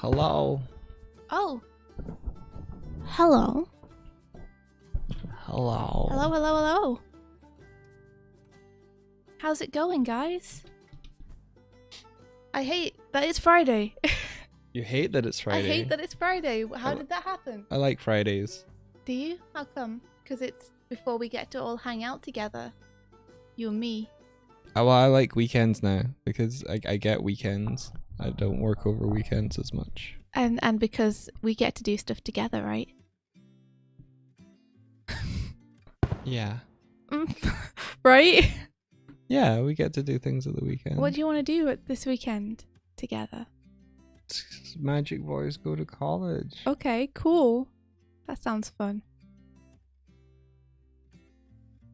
Hello. Oh. Hello. Hello. Hello. How's it going, guys? I hate that it's Friday. You hate that it's Friday? I hate that it's Friday. How did that happen? I like Fridays. Do you? How come? Because it's before we get to all hang out together. You and me. Oh, well, I like weekends now because I get weekends. I don't work over weekends as much. And because we get to do stuff together, right? Yeah. Right? Yeah, we get to do things at the weekend. What do you want to do this weekend together? Magic boys go to college. Okay, cool. That sounds fun.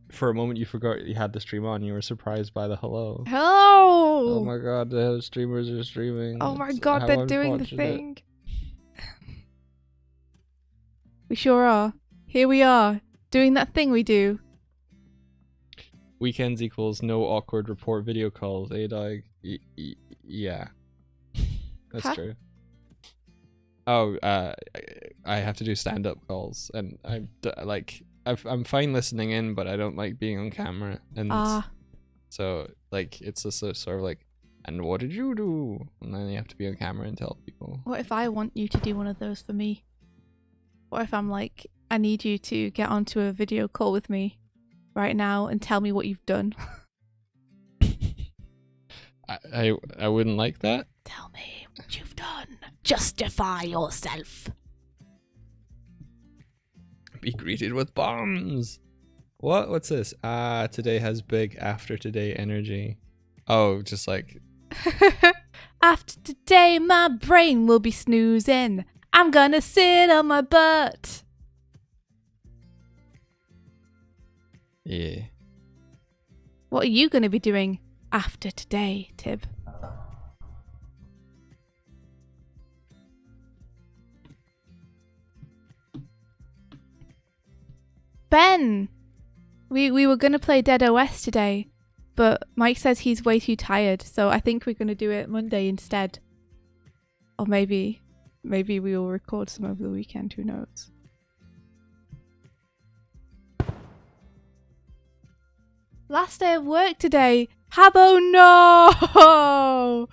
For a moment, you forgot you had the stream on. You were surprised by the hello. Hello! Oh my god, the streamers are streaming. Oh my god, they're doing the thing. We sure are. Here we are, doing that thing we do. Weekends equals no awkward report video calls, eh, Doig? Yeah. That's true. Oh, I have to do stand-up calls, and I'm fine listening in, but I don't like being on camera, and so like it's just sort of like, and what did you do? And then you have to be on camera and tell people. What if I want you to do one of those for me? What if I'm like, I need you to get onto a video call with me right now and tell me what you've done? I wouldn't like that. Tell me what you've done. Justify yourself. Be greeted with bombs. What's this? Today has big after today energy. Oh, just like after today my brain will be snoozing. I'm gonna sit on my butt. Yeah. What are you gonna be doing after today, Tib? Ben! We were gonna play Dead OS today, but Mike says he's way too tired, so I think we're gonna do it Monday instead. Or maybe we will record some over the weekend, who knows. Last day of work today. Habbo, no!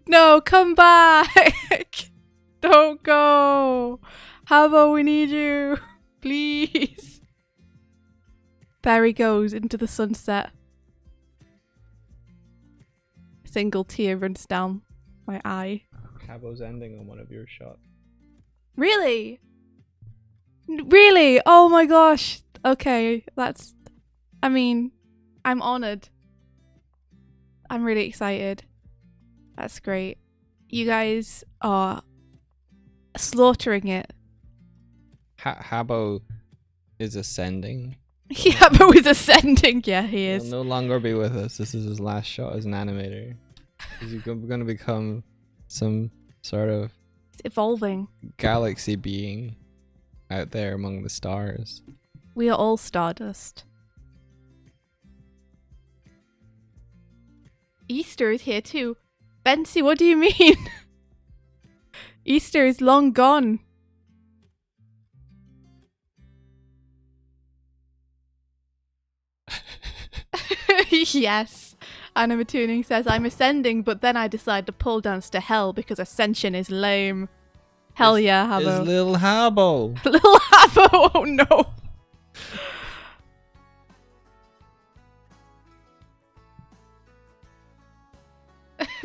No, come back! Don't go! Habbo, we need you! Please! There he goes into the sunset. A single tear runs down my eye. Cabo's ending on one of your shots. Really? Really? Oh my gosh. Okay, I'm honoured. I'm really excited. That's great. You guys are slaughtering it. Habbo is ascending. Habbo is ascending. Yeah, he is. He'll no longer be with us. This is his last shot as an animator. He's going to become some sort of It's evolving. Galaxy being out there among the stars. We are all stardust. Easter is here too. Bensi, what do you mean? Easter is long gone. Yes. Anima Tuning says, I'm ascending, but then I decide to pole dance to hell because ascension is lame. Hell yeah, Habbo. It's little Habbo. Little Habbo, oh no.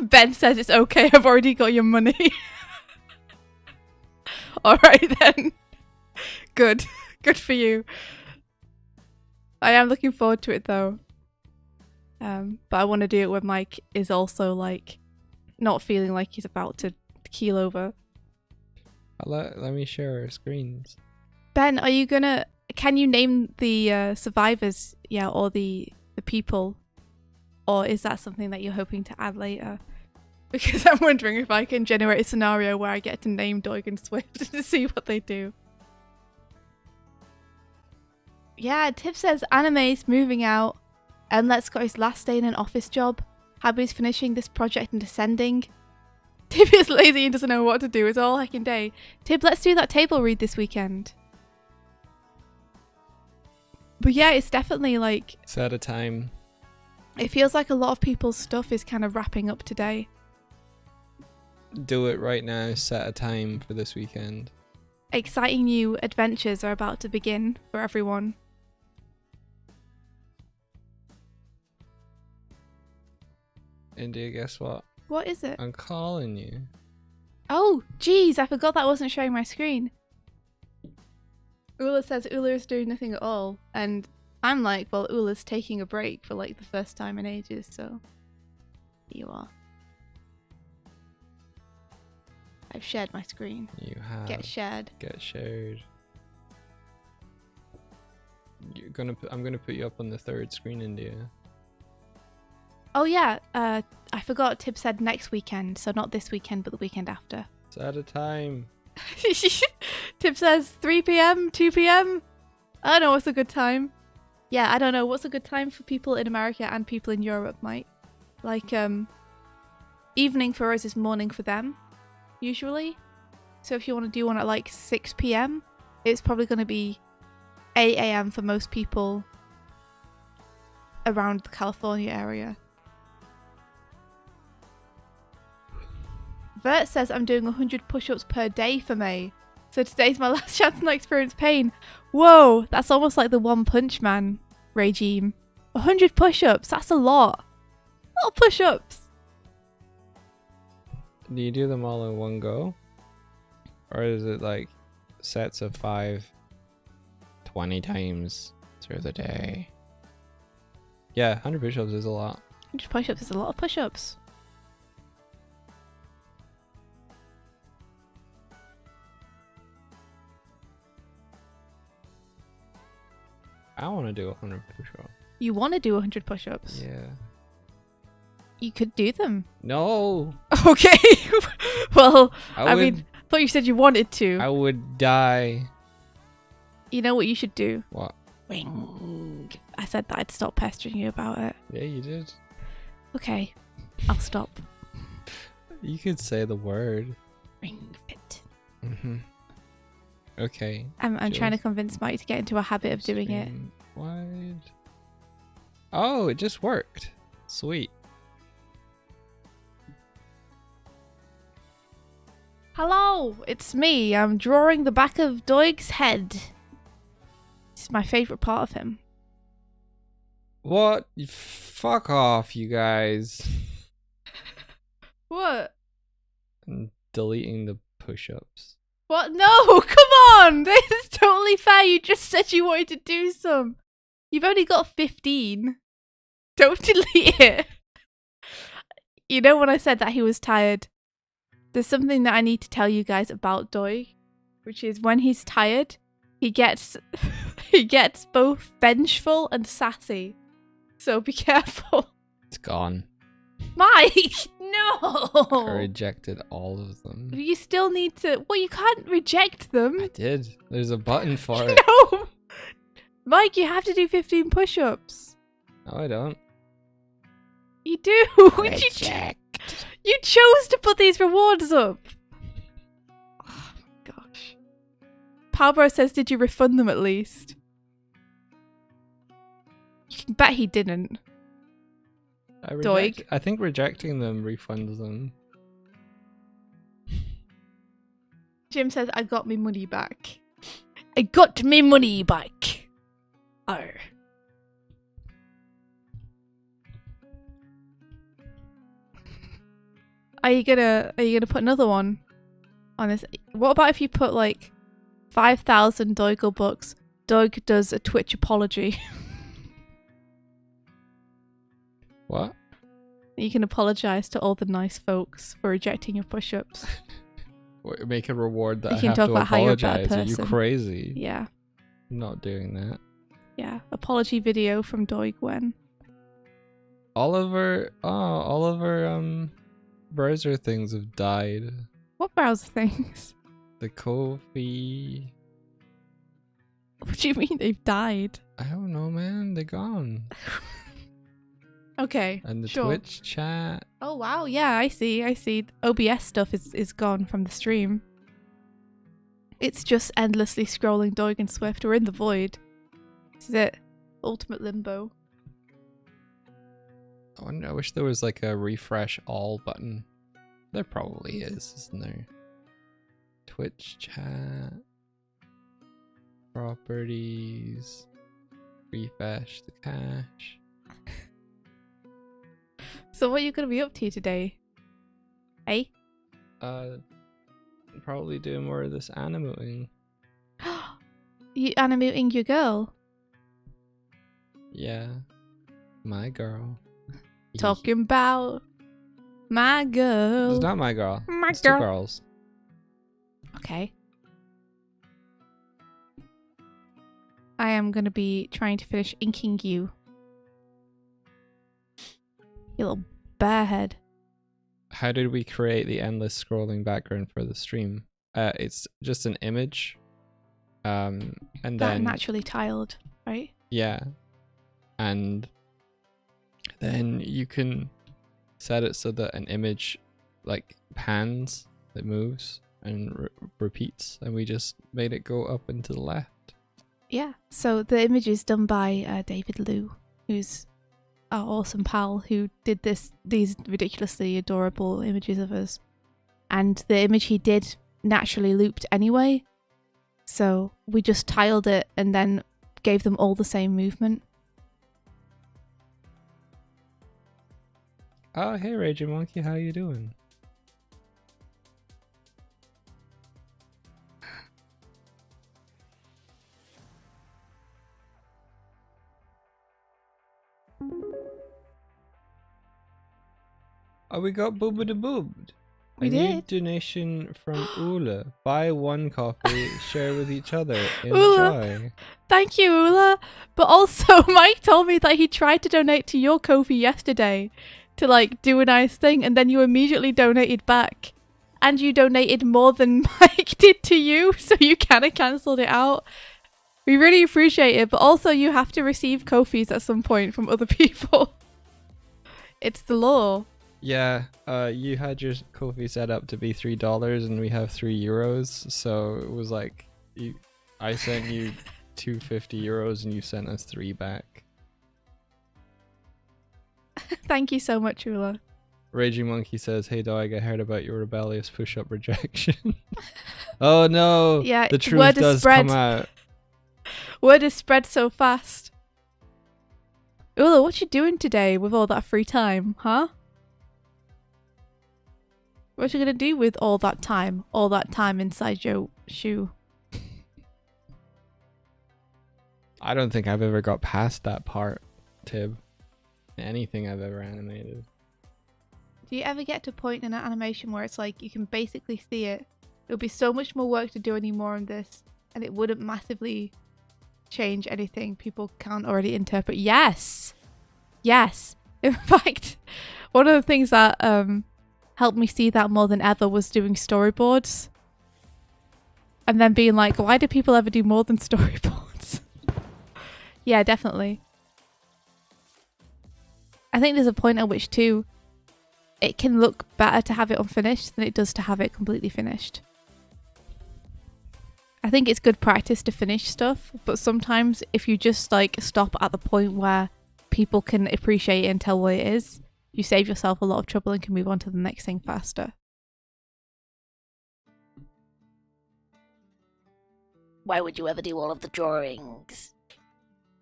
Ben says it's okay, I've already got your money. Alright then. Good. Good for you. I am looking forward to it though. But I want to do it when Mike is also like not feeling like he's about to keel over. Let me share our screens. Ben, are you gonna? Can you name the survivors? Yeah, or the people, or is that something that you're hoping to add later? Because I'm wondering if I can generate a scenario where I get to name Doig and Swift to see what they do. Yeah, Tip says Anime's moving out. And Let's Go his last day in an office job. Habby's finishing this project and descending. Tib is lazy and doesn't know what to do. It's all heckin' day. Tib, let's do that table read this weekend. But yeah, it's definitely like... Set a time. It feels like a lot of people's stuff is kind of wrapping up today. Do it right now. Set a time for this weekend. Exciting new adventures are about to begin for everyone. India, guess what? What is it? I'm calling you. Oh, jeez, I forgot that wasn't showing my screen. Ula says Ula is doing nothing at all, and I'm like, well, Ula's taking a break for like the first time in ages, so here you are. I've shared my screen. You have. Get shared. Get shared. I'm gonna put you up on the third screen, India. Oh yeah, I forgot Tib said next weekend, so not this weekend, but the weekend after. Set a time. Tib says 3 p.m, 2 p.m. I don't know what's a good time. Yeah, I don't know what's a good time for people in America and people in Europe, Mike. Like, evening for us is morning for them, usually. So if you want to do one at like 6 p.m, it's probably going to be 8 a.m. for most people around the California area. Vert says I'm doing 100 push-ups per day for May. So today's my last chance to not experience pain. Whoa, that's almost like the One Punch Man regime. 100 push-ups, that's a lot. A lot of push-ups. Do you do them all in one go? Or is it like sets of 5, 20 times through the day? Yeah, 100 push-ups is a lot. 100 push-ups is a lot of push-ups. I want to do 100 push-ups. You want to do 100 push-ups? Yeah. You could do them. No. Okay. Well, I would, mean, I thought you said you wanted to. I would die. You know what you should do? What? Ring. I said that I'd stop pestering you about it. Yeah, you did. Okay. I'll stop. You could say the word. Ring fit. Mm-hmm. Okay. I'm trying to convince Mike to get into a habit of doing it. Wide. Oh, it just worked. Sweet. Hello, it's me. I'm drawing the back of Doig's head. It's my favourite part of him. What? Fuck off, you guys. What? I'm deleting the push-ups. What? No, come on! This is totally fair. You just said you wanted to do some. You've only got 15. Don't delete it. You know when I said that he was tired? There's something that I need to tell you guys about Doig, which is when he's tired, he gets both vengeful and sassy. So be careful. It's gone. Mike, no! I rejected all of them. You still need to... Well, you can't reject them. I did. There's a button for it. No! Mike, you have to do 15 push-ups. No, I don't. You do. Reject. You chose to put these rewards up. Oh my gosh. Palbro says, did you refund them at least? You can bet he didn't. Doig. I think rejecting them refunds them. Jim says, I got me money back. I got me money back. Oh. Are you gonna put another one on this? What about if you put like 5,000 Doigle bucks? Doig does a Twitch apology. What? You can apologize to all the nice folks for rejecting your push-ups. Make a reward that You I can have talk to about how you're a bad apologize. Are you person. crazy? Yeah. I'm not doing that. Yeah. Apology video from Doig when. All of our browser things have died. What browser things? The Ko-fi. What do you mean they've died? I don't know, man. They're gone. Okay. And the sure. Twitch chat. Oh wow, yeah, I see. OBS stuff is gone from the stream. It's just endlessly scrolling Doig and Swift. We're in the void. This is it. Ultimate limbo. I wish there was like a refresh all button. There probably is, isn't there? Twitch chat. Properties. Refresh the cache. So what are you going to be up to today? Hey? Probably doing more of this animating. You animating your girl? Yeah. My girl. Talking about my girl. It's not my girl. My it's girl. Two girls. Okay. I am going to be trying to finish inking you. You little bearhead. How did we create the endless scrolling background for the stream? It's just an image. And that then naturally tiled, right? Yeah. And then you can set it so that an image like pans, it moves and repeats, and we just made it go up and to the left. Yeah. So the image is done by David Liu, who's our awesome pal who did these ridiculously adorable images of us. And the image he did naturally looped anyway. So we just tiled it and then gave them all the same movement. Oh, hey Raging Monkey, how you doing? Oh, we got boobada boobed. We New did. donation from Ula. Buy one coffee, share with each other. Ula. Enjoy. Thank you, Ula. But also, Mike told me that he tried to donate to your Ko-fi yesterday to like do a nice thing, and then you immediately donated back. And you donated more than Mike did to you, so you kind of cancelled it out. We really appreciate it, but also you have to receive Ko-fis at some point from other people. It's the law. Yeah, you had your Ko-fi set up to be $3 and we have €3, so it was like I sent you €250 and you sent us 3 back. Thank you so much, Ula. Raging Monkey says, "Hey Doig, I heard about your rebellious push-up rejection." Oh no! Yeah, the truth does come out. Word is spread so fast. Ula, what you doing today with all that free time, huh? What you gonna do with all that time inside your shoe? I don't think I've ever got past that part, Tib. Anything I've ever animated. Do you ever get to a point in an animation where it's like you can basically see it? It would be so much more work to do any more on this, and it wouldn't massively change anything people can't already interpret. Yes! Yes! In fact, one of the things that helped me see that more than ever was doing storyboards. And then being like, why do people ever do more than storyboards? Yeah, definitely. I think there's a point at which too, it can look better to have it unfinished than it does to have it completely finished. I think it's good practice to finish stuff, but sometimes if you just like stop at the point where people can appreciate it and tell what it is, you save yourself a lot of trouble and can move on to the next thing faster. Why would you ever do all of the drawings?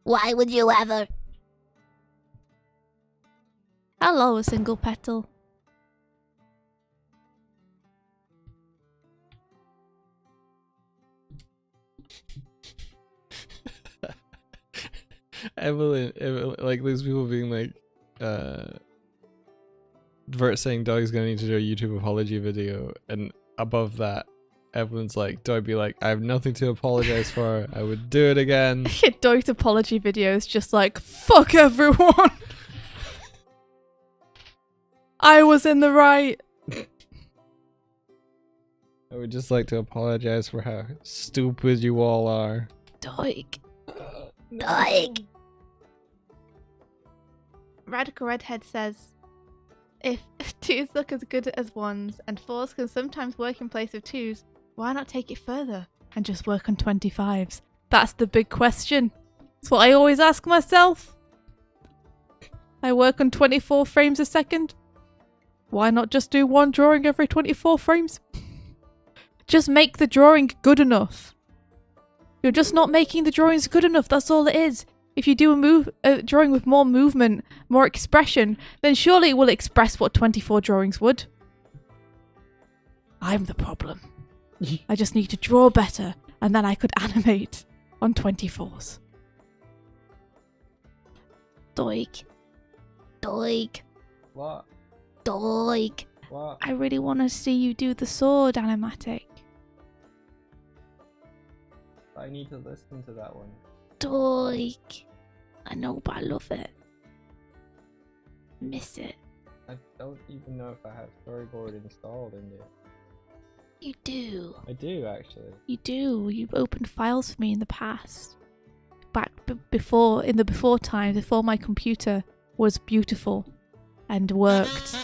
Why would you ever? Hello, a single petal. Evelyn, like there's people being like, Vert saying Doig's gonna need to do a YouTube apology video, and above that, Evelyn's like, Doig be like, I have nothing to apologize for. I would do it again. Doig's apology video is just like, fuck everyone. I was in the right. I would just like to apologize for how stupid you all are. Doig. Doig. Radical Redhead says, if 2s look as good as 1s and 4s can sometimes work in place of 2s, why not take it further and just work on 25s? That's the big question. That's what I always ask myself. I work on 24 frames a second. Why not just do one drawing every 24 frames? Just make the drawing good enough. You're just not making the drawings good enough, that's all it is. If you do a drawing with more movement, more expression, then surely it will express what 24 drawings would. I'm the problem. I just need to draw better, and then I could animate on 24s. Doig. Doig. What? Doig. What? I really want to see you do the sword animatic. I need to listen to that one. Doig. I know, but I love it. Miss it. I don't even know if I have storyboard installed in there. You do. I do, actually. You do. You've opened files for me in the past. Back before, in the before time, before my computer was beautiful and worked.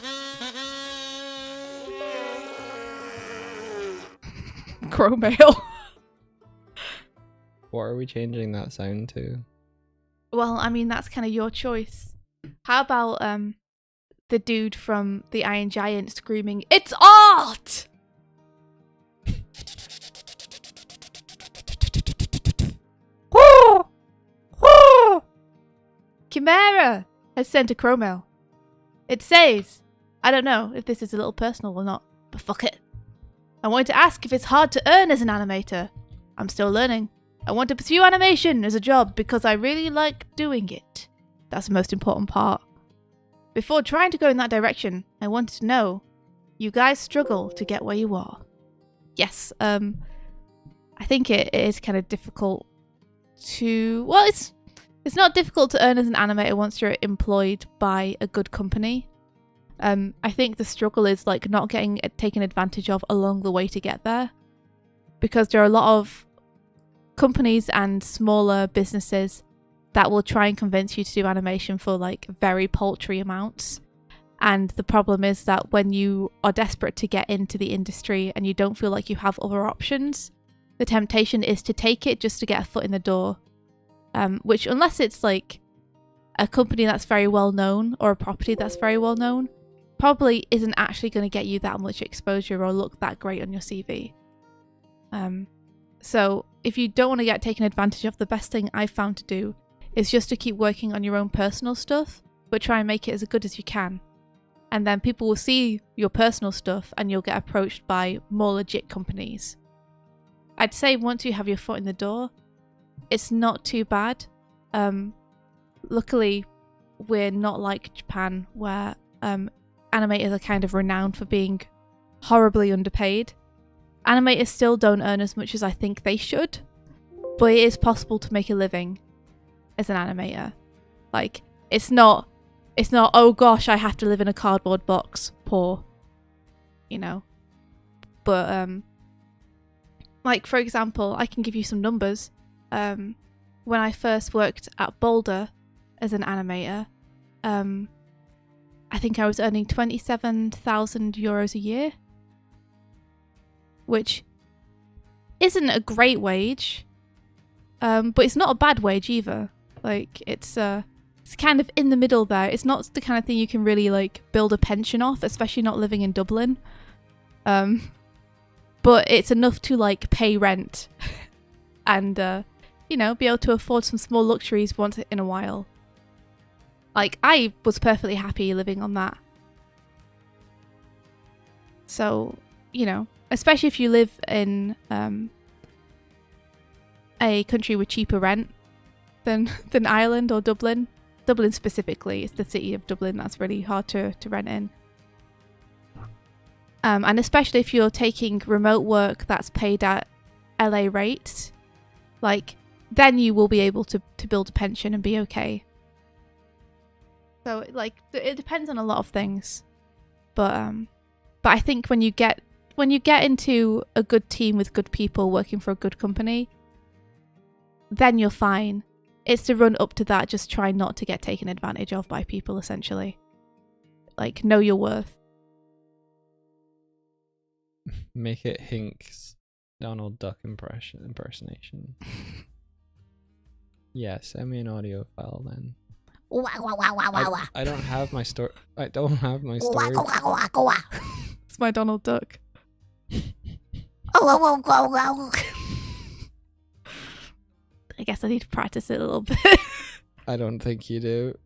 Crow mail. What are we changing that sound to? Well, I mean, that's kind of your choice. How about the dude from the Iron Giant screaming, "It's art!" Chimera has sent a crow mail. It says, I don't know if this is a little personal or not, but fuck it. I wanted to ask if it's hard to earn as an animator. I'm still learning. I want to pursue animation as a job because I really like doing it. That's the most important part. Before trying to go in that direction, I wanted to know, you guys struggle to get where you are. Yes, I think it is kind of difficult to... Well, it's not difficult to earn as an animator once you're employed by a good company. I think the struggle is like not getting taken advantage of along the way to get there. Because there are a lot of companies and smaller businesses that will try and convince you to do animation for like very paltry amounts. And the problem is that when you are desperate to get into the industry and you don't feel like you have other options, the temptation is to take it just to get a foot in the door. Which, unless it's like a company that's very well known or a property that's very well known, probably isn't actually going to get you that much exposure or look that great on your CV. So if you don't want to get taken advantage of, the best thing I've found to do is just to keep working on your own personal stuff, but try and make it as good as you can. And then people will see your personal stuff and you'll get approached by more legit companies. I'd say once you have your foot in the door, it's not too bad. Luckily, we're not like Japan, where animators are kind of renowned for being horribly underpaid. Animators still don't earn as much as I think they should, but it is possible to make a living as an animator. Like, it's not, oh gosh, I have to live in a cardboard box, poor, you know. But, like, for example, I can give you some numbers. When I first worked at Boulder as an animator, I think I was earning 27,000 euros a year, which isn't a great wage, but it's not a bad wage either. Like, it's kind of in the middle there. It's not the kind of thing you can really like build a pension off, especially not living in Dublin. But it's enough to like pay rent and you know, be able to afford some small luxuries once in a while. Like, I was perfectly happy living on that. So, you know, especially if you live in a country with cheaper rent than Ireland or Dublin. Dublin specifically, it's the city of Dublin that's really hard to rent in. And especially if you're taking remote work that's paid at LA rates, like, then you will be able to build a pension and be okay. So, like, it depends on a lot of things. But I think when you get into a good team with good people working for a good company, then you're fine. It's to run up to that, just try not to get taken advantage of by people, essentially. Like, know your worth. Make it Hink's Donald Duck impersonation. Yeah, send me an audio file then. Wah, wah, wah, wah, wah, wah. I don't have my story. I don't have my story. Wah, wah, wah, wah, wah. It's my Donald Duck. Oh, wah, wah, wah, wah, wah. I guess I need to practice it a little bit. I don't think you do.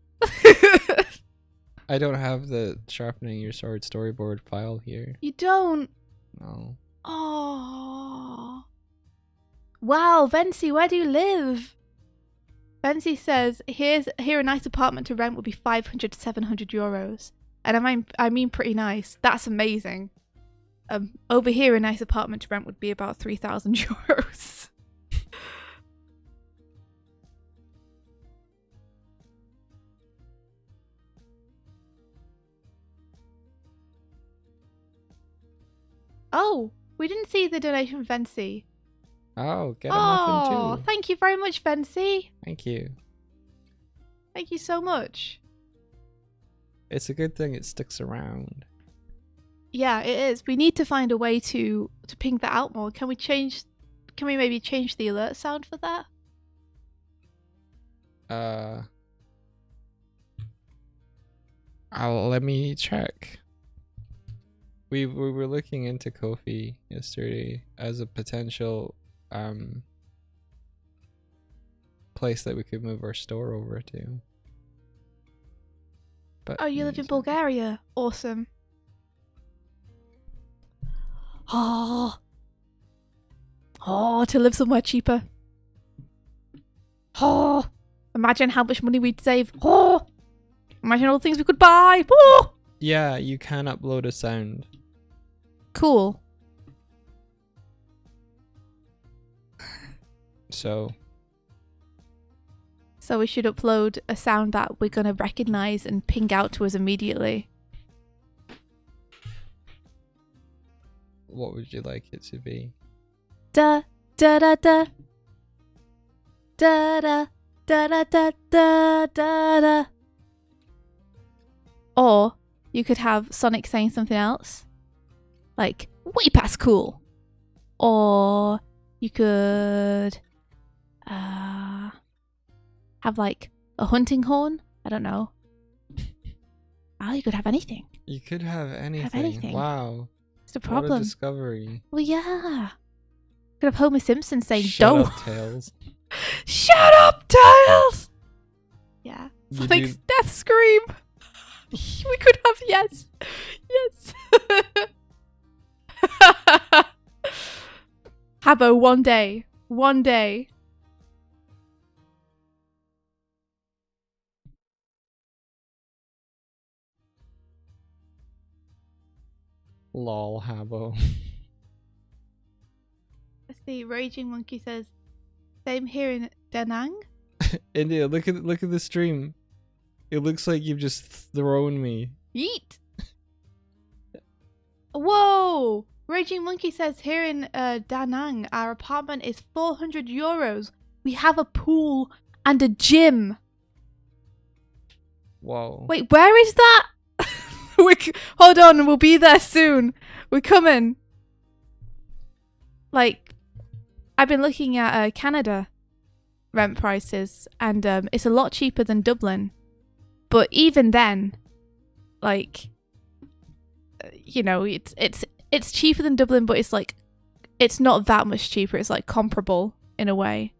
I don't have the sharpening your sword storyboard file here. You don't? No. Oh. Wow, Vency, where do you live? Vency says, here a nice apartment to rent would be 500 to 700 euros. And I mean pretty nice. That's amazing. Over here, a nice apartment to rent would be about 3,000 euros. Oh, we didn't see the donation, Vency. Oh, get a muffin Oh, too. thank you very much, Vency. Thank you. Thank you so much. It's a good thing it sticks around. Yeah, it is. We need to find a way to ping that out more. Can we maybe change the alert sound for that? Let me check. We were looking into Ko-fi yesterday as a potential place that we could move our store over to. But Oh, you live in Bulgaria. Awesome. Oh, to live somewhere cheaper. Oh, imagine how much money we'd save. Oh, imagine all the things we could buy. Oh, yeah, you can upload a sound. cool. So we should upload a sound that we're gonna recognize and ping out to us immediately. what would you like it to be? Da da da da da da da da da da da da. Or you could have Sonic saying something else, like way past cool. Or you could have like a hunting horn. I don't know. Oh, you could have anything. You could have anything. Have anything. Wow. It's the What a problem. discovery. Well, yeah. Could have Homer Simpson saying, Shut "Don't." up, Tails. Shut up, Tails! Yeah. You Sonic's do- death scream. We could have yes. Yes. Habbo, one day. One day. Lol, Habbo. Let's see. Raging Monkey says, same here in Da Nang. India, look at the stream. It looks like you've just thrown me. Yeet. Whoa! Raging Monkey says here in Da Nang, our apartment is 400 euros. We have a pool and a gym. Whoa. Wait, where is that? Hold on, we'll be there soon. We're coming. Like, I've been looking at Canada rent prices, and it's a lot cheaper than Dublin. But even then, like, you know, it's cheaper than Dublin, but it's like, it's not that much cheaper. It's like comparable in a way.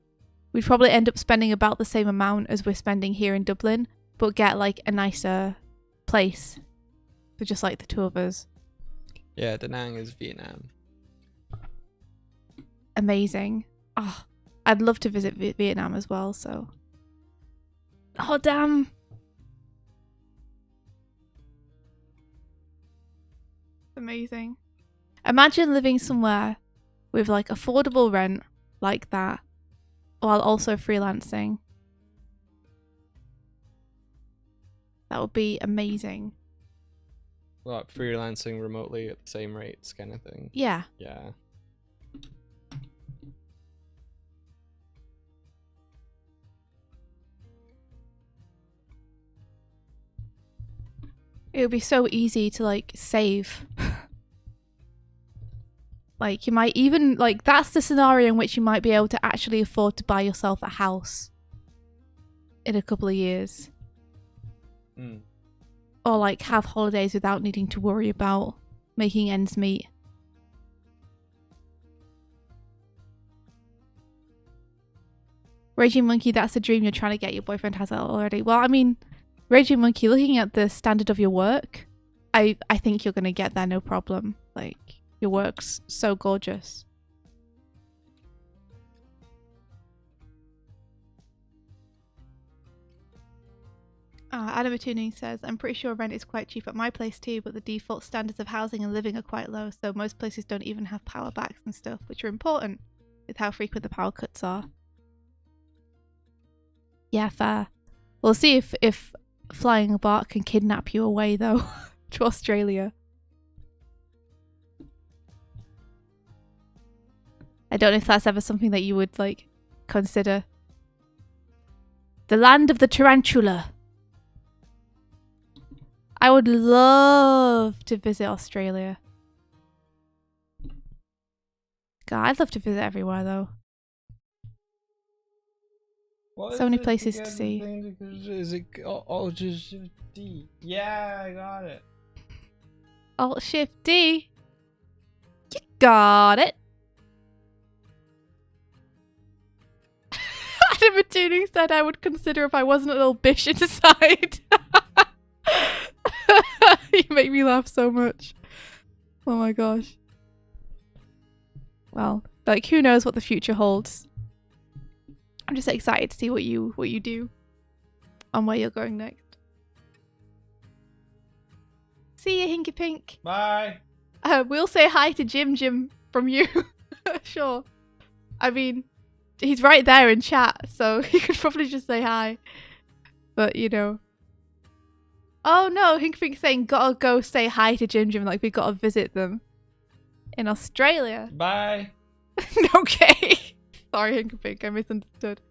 We'd probably end up spending about the same amount as we're spending here in Dublin, but get like a nicer place for just like the two of us. Yeah, Da Nang is Vietnam. Amazing. Oh, I'd love to visit Vietnam as well, so. Oh, damn. Amazing. Imagine living somewhere with like affordable rent like that while also freelancing. That would be amazing. Well, freelancing remotely at the same rates kind of thing. Yeah. Yeah. It would be so easy to like save. Like you might even like that's the scenario in which you might be able to actually afford to buy yourself a house in a couple of years. Or like have holidays without needing to worry about making ends meet. Raging Monkey, that's the dream you're trying to get. Your boyfriend has it already. Well, I mean, Raging Monkey, looking at the standard of your work, I think you're going to get there no problem. Like, your work's so gorgeous. Animate Tuning says, I'm pretty sure rent is quite cheap at my place too, but the default standards of housing and living are quite low, so most places don't even have power backs and stuff, which are important with how frequent the power cuts are. Yeah, fair. We'll see if flying a bark can kidnap you away, though, to Australia. I don't know if that's ever something that you would, like, consider. The land of the tarantula. I would love to visit Australia. God, I'd love to visit everywhere, though. What so many places to see. Is it just D? Yeah, I got it. Alt Shift D. You got it. Animate Tuning said I would consider if I wasn't a little bitch inside. You make me laugh so much. Oh my gosh. Well, like who knows what the future holds. I'm just excited to see what you do and where you're going next. See you, Hinky Pink. Bye. We'll say hi to Jim from you. Sure. I mean, he's right there in chat, so you could probably just say hi. But, you know. Oh no, Hinky Pink's saying gotta go say hi to Jim, like we gotta visit them. In Australia. Bye. Okay. Sorry, Hinky Pink, I misunderstood.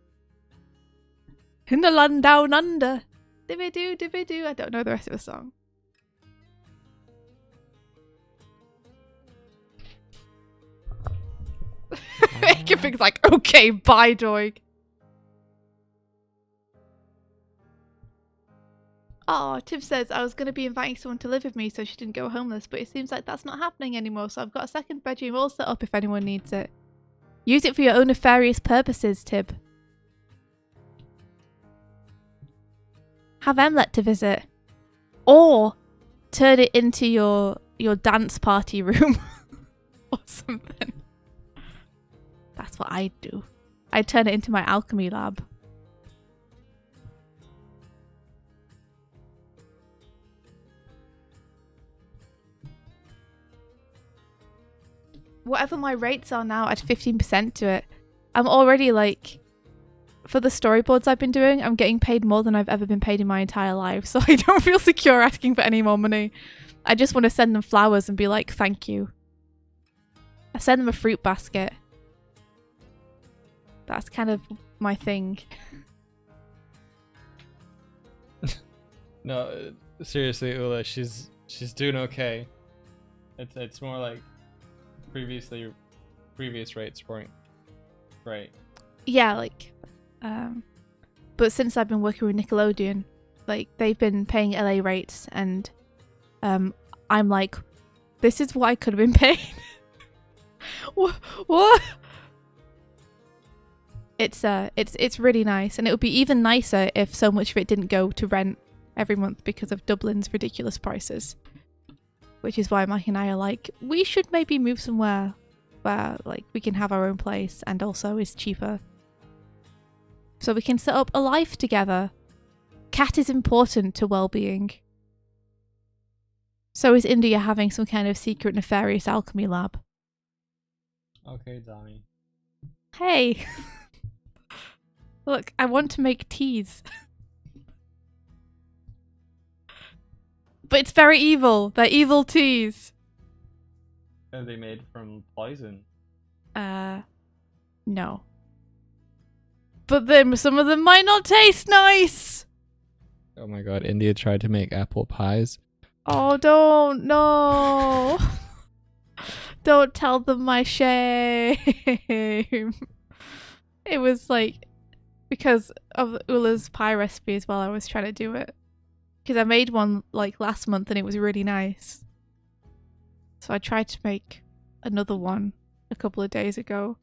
In the land down under. Dibby-doo, dibby-doo. I don't know the rest of the song. Hinky Pink's like, okay, bye, Doig. Oh, Tim says, I was going to be inviting someone to live with me so she didn't go homeless, but it seems like that's not happening anymore, so I've got a second bedroom all set up if anyone needs it. Use it for your own nefarious purposes, Tib. Have Emlet to visit. Or turn it into your dance party room. Or something. That's what I'd do. I'd turn it into my alchemy lab. Whatever my rates are now, add 15% to it. I'm already like, for the storyboards I've been doing, I'm getting paid more than I've ever been paid in my entire life. So I don't feel secure asking for any more money. I just want to send them flowers and be like, thank you. I send them a fruit basket. That's kind of my thing. No, seriously, Ula, she's doing okay. It's more like previous rates weren't right. Yeah, like, but since I've been working with Nickelodeon, like they've been paying LA rates, and I'm like, this is what I could have been paid. What? It's really nice, and it would be even nicer if so much of it didn't go to rent every month because of Dublin's ridiculous prices. Which is why Mike and I are like, we should maybe move somewhere where like we can have our own place and also is cheaper. So we can set up a life together. Cat is important to well-being. So is India having some kind of secret nefarious alchemy lab. Okay, Donnie. Hey! Look, I want to make teas. But it's very evil. They're evil teas. Are they made from poison? No. But then some of them might not taste nice. Oh my god, India tried to make apple pies. Oh, don't. No. Don't tell them my shame. It was like because of Ula's pie recipe as well. I was trying to do it because I made one like last month and it was really nice. So I tried to make another one a couple of days ago.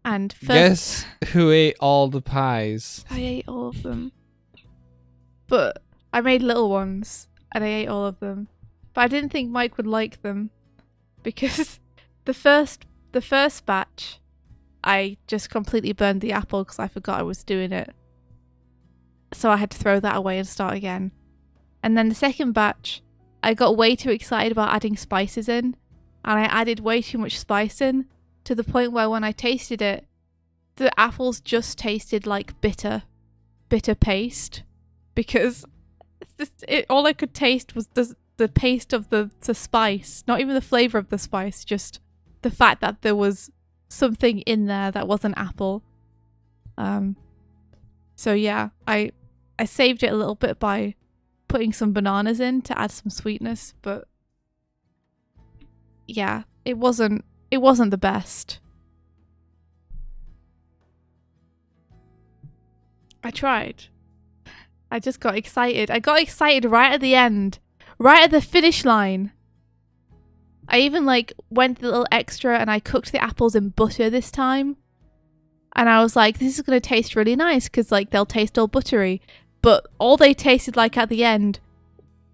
And first, Guess who ate all the pies? I ate all of them. But I made little ones and I ate all of them. But I didn't think Mike would like them because the first batch I just completely burned the apple because I forgot I was doing it. So I had to throw that away and start again. And then the second batch, I got way too excited about adding spices in. And I added way too much spice in to the point where when I tasted it, the apples just tasted like bitter paste. Because all I could taste was the paste of the spice. Not even the flavour of the spice, just the fact that there was something in there that wasn't apple. So yeah, I saved it a little bit by putting some bananas in to add some sweetness, but yeah, it wasn't the best. I tried. I just got excited. I got excited right at the end, right at the finish line. I even like went a little extra and I cooked the apples in butter this time. And I was like, this is going to taste really nice because like they'll taste all buttery. But all they tasted like at the end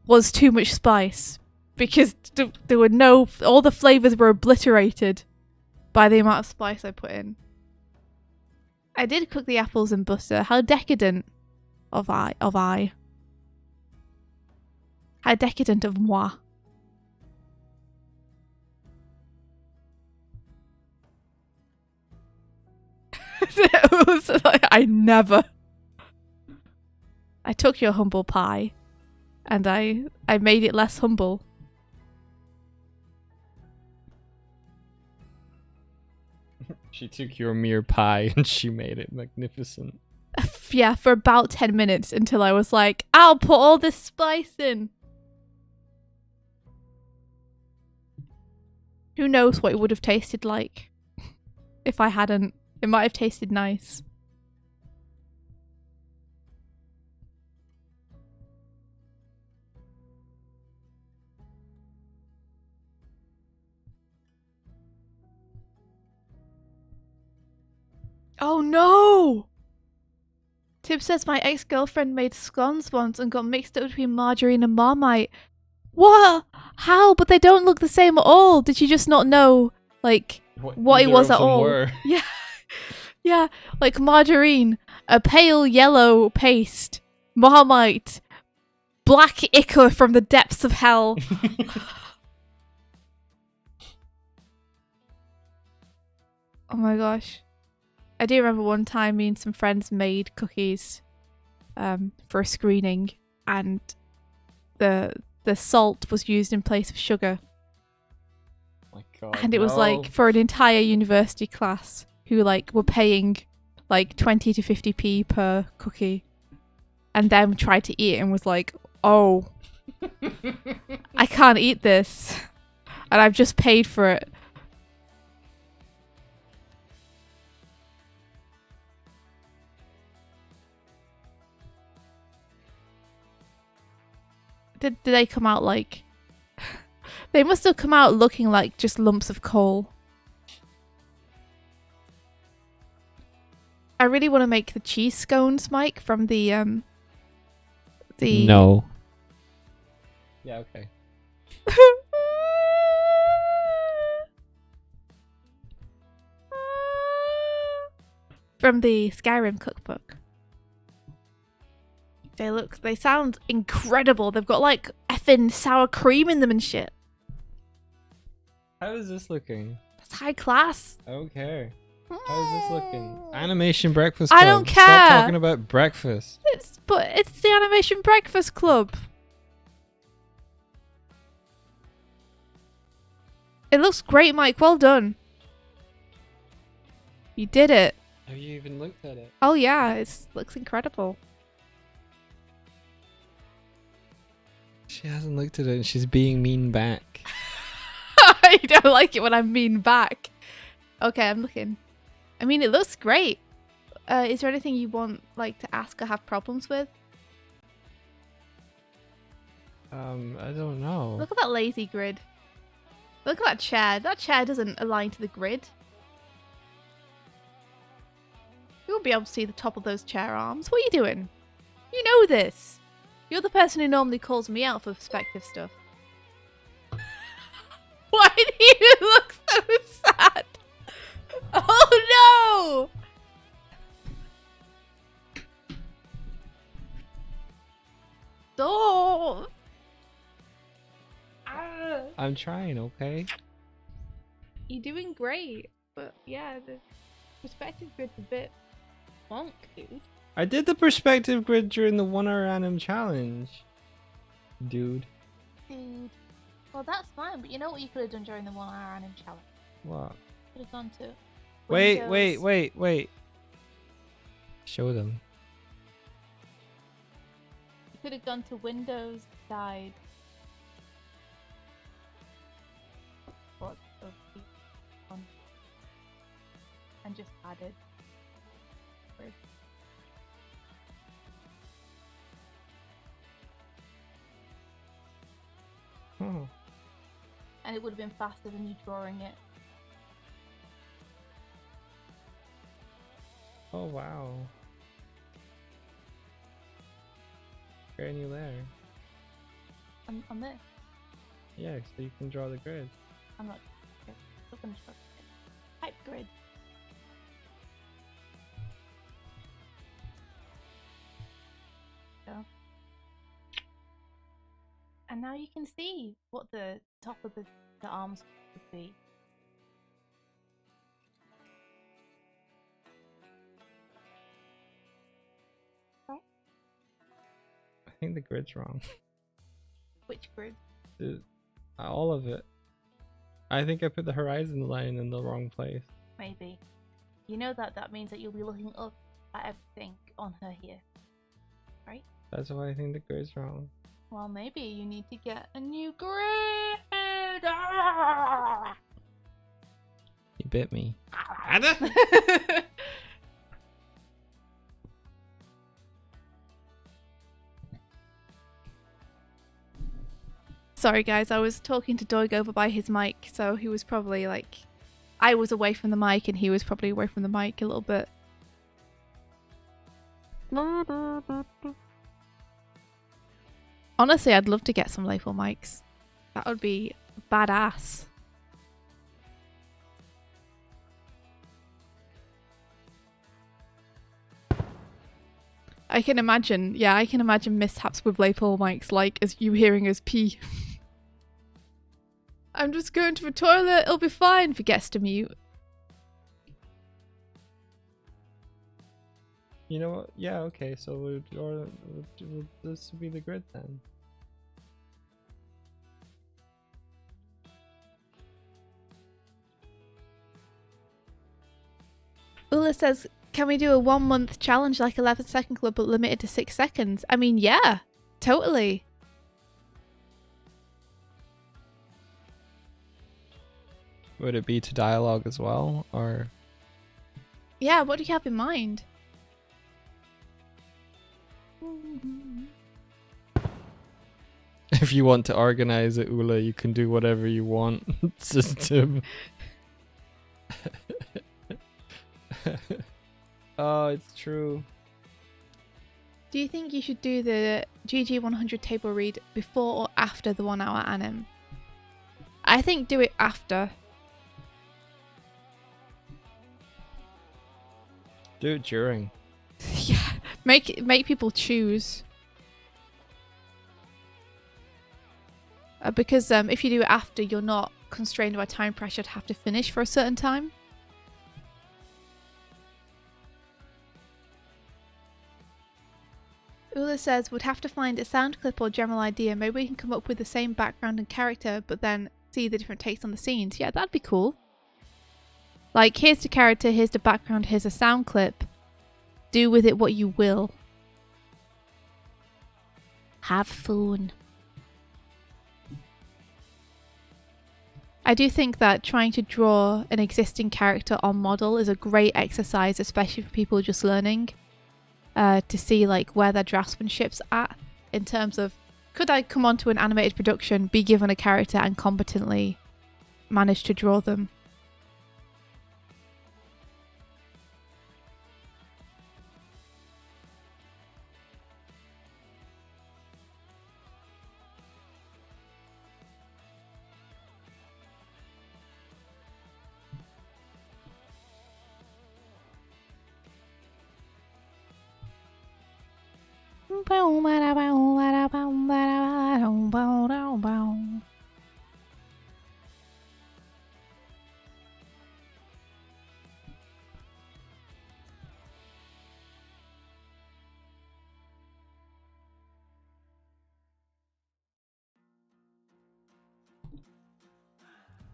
was too much spice because there were all the flavors were obliterated by the amount of spice I put in. I did cook the apples in butter. How decadent of I. How decadent of moi. It was like, I took your humble pie and I made it less humble. She took your mere pie and she made it magnificent. Yeah, for about 10 minutes until I was like, I'll put all this spice in. Who knows what it would have tasted like if I hadn't. It might have tasted nice. Oh no! Tib says my ex-girlfriend made scones once and got mixed up between margarine and Marmite. What? How? But they don't look the same at all. Did you just not know, like, what it was at all? Were. Yeah. Yeah, like margarine, a pale yellow paste, Marmite, black ichor from the depths of hell. Oh my gosh. I do remember one time me and some friends made cookies for a screening and the salt was used in place of sugar. Oh my God, and it was like for an entire university class who like were paying like 20 to 50p per cookie and then tried to eat it and was like, oh, I can't eat this and I've just paid for it. Did they come out like... They must have come out looking like just lumps of coal. I really want to make the cheese scones, Mike, from the No. Yeah, okay. From the Skyrim cookbook. They sound incredible. They've got like effing sour cream in them and shit. How is this looking? That's high class. Okay. How is this looking? Animation Breakfast I Club. don't care. Stop talking about breakfast. It's the Animation Breakfast Club. It looks great, Mike. Well done. You did it. Have you even looked at it? Oh yeah, it looks incredible. She hasn't looked at it and she's being mean back. I don't like it when I'm mean back. Okay, I'm looking. I mean, it looks great. Is there anything you want like to ask or have problems with? I don't know. Look at that lazy grid. Look at that chair. That chair doesn't align to the grid. You won't be able to see the top of those chair arms. What are you doing? You know this. You're the person who normally calls me out for perspective stuff. Why do you look so sad? Oh no! Stop! Ah. I'm trying, okay? You're doing great, but yeah, the perspective grid's a bit wonk, dude. I did the perspective grid during the 1 hour anim challenge. Dude. Dude. Well, that's fine, but you know what you could have done during the 1 hour anim challenge? What? You could have gone to Wait. Show them. You could have gone to Windows Guide. What? And just added. Grid. Oh. And it would have been faster than you drawing it. Oh wow. Where are you there? On this. Yeah, so you can draw the grid. I'm not going to draw the grid. Type grid. Go. And now you can see what the top of the arms would be. Right? I think the grid's wrong. Which grid? All of it. I think I put the horizon line in the wrong place. Maybe. You know that means that you'll be looking up at everything on her here. Right? That's why I think the grid's wrong. Well, maybe you need to get a new grid. Ah! You bit me. Sorry guys, I was talking to Doig over by his mic, so he was probably like... I was away from the mic and he was probably away from the mic a little bit. Honestly, I'd love to get some Layful mics. That would be badass. I can imagine mishaps with Layful mics, like as you hearing us pee. I'm just going to the toilet, it'll be fine, forgets to mute. You know what? Yeah, okay, so this would be the grid then. Ula says, can we do a 1 month challenge like 11 Second Club but limited to 6 seconds? I mean, yeah, totally. Would it be to dialogue as well, or? Yeah, what do you have in mind? If you want to organize it, Ula, you can do whatever you want. System. Oh, it's true. Do you think you should do the GG100 table read before or after the 1 hour anim? I think do it after. Do it during. Yeah, make people choose. Because if you do it after, you're not constrained by time pressure to have to finish for a certain time. Ula says, would have to find a sound clip or general idea. Maybe we can come up with the same background and character, but then see the different takes on the scenes. Yeah, that'd be cool. Like, here's the character, here's the background, here's a sound clip. Do with it what you will. Have fun. I do think that trying to draw an existing character on model is a great exercise, especially for people just learning, to see like where their draftsmanship's at in terms of, could I come onto an animated production, be given a character and competently manage to draw them?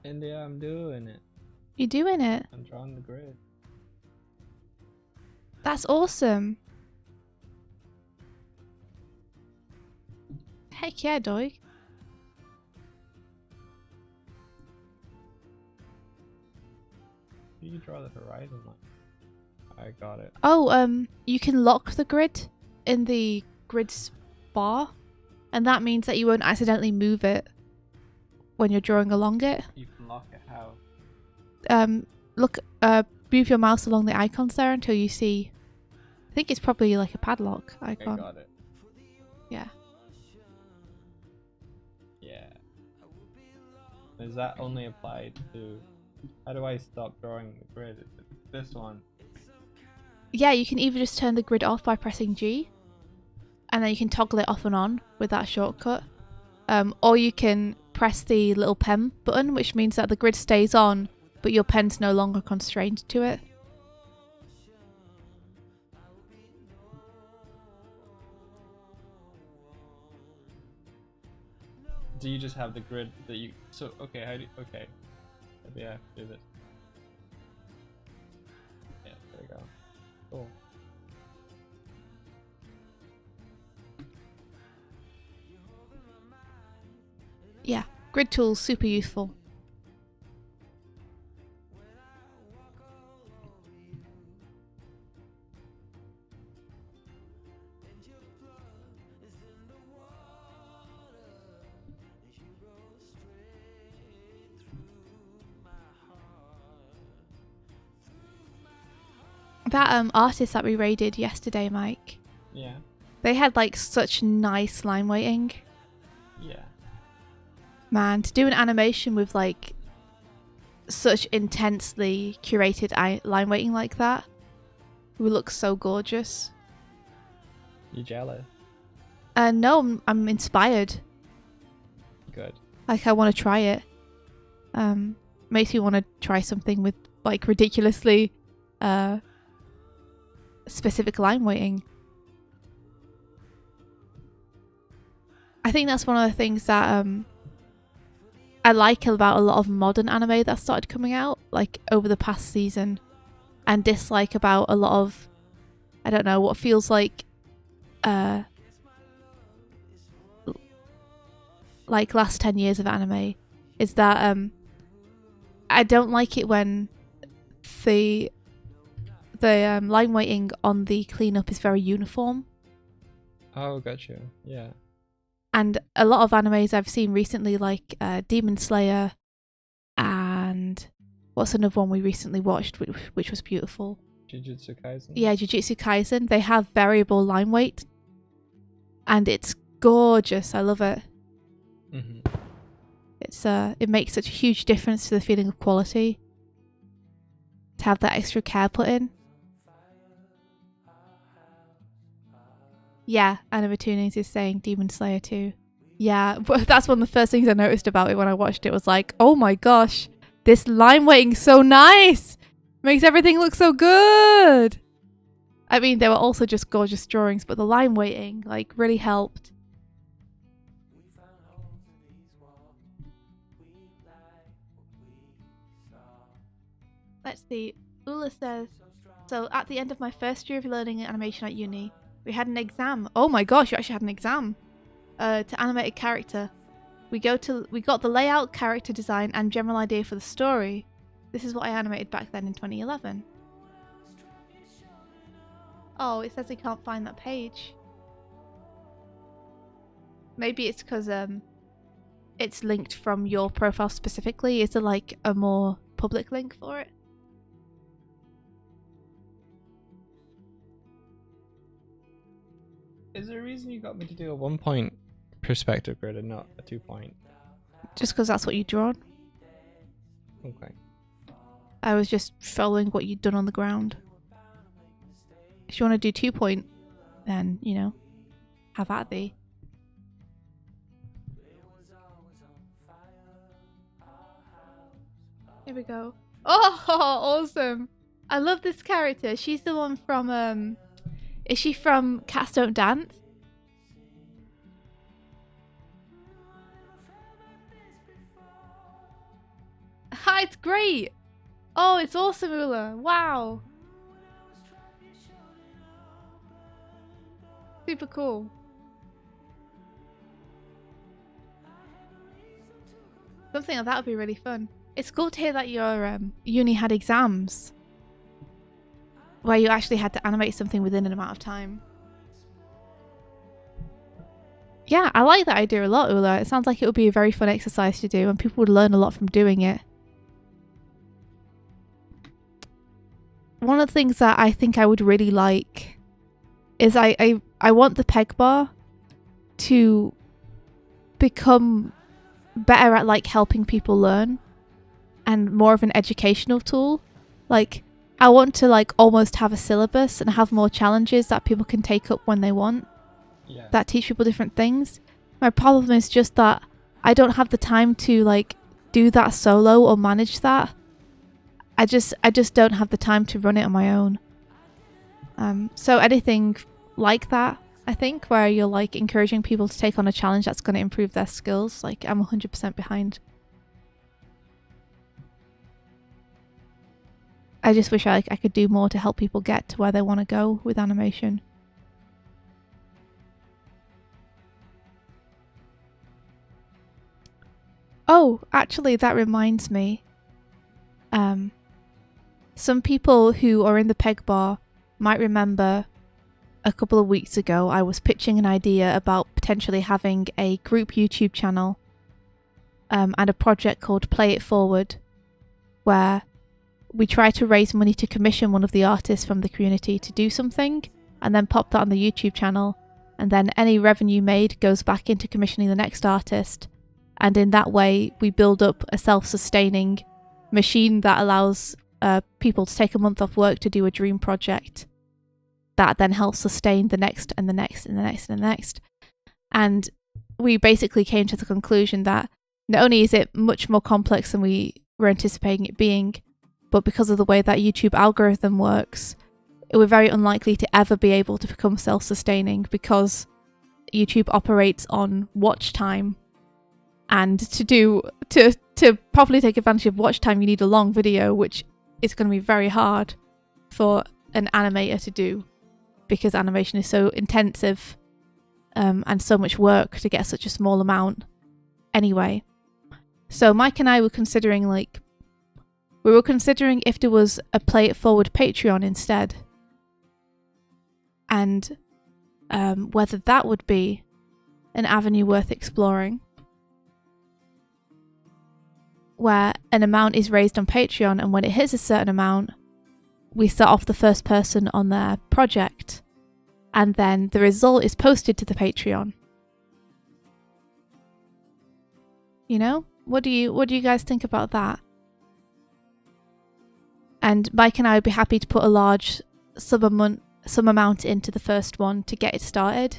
India, I'm doing it. You're doing it. I'm drawing the grid. That's awesome. Heck yeah, Doig. You draw the horizon line. I got it. Oh, you can lock the grid in the grid bar, and that means that you won't accidentally move it when you're drawing along it. You can lock it how? Look, move your mouse along the icons there until you see. I think it's probably like a padlock icon. I got it. Yeah. Yeah. Is that only applied to? How do I stop drawing the grid? Is it this one? Yeah, you can either just turn the grid off by pressing G, and then you can toggle it off and on with that shortcut. Or you can press the little pen button, which means that the grid stays on, but your pen's no longer constrained to it. Do you just have the grid that you? So okay, how do? Okay, maybe I have to do this. Yeah, there we go. Cool. Yeah, grid tools, super useful. That artist that we raided yesterday, Mike. Yeah. They had like such nice line weighting. Yeah. Man, to do an animation with like such intensely curated line weighting like that, it would look so gorgeous. You jealous? No, I'm inspired. Good. Like I want to try it. Makes me want to try something with like ridiculously specific line weighting. I think that's one of the things that I like about a lot of modern anime that started coming out like over the past season, and dislike about a lot of, I don't know, what feels like last 10 years of anime, is that I don't like it when the line weighting on the cleanup is very uniform. Oh, gotcha. Yeah. And a lot of animes I've seen recently, like Demon Slayer, and what's another one we recently watched, which was beautiful? Jujutsu Kaisen? Yeah, Jujutsu Kaisen. They have variable line weight, and it's gorgeous. I love it. Mm-hmm. It makes such a huge difference to the feeling of quality to have that extra care put in. Yeah, Anima Tunings is saying Demon Slayer too. Yeah, but that's one of the first things I noticed about it when I watched it, was like, oh my gosh, this line weighting's so nice! Makes everything look so good! I mean, they were also just gorgeous drawings, but the line weighting, like, really helped. Let's see. Ula says, so at the end of my first year of learning animation at uni, we had an exam. Oh my gosh, you actually had an exam to animate a character. We got the layout, character design, and general idea for the story. This is what I animated back then in 2011. Oh, it says I can't find that page. Maybe it's because it's linked from your profile specifically. Is there like a more public link for it? Is there a reason you got me to do a 1-point perspective grid and not a 2-point? Just because that's what you drawn. Okay. I was just following what you'd done on the ground. If you want to do 2-point, then, you know, have at thee. Here we go. Oh, awesome. I love this character. She's the one from, is she from Cats Don't Dance? Hi, it's great. Oh, it's awesome, Ula. Wow. Super cool. Something like that would be really fun. It's cool to hear that your uni had exams where you actually had to animate something within an amount of time. Yeah, I like that idea a lot, Ula. It sounds like it would be a very fun exercise to do and people would learn a lot from doing it. One of the things that I think I would really like is I want the peg bar to become better at like helping people learn and more of an educational tool. Like I want to like almost have a syllabus and have more challenges that people can take up when they want. Yeah. That teach people different things. My problem is just that I don't have the time to like do that solo or manage that. I just don't have the time to run it on my own. So anything like that, I think, where you're like encouraging people to take on a challenge that's going to improve their skills, like I'm 100% behind. I just wish I could do more to help people get to where they want to go with animation. Oh, actually, that reminds me. Some people who are in the peg bar might remember a couple of weeks ago I was pitching an idea about potentially having a group YouTube channel and a project called Play It Forward, where we try to raise money to commission one of the artists from the community to do something and then pop that on the YouTube channel, and then any revenue made goes back into commissioning the next artist, and in that way we build up a self-sustaining machine that allows people to take a month off work to do a dream project that then helps sustain the next and the next and the next and the next. And we basically came to the conclusion that not only is it much more complex than we were anticipating it being, but because of the way that YouTube algorithm works, we're very unlikely to ever be able to become self-sustaining because YouTube operates on watch time. And to properly take advantage of watch time, you need a long video, which is going to be very hard for an animator to do because animation is so intensive and so much work to get such a small amount anyway. So Mike and I were considering if there was a Play It Forward Patreon instead, and whether that would be an avenue worth exploring, where an amount is raised on Patreon, and when it hits a certain amount, we start off the first person on their project, and then the result is posted to the Patreon. You know? What do you guys think about that? And Mike and I would be happy to put a large some amount into the first one to get it started,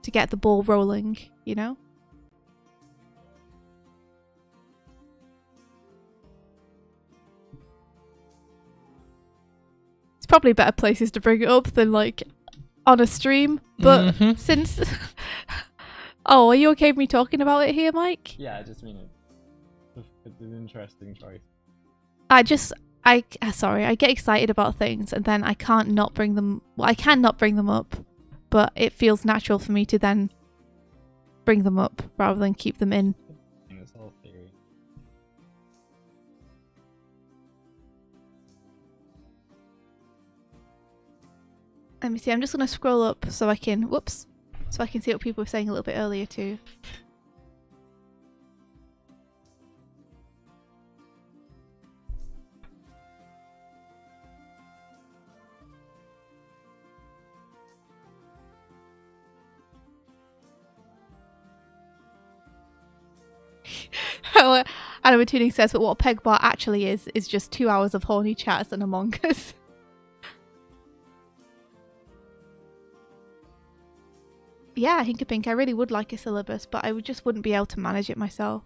to get the ball rolling, you know? It's probably better places to bring it up than like on a stream, but since oh, are you okay with me talking about it here, Mike? Yeah, I just mean it's an interesting choice. I get excited about things and then I can't not bring them. Well, I can not bring them up, but it feels natural for me to then bring them up rather than keep them in. It's all theory. Let me see. I'm just gonna scroll up so I can so I can see what people were saying a little bit earlier too. Animate Tuning says, but what Peg Bar actually is just 2 hours of horny chats and Among Us. Yeah, Hinkapink, I really would like a syllabus, but I just wouldn't be able to manage it myself.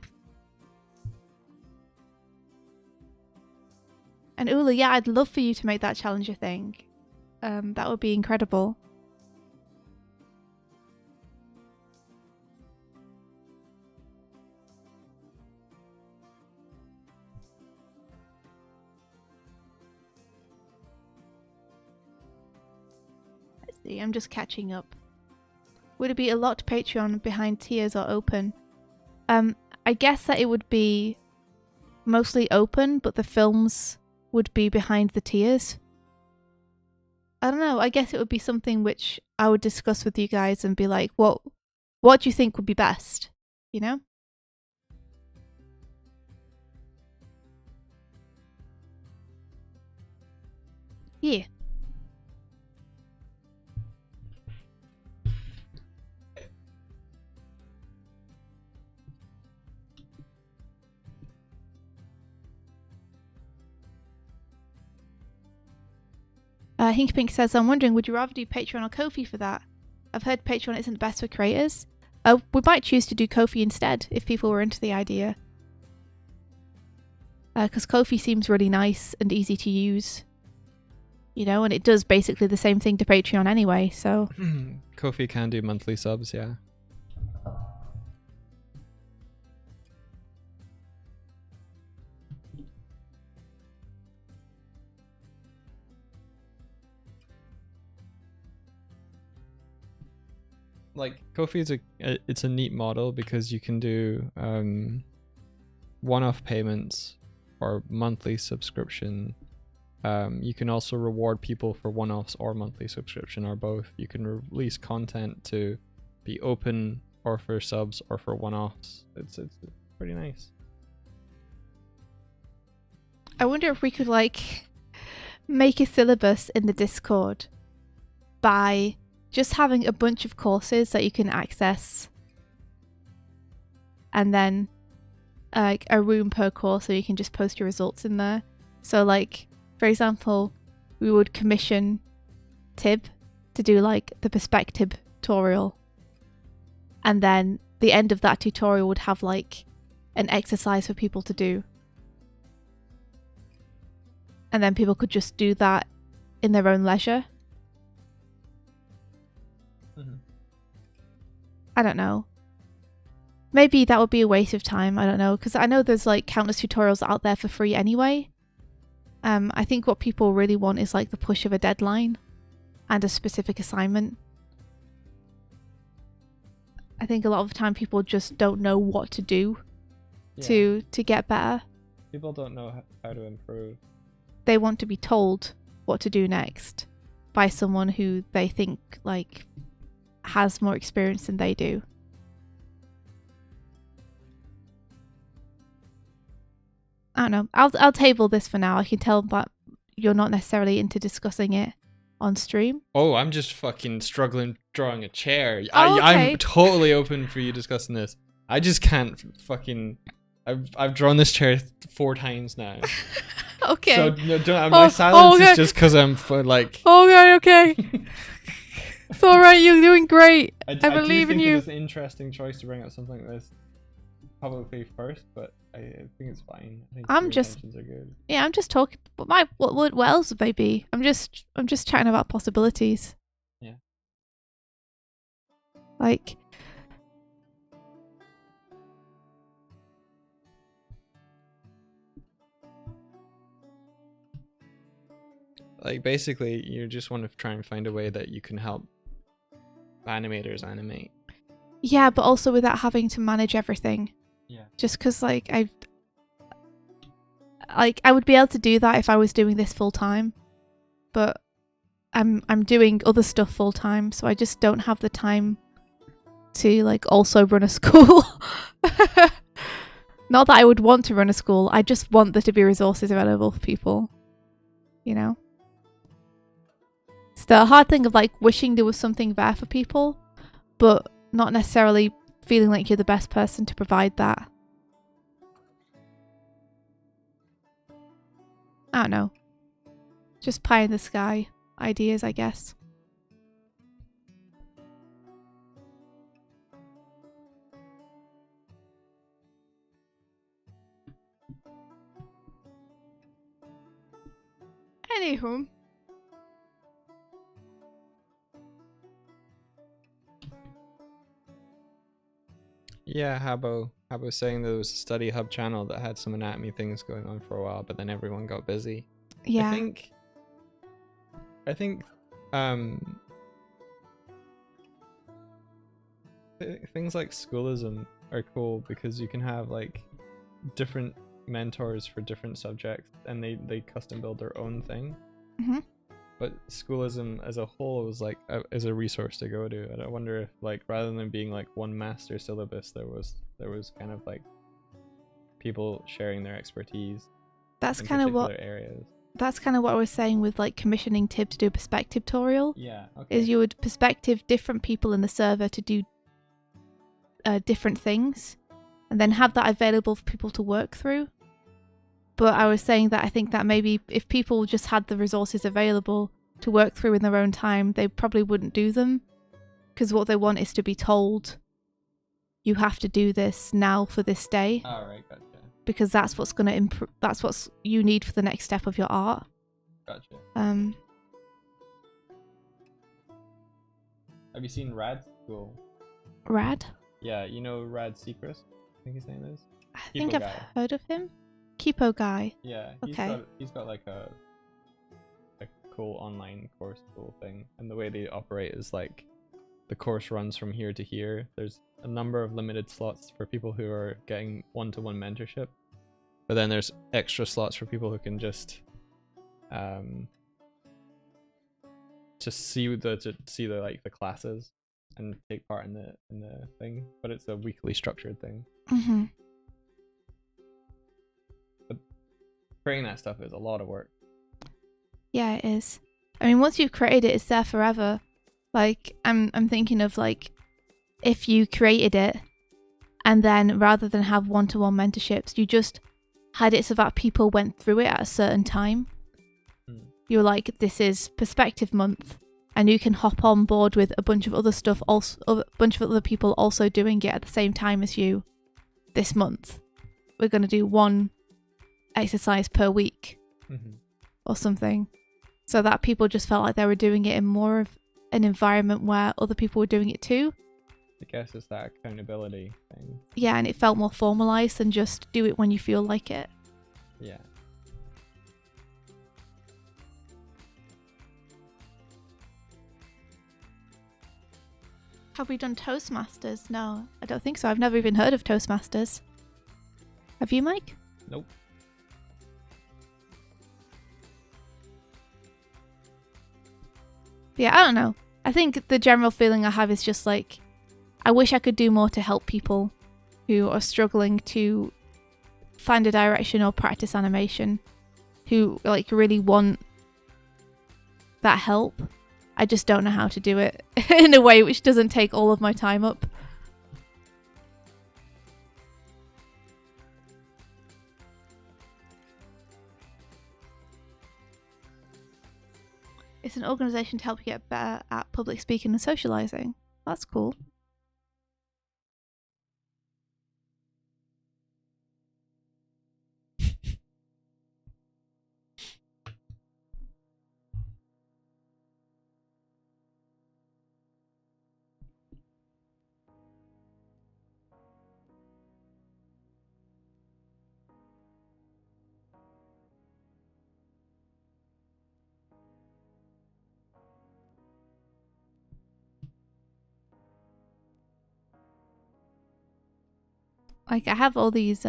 And Ula, yeah, I'd love for you to make that challenger thing. That would be incredible. Let's see, I'm just catching up. Would it be a lot Patreon behind tiers or open? I guess that it would be mostly open, but the films would be behind the tiers. I don't know, I guess it would be something which I would discuss with you guys and be like, what do you think would be best? You know? Yeah. Hinky Pink says, I'm wondering, would you rather do Patreon or Ko-fi for that? I've heard Patreon isn't the best for creators. We might choose to do Ko-fi instead, if people were into the idea. Because Ko-fi seems really nice and easy to use. You know, and it does basically the same thing to Patreon anyway, so... Ko-fi can do monthly subs, yeah. Like Ko-fi is it's a neat model because you can do one-off payments or monthly subscription. You can also reward people for one-offs or monthly subscription or both. You can release content to be open or for subs or for one-offs. It's pretty nice. I wonder if we could like make a syllabus in the Discord by just having a bunch of courses that you can access, and then like a room per course so you can just post your results in there. So like, for example, we would commission Tib to do like the perspective tutorial, and then the end of that tutorial would have like an exercise for people to do, and then people could just do that in their own leisure. I don't know. Maybe that would be a waste of time. I don't know, because I know there's like countless tutorials out there for free anyway. I think what people really want is like the push of a deadline and a specific assignment. I think a lot of the time people just don't know what to do to get better. People don't know how to improve. They want to be told what to do next by someone who they think like has more experience than they do. I don't know. I'll table this for now. I can tell, but you're not necessarily into discussing it on stream. Oh, I'm just fucking struggling drawing a chair. Oh, okay. I'm totally open for you discussing this. I just can't fucking. I've drawn this chair 4 times now. Okay. So no, my silence okay. is just because I'm like. Okay. It's alright, you're doing great. I believe in you. It's an interesting choice to bring up something like this publicly first, but I think it's fine. I think your intentions are good. Yeah, I'm just talking. What else would they be? I'm just chatting about possibilities. Yeah. Like. Like basically, you just want to try and find a way that you can help animators animate. Yeah, but also without having to manage everything. Yeah. Just because, like, I would be able to do that if I was doing this full time, but I'm doing other stuff full time, so I just don't have the time to like also run a school. Not that I would want to run a school, I just want there to be resources available for people, you know? It's the hard thing of like wishing there was something there for people, but not necessarily feeling like you're the best person to provide that. I don't know. Just pie in the sky ideas, I guess. Anywho. Yeah, Habbo was saying there was a study hub channel that had some anatomy things going on for a while, but then everyone got busy. Yeah. I think things like schoolism are cool because you can have like different mentors for different subjects and they custom build their own thing. Mm-hmm. But schoolism as a whole was like is a resource to go to, and I wonder if like rather than being like one master syllabus, there was kind of like people sharing their expertise That's in kind of particular what areas. that's kind of what I was saying with like commissioning Tib to do a perspective tutorial. Yeah, okay. Is you would perspective different people in the server to do different things, and then have that available for people to work through. But I was saying that I think that maybe if people just had the resources available to work through in their own time, they probably wouldn't do them, because what they want is to be told, you have to do this now for this day. All right, gotcha. Because that's what's going to improve. That's what you need for the next step of your art. Gotcha. Have you seen Rad's school? Rad? Yeah, you know Rad Secret? I think his name is. I think I've heard of him. Kipo guy. Yeah, he's got like a cool online course tool thing, and the way they operate is like the course runs from here to here. There's a number of limited slots for people who are getting one-to-one mentorship, but then there's extra slots for people who can just see the like the classes and take part in the thing. But it's a weekly structured thing. Mm-hmm. But creating that stuff is a lot of work. Yeah, it is. I mean, once you've created it, it's there forever. Like, I'm thinking of like, if you created it, and then rather than have one-to-one mentorships, you just had it so that people went through it at a certain time. You're like, this is perspective month, and you can hop on board with a bunch of other stuff, also a bunch of other people also doing it at the same time as you. This month, we're going to do one exercise per week, or something, so that people just felt like they were doing it in more of an environment where other people were doing it too. I guess it's that accountability thing. Yeah, and it felt more formalized than just do it when you feel like it. Yeah. Have we done Toastmasters? No, I don't think so. I've never even heard of Toastmasters. Have you, Mike? Nope. Yeah, I don't know. I think the general feeling I have is just like, I wish I could do more to help people who are struggling to find a direction or practice animation, who like really want that help. I just don't know how to do it in a way which doesn't take all of my time up. It's an organisation to help you get better at public speaking and socialising. That's cool. Like, I have all these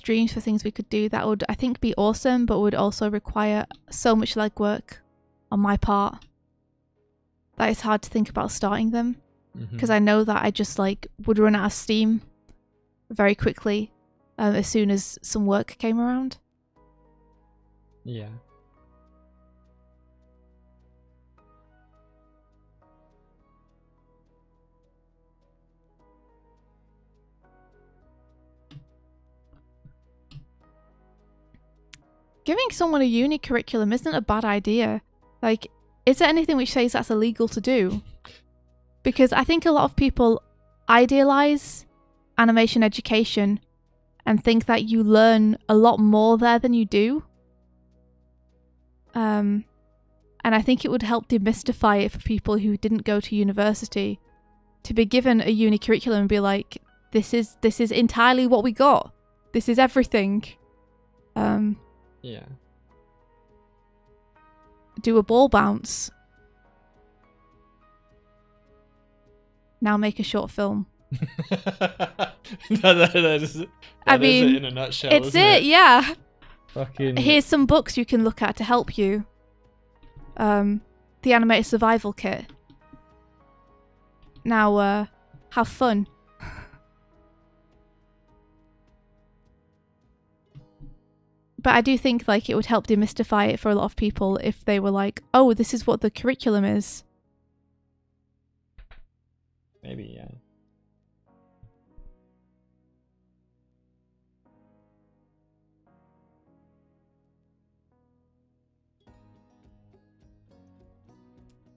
dreams for things we could do that would, I think, be awesome, but would also require so much legwork on my part that it's hard to think about starting them. Because I know that I just, like, would run out of steam very quickly as soon as some work came around. Yeah. Giving someone a uni curriculum isn't a bad idea. Like, is there anything which says that's illegal to do? Because I think a lot of people idealize animation education and think that you learn a lot more there than you do. And I think it would help demystify it for people who didn't go to university to be given a uni curriculum and be like, this is entirely what we got. This is everything. Yeah. Do a ball bounce. Now make a short film. that is it in a nutshell. It's isn't it, yeah. Fucking. Here's some books you can look at to help you. The Animate Survival Kit. Now, have fun. But I do think, like, it would help demystify it for a lot of people if they were like, oh, this is what the curriculum is. Maybe, yeah.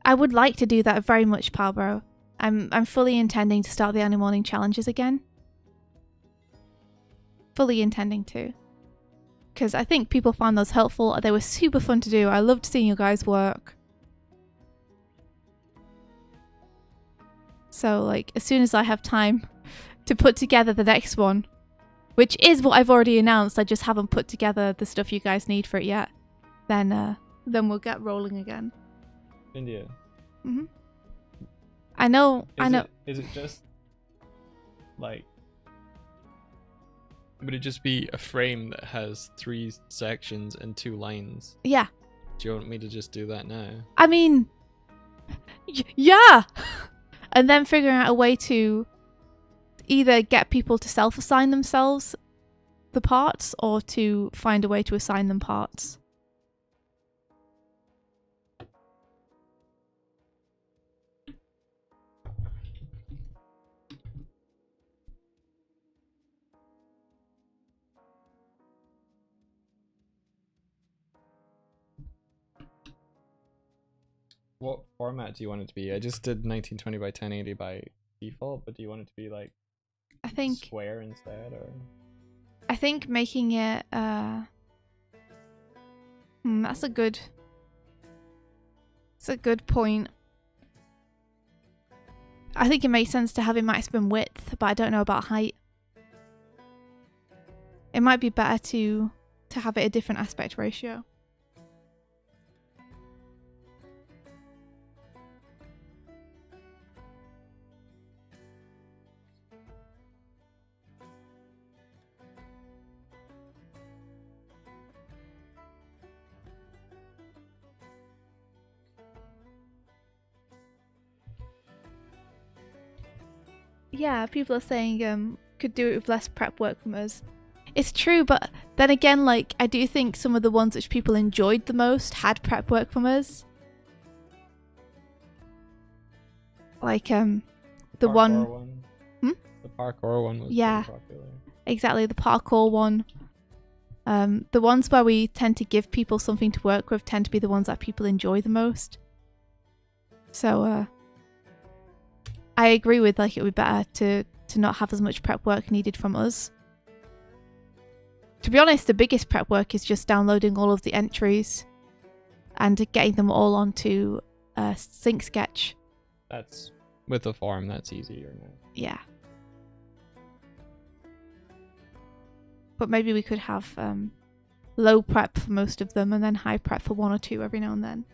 I would like to do that very much, Palbro. I'm fully intending to start the Annie Morning Challenges again. Fully intending to. Because I think people found those helpful. They were super fun to do. I loved seeing you guys work. So, like, as soon as I have time to put together the next one, which is what I've already announced, I just haven't put together the stuff you guys need for it yet, then we'll get rolling again. India. Mm-hmm. I know. Is it just like? Would it just be a frame that has 3 sections and 2 lines? Yeah. Do you want me to just do that now? I mean, yeah. And then figuring out a way to either get people to self-assign themselves the parts or to find a way to assign them parts. What format do you want it to be? I just did 1920 by 1080 by default, but do you want it to be like I think square instead, or? I think making it that's a good point. I think it makes sense to have a maximum width, but I don't know about height. It might be better to have it a different aspect ratio. Yeah, people are saying could do it with less prep work from us. It's true, but then again, like, I do think some of the ones which people enjoyed the most had prep work from us. Like the one. The parkour one was yeah, pretty popular. Exactly, the parkour one. The ones where we tend to give people something to work with tend to be the ones that people enjoy the most. So I agree with, like, it would be better to not have as much prep work needed from us. To be honest, the biggest prep work is just downloading all of the entries and getting them all onto Sync Sketch. That's with the form. That's easier now. Yeah. But maybe we could have low prep for most of them and then high prep for 1 or 2 every now and then.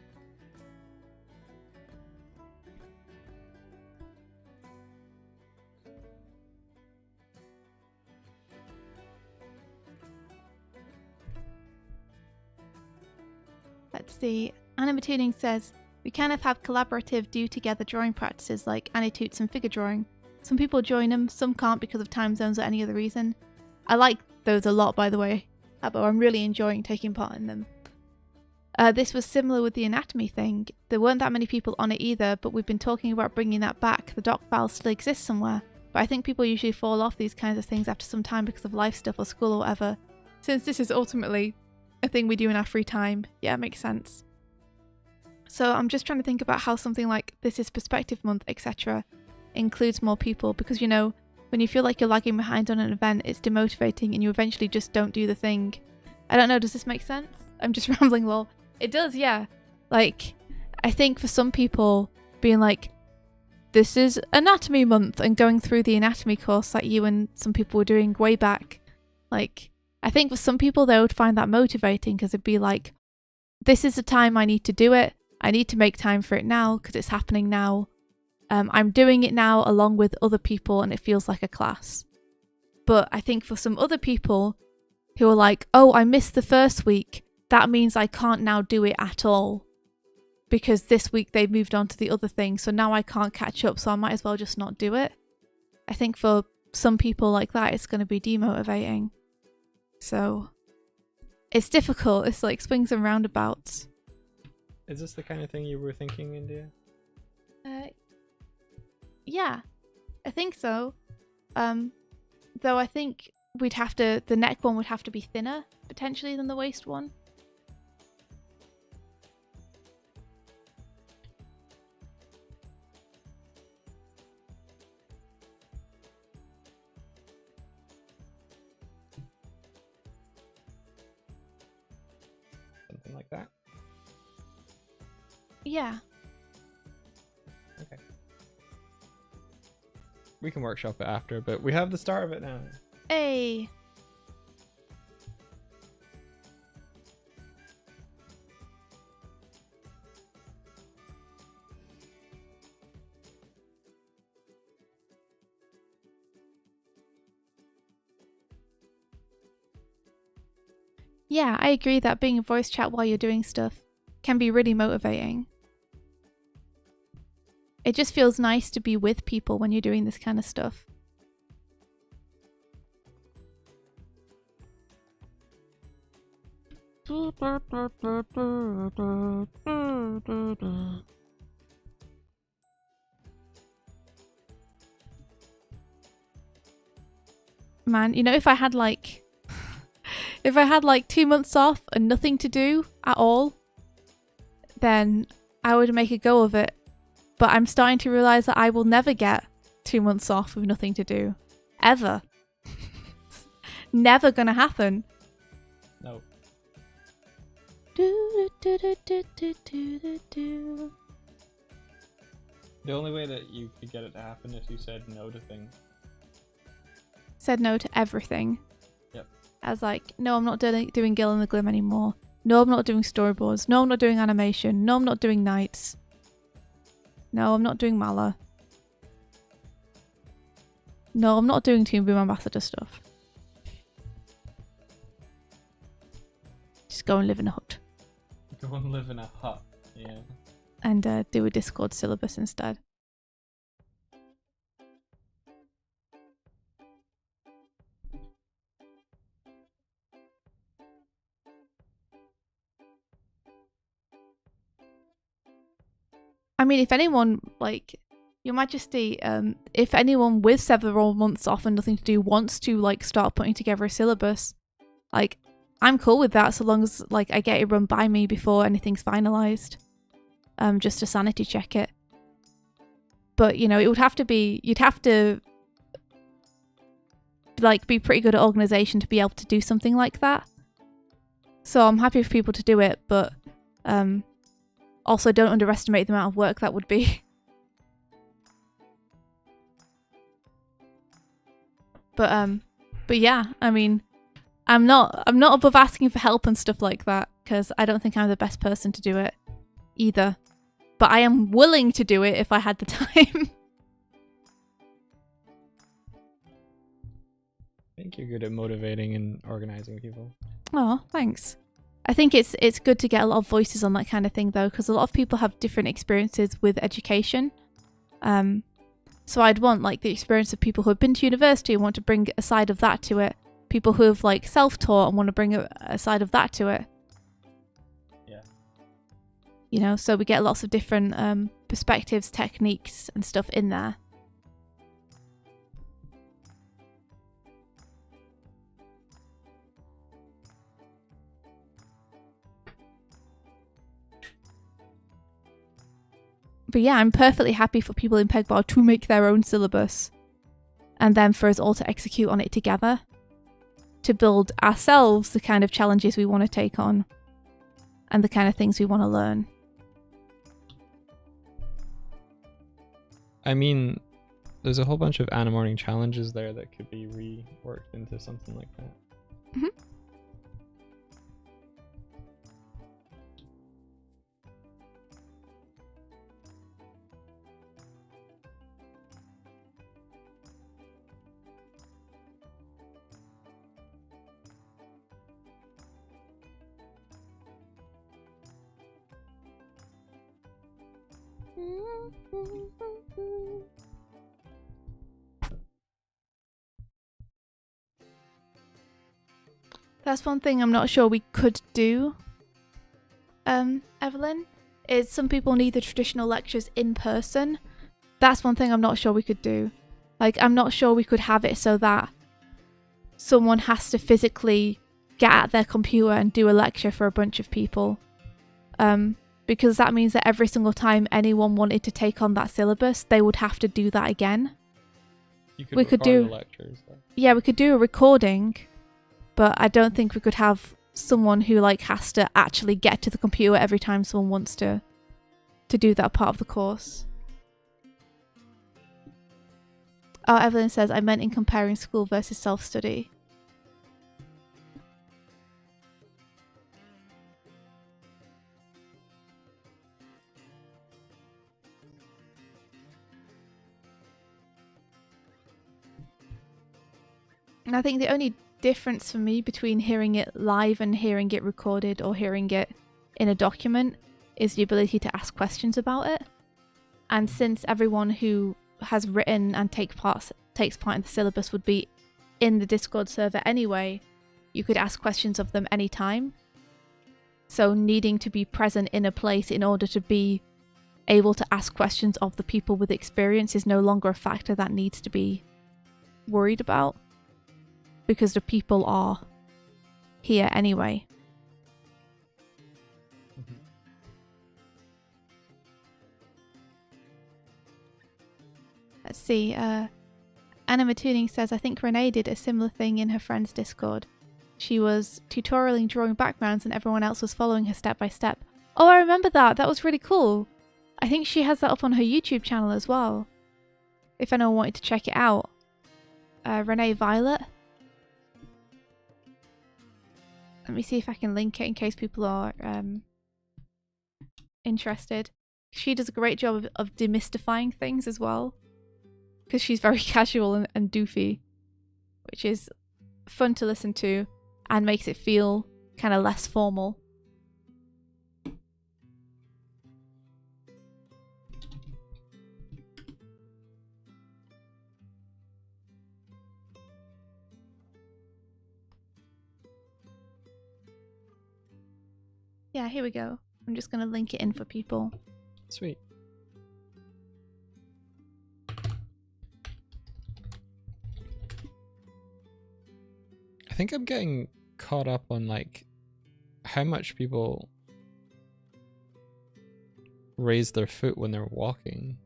see. Animate says, we kind of have collaborative do-together drawing practices like Anitoots and figure drawing. Some people join them, some can't because of time zones or any other reason. I like those a lot, by the way, but I'm really enjoying taking part in them. This was similar with the anatomy thing. There weren't that many people on it either, but we've been talking about bringing that back. The doc file still exists somewhere, but I think people usually fall off these kinds of things after some time because of life stuff or school or whatever. Since this is ultimately a thing we do in our free time, yeah, it makes sense. So I'm just trying to think about how something like This Is Perspective Month, etc. includes more people, because you know, when you feel like you're lagging behind on an event, it's demotivating and you eventually just don't do the thing. I don't know, does this make sense? I'm just rambling, lol. It does, yeah. Like, I think for some people, being like, this is anatomy month, and going through the anatomy course like you and some people were doing way back, like, I think for some people they would find that motivating because it'd be like, this is the time I need to do it. I need to make time for it now because it's happening now. I'm doing it now along with other people and it feels like a class. But I think for some other people who are like, oh, I missed the first week, that means I can't now do it at all because this week they moved on to the other thing, so now I can't catch up, so I might as well just not do it. I think for some people like that, it's going to be demotivating. So it's difficult. It's like swings and roundabouts. Is this the kind of thing you were thinking, India? Yeah, I think so. Though I think the neck one would have to be thinner, potentially, than the waist one. Something like that? Yeah. Okay. We can workshop it after, but we have the start of it now. Hey. Yeah, I agree that being a voice chat while you're doing stuff can be really motivating. It just feels nice to be with people when you're doing this kind of stuff. Man, you know, if I had like 2 months off and nothing to do at all, then I would make a go of it. But I'm starting to realise that I will never get 2 months off with nothing to do. Ever. Never gonna happen. No. The only way that you could get it to happen is you said no to things. Said no to everything. Yep. I was like, no, I'm not doing Gill and the Glim anymore. No, I'm not doing storyboards. No, I'm not doing animation. No, I'm not doing nights. No, I'm not doing Mala. No, I'm not doing Toon Boom Ambassador stuff. Just go and live in a hut. Go and live in a hut, yeah. And do a Discord syllabus instead. I mean, if anyone, like, Your Majesty, if anyone with several months off and nothing to do wants to, like, start putting together a syllabus, like, I'm cool with that so long as, like, I get it run by me before anything's finalised. Just to sanity check it. But, you know, it would have to be, you'd have to, like, be pretty good at organisation to be able to do something like that. So I'm happy for people to do it, but, also don't underestimate the amount of work that would be. But yeah, I mean, I'm not above asking for help and stuff like that, because I don't think I'm the best person to do it either. But I am willing to do it if I had the time. I think you're good at motivating and organizing people. Oh, thanks. I think it's good to get a lot of voices on that kind of thing though, because a lot of people have different experiences with education. So I'd want like the experience of people who have been to university and want to bring a side of that to it. People who have like self-taught and want to bring a side of that to it. Yeah. You know, so we get lots of different perspectives, techniques and stuff in there. But yeah, I'm perfectly happy for people in PEGBAR to make their own syllabus and then for us all to execute on it together to build ourselves the kind of challenges we want to take on and the kind of things we want to learn. I mean, there's a whole bunch of Animorning challenges there that could be reworked into something like that. Mm-hmm. That's one thing I'm not sure we could do, Evelyn, is some people need the traditional lectures in person. That's one thing I'm not sure we could do. Like, I'm not sure we could have it so that someone has to physically get at their computer and do a lecture for a bunch of people. Because that means that every single time anyone wanted to take on that syllabus, they would have to do that again. We could do the lectures. Though. Yeah, we could do a recording, but I don't think we could have someone who like has to actually get to the computer every time someone wants to do that part of the course. Oh, Evelyn says, I meant in comparing school versus self-study. And I think the only difference for me between hearing it live and hearing it recorded or hearing it in a document is the ability to ask questions about it. And since everyone who has written and takes part in the syllabus would be in the Discord server anyway, you could ask questions of them anytime. So needing to be present in a place in order to be able to ask questions of the people with experience is no longer a factor that needs to be worried about, because the people are here anyway. Mm-hmm. Let's see, Animate Tuning says, I think Renee did a similar thing in her friend's Discord. She was tutorialing drawing backgrounds and everyone else was following her step by step. Oh, I remember that. That was really cool. I think she has that up on her YouTube channel as well, if anyone wanted to check it out. Renee Violet. Let me see if I can link it in case people are interested. She does a great job of demystifying things as well, because she's very casual and doofy, which is fun to listen to and makes it feel kind of less formal. Yeah, here we go. I'm just going to link it in for people. Sweet. I think I'm getting caught up on like how much people raise their foot when they're walking.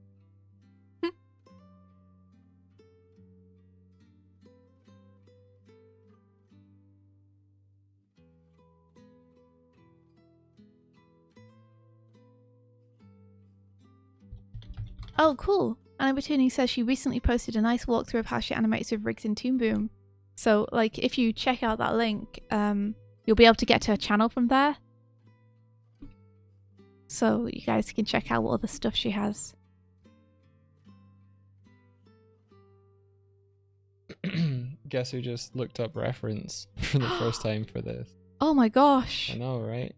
Oh, cool. Anna Tuning says she recently posted a nice walkthrough of how she animates with rigs in Toon Boom. So, like, if you check out that link, you'll be able to get to her channel from there. So you guys can check out what other stuff she has. Guess who just looked up reference for the first time for this? Oh my gosh. I know, right?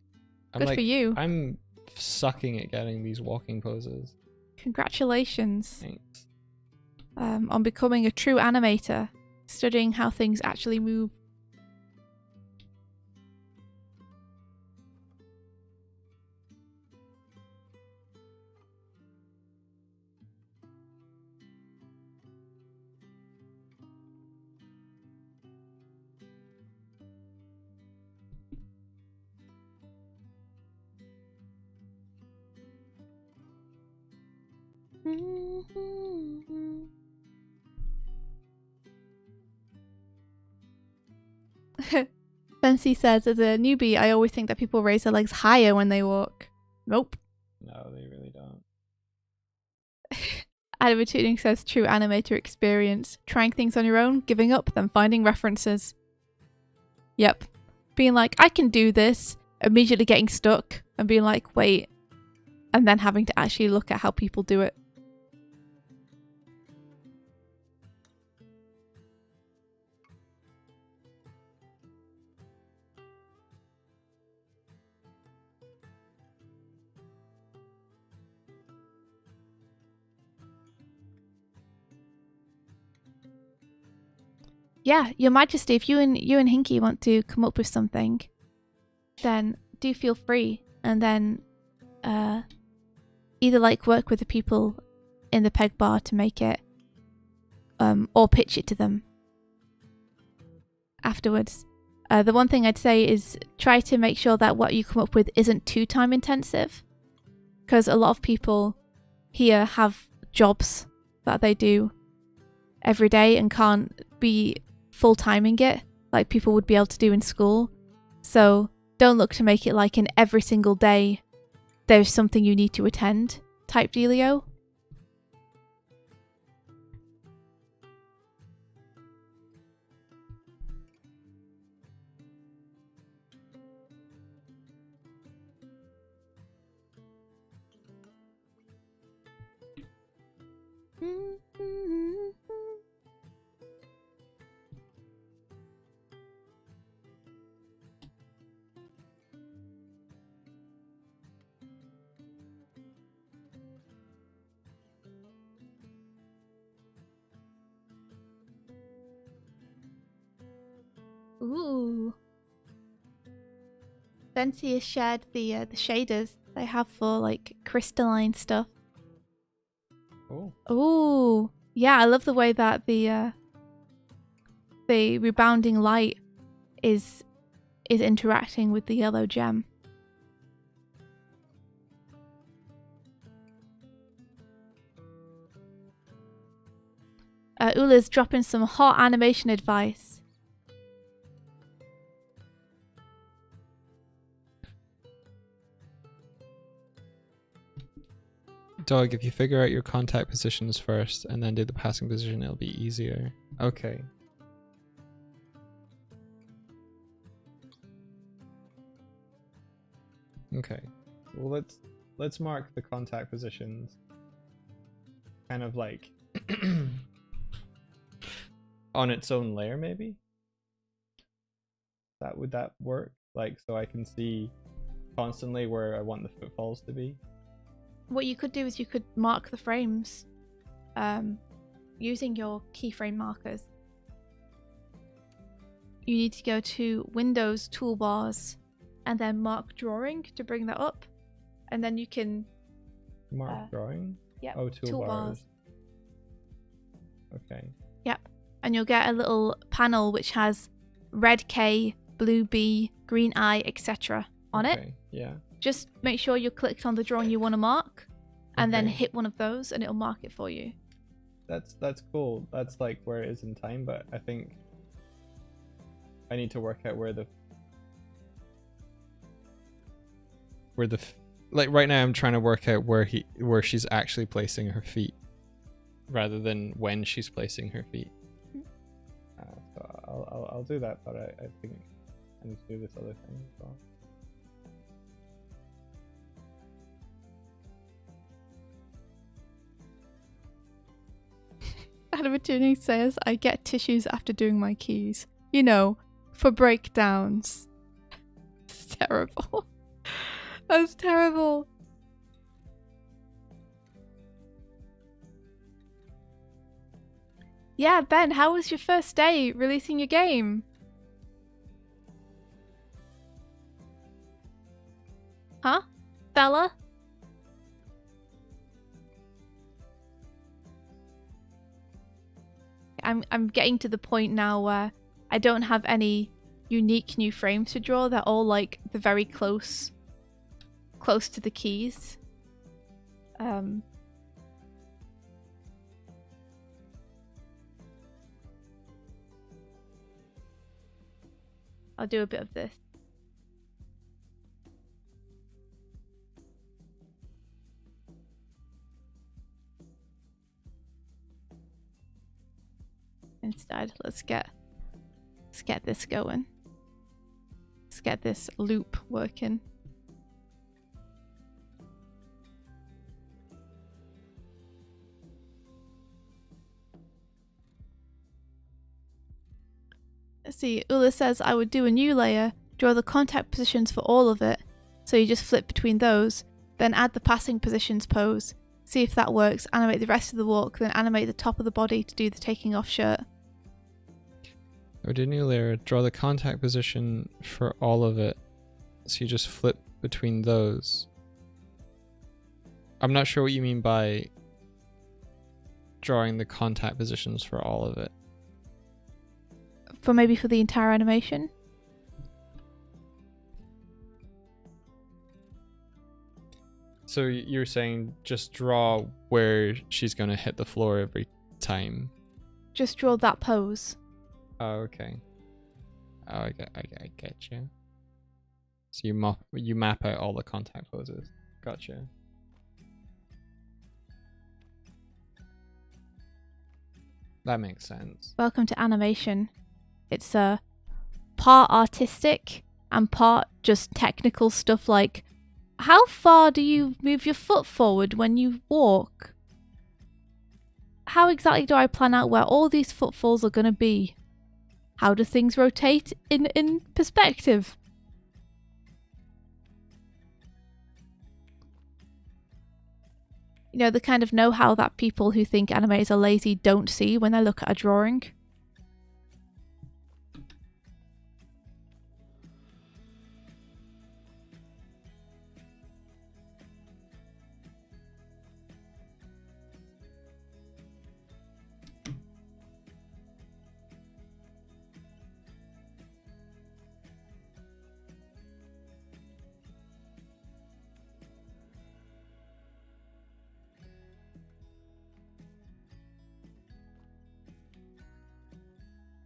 I'm Good like, for you. I'm sucking at getting these walking poses. Congratulations Thanks. on becoming a true animator, studying how things actually move. Fancy says, as a newbie, I always think that people raise their legs higher when they walk. Nope. No, they really don't. Animate Tuning says, true animator experience. Trying things on your own, giving up, then finding references. Yep. Being like, I can do this, immediately getting stuck, and being like, wait. And then having to actually look at how people do it. Yeah, Your Majesty, if you and Hinky want to come up with something, then do feel free, and then either like work with the people in the peg bar to make it, or pitch it to them afterwards. The one thing I'd say is try to make sure that what you come up with isn't too time intensive, because a lot of people here have jobs that they do every day and can't be full-timing it like people would be able to do in school. So don't look to make it like in every single day there's something you need to attend type dealio. Ooh. Bensi has shared the shaders they have for like crystalline stuff. Oh. Ooh. Yeah, I love the way that the rebounding light is interacting with the yellow gem. Ula's dropping some hot animation advice. Doig, if you figure out your contact positions first and then do the passing position, it'll be easier. Okay. Okay. Well, let's mark the contact positions. Kind of like on its own layer, maybe. Would that work? Like, so I can see constantly where I want the footfalls to be. What you could do is you could mark the frames using your keyframe markers. You need to go to Windows Toolbars and then mark drawing to bring that up, and then you can mark drawing. Yep. Oh, toolbars. Okay. Yep. And you'll get a little panel which has red K, blue B, green I, etc. on it. Yeah. Just make sure you're clicked on the drawing you want to mark, and then Okay. hit one of those and it'll mark it for you. That's cool. That's like where it is in time, but I think I need to work out where like right now I'm trying to work out where she's actually placing her feet rather than when she's placing her feet. So I'll do that, but I think I need to do this other thing as well. Animate Tuning says, I get tissues after doing my keys. You know, for breakdowns. terrible. That's terrible. Yeah, Ben, how was your first day releasing your game? Huh? Bella? I'm getting to the point now where I don't have any unique new frames to draw. They're all like the very close to the keys. I'll do a bit of this. Instead, let's get this going. Let's get this loop working. Let's see, Ula says I would do a new layer, draw the contact positions for all of it, so you just flip between those, then add the passing positions pose, see if that works, animate the rest of the walk, then animate the top of the body to do the taking off shirt. I would do a new layer, draw the contact position for all of it, so you just flip between those. I'm not sure what you mean by drawing the contact positions for all of it. For the entire animation? So you're saying just draw where she's going to hit the floor every time? Just draw that pose. Oh, okay. Oh, I get you. So you map out all the contact poses. Gotcha. That makes sense. Welcome to animation. It's part artistic and part just technical stuff like how far do you move your foot forward when you walk? How exactly do I plan out where all these footfalls are going to be? How do things rotate in perspective? You know, the kind of know-how that people who think animators are lazy don't see when they look at a drawing.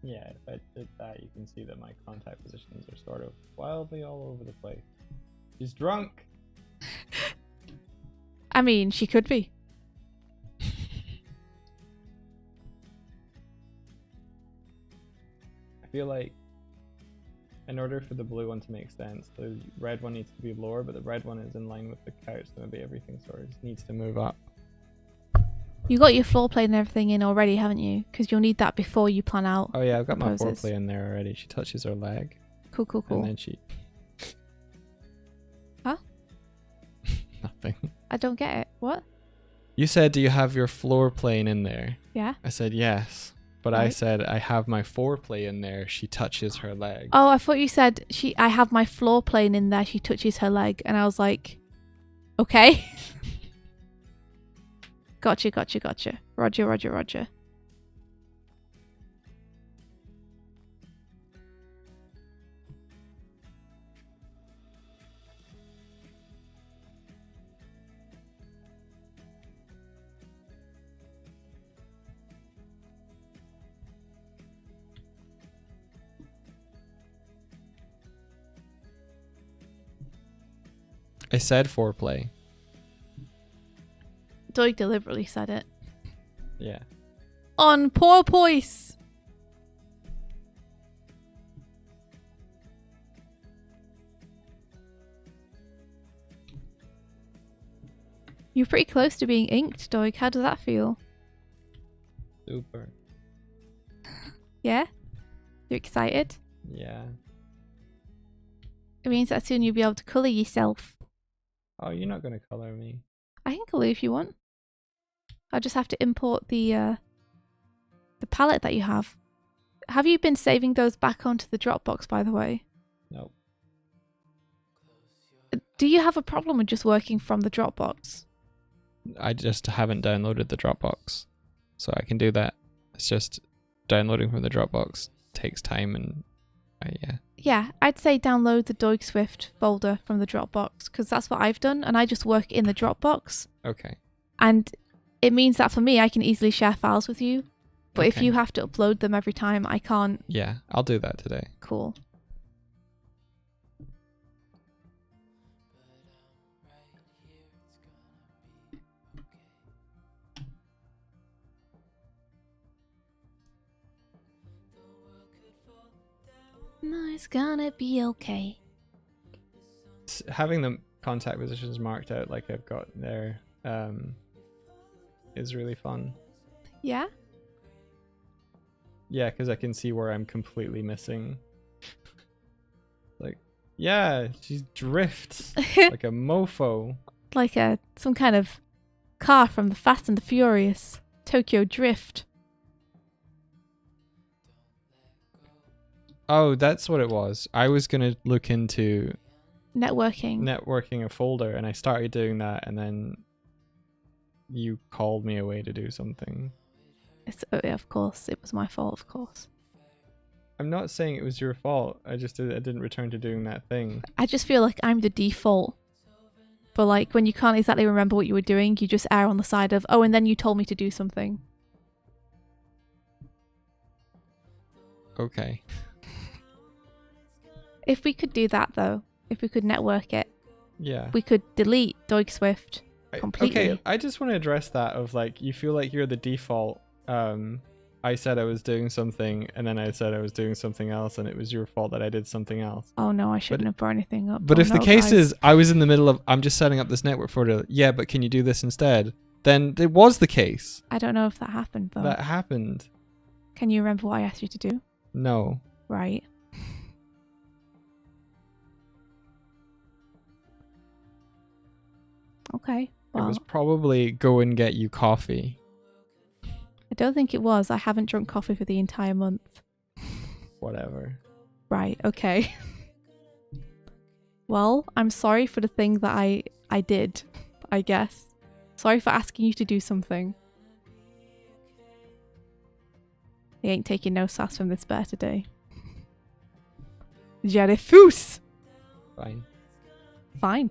Yeah, if I did that, you can see that my contact positions are sort of wildly all over the place. She's drunk! I mean, she could be. I feel like in order for the blue one to make sense, the red one needs to be lower, but the red one is in line with the couch, so maybe everything sort of needs to move up. You got your floor plane and everything in already, haven't you? Because you'll need that before you plan out. Oh yeah, I've got my poses. foreplay in there already. She touches her leg. Cool. And then she... Huh? Nothing. I don't get it. What? You said, do you have your floor plane in there? Yeah. I said, yes. But I Right. said, I have my foreplay in there. She touches her leg. Oh, I thought you said I have my floor plane in there. She touches her leg. And I was like, okay. Gotcha. Roger. I said foreplay. Doig deliberately said it. Yeah. On poor poise. You're pretty close to being inked, Doig. How does that feel? Super. Yeah? You're excited? Yeah. It means that soon you'll be able to colour yourself. Oh, you're not gonna color me. I can colour if you want. I'll just have to import the palette that you have. Have you been saving those back onto the Dropbox, by the way? Nope. Do you have a problem with just working from the Dropbox? I just haven't downloaded the Dropbox, so I can do that. It's just downloading from the Dropbox takes time, and yeah. Yeah, I'd say download the Doig Swift folder from the Dropbox, because that's what I've done, and I just work in the Dropbox. Okay. And it means that for me, I can easily share files with you. But if Okay. you have to upload them every time, I can't. Yeah, I'll do that today. Cool. No, it's gonna be okay. Having the contact positions marked out like I've got there is really fun. Yeah? Yeah, because I can see where I'm completely missing. Like, yeah, she drifts like a mofo. Like some kind of car from the Fast and the Furious. Tokyo Drift. Oh, that's what it was. I was gonna look into Networking. a folder, and I started doing that, and then you called me away to do something. Yeah, of course, it was my fault, of course. I'm not saying it was your fault. I didn't return to doing that thing. I just feel like I'm the default. But like when you can't exactly remember what you were doing, you just err on the side of, oh, and then you told me to do something. Okay. If we could do that though, if we could network it, Yeah. we could delete Doig Swift completely. Okay, I just want to address that of like, you feel like you're the default. I said I was doing something, and then I said I was doing something else, and it was your fault that I did something else. Oh no, I shouldn't have brought anything up. But Oh, if the no, case guys. is, I was in the middle of, I'm just setting up this network folder, yeah, but can you do this instead? Then it was the case. I don't know if that happened though. That happened. Can you remember what I asked you to do? No. Right. Okay. Well, It was probably go and get you coffee. I don't think it was. I haven't drunk coffee for the entire month. Whatever. Right, okay. Well, I'm sorry for the thing that I did, I guess. Sorry for asking you to do something. He ain't taking no sass from this bear today. Je refuse! Fine. Fine.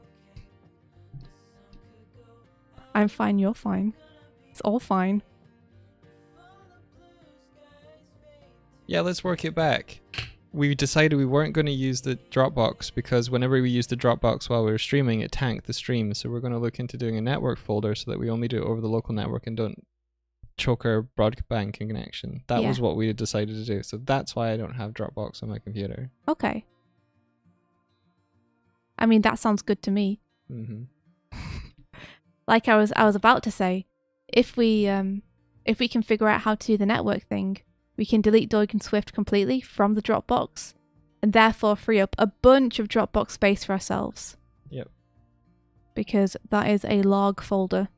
I'm fine, you're fine. It's all fine. Yeah, let's work it back. We decided we weren't going to use the Dropbox because whenever we used the Dropbox while we were streaming, it tanked the stream. So we're going to look into doing a network folder so that we only do it over the local network and don't choke our broadband connection. That was what we had decided to do. So that's why I don't have Dropbox on my computer. Okay. I mean, that sounds good to me. Mm-hmm. Like I was about to say, if we can figure out how to do the network thing, we can delete Doig and Swift completely from the Dropbox, and therefore free up a bunch of Dropbox space for ourselves. Yep. Because that is a log folder.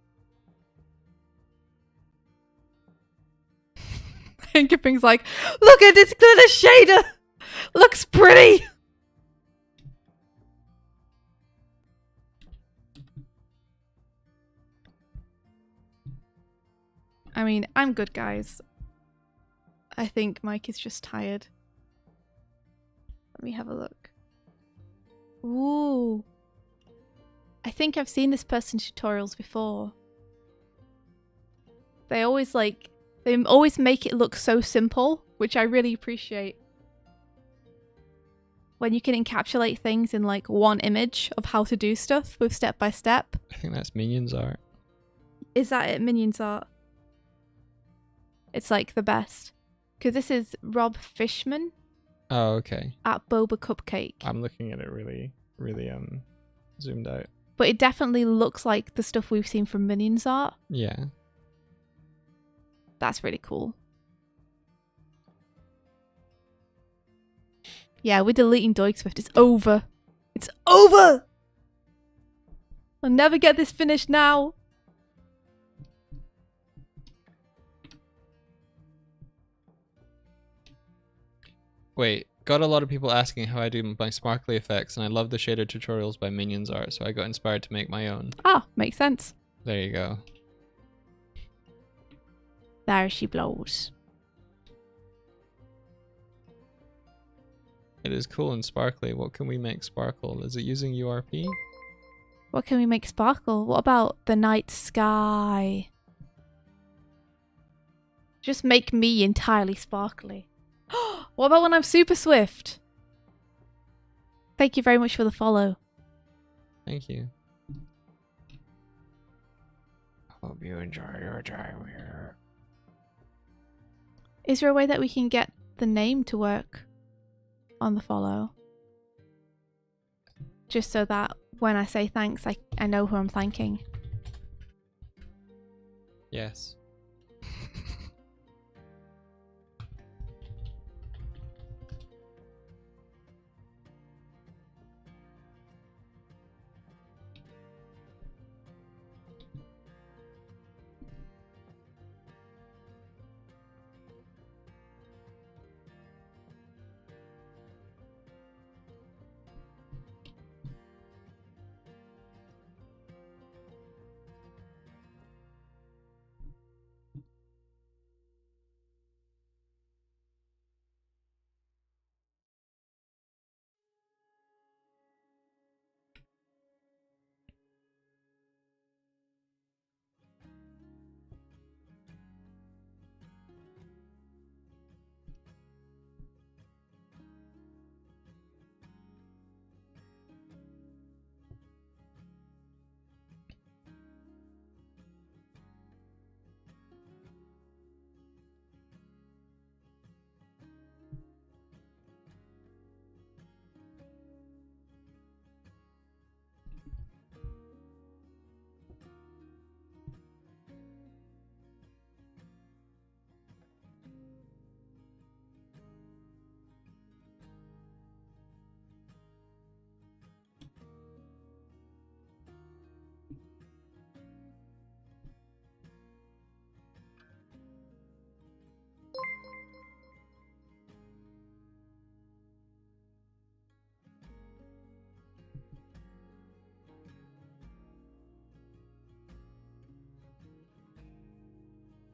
Hinkiping's like, look at this glitter shader! Looks pretty! I mean, I'm good, guys. I think Mike is just tired. Let me have a look. Ooh. I think I've seen this person's tutorials before. They always make it look so simple, which I really appreciate. When you can encapsulate things in like one image of how to do stuff with step by step. I think that's Minions art. Is that it? Minions art? It's like the best. Because this is Rob Fishman Oh, okay. at Boba Cupcake. I'm looking at it really, really zoomed out. But it definitely looks like the stuff we've seen from Minions art. Yeah. That's really cool. Yeah, we're deleting Doig Swift. It's over. It's over! I'll never get this finished now. Wait, got a lot of people asking how I do my sparkly effects, and I love the shader tutorials by Minions Art, so I got inspired to make my own. Ah, makes sense. There you go. There she blows. It is cool and sparkly. What can we make sparkle? Is it using URP? What can we make sparkle? What about the night sky? Just make me entirely sparkly. What about when I'm super swift? Thank you very much for the follow. Thank you. Hope you enjoy your time here. Is there a way that we can get the name to work on the follow? Just so that when I say thanks, I know who I'm thanking. Yes.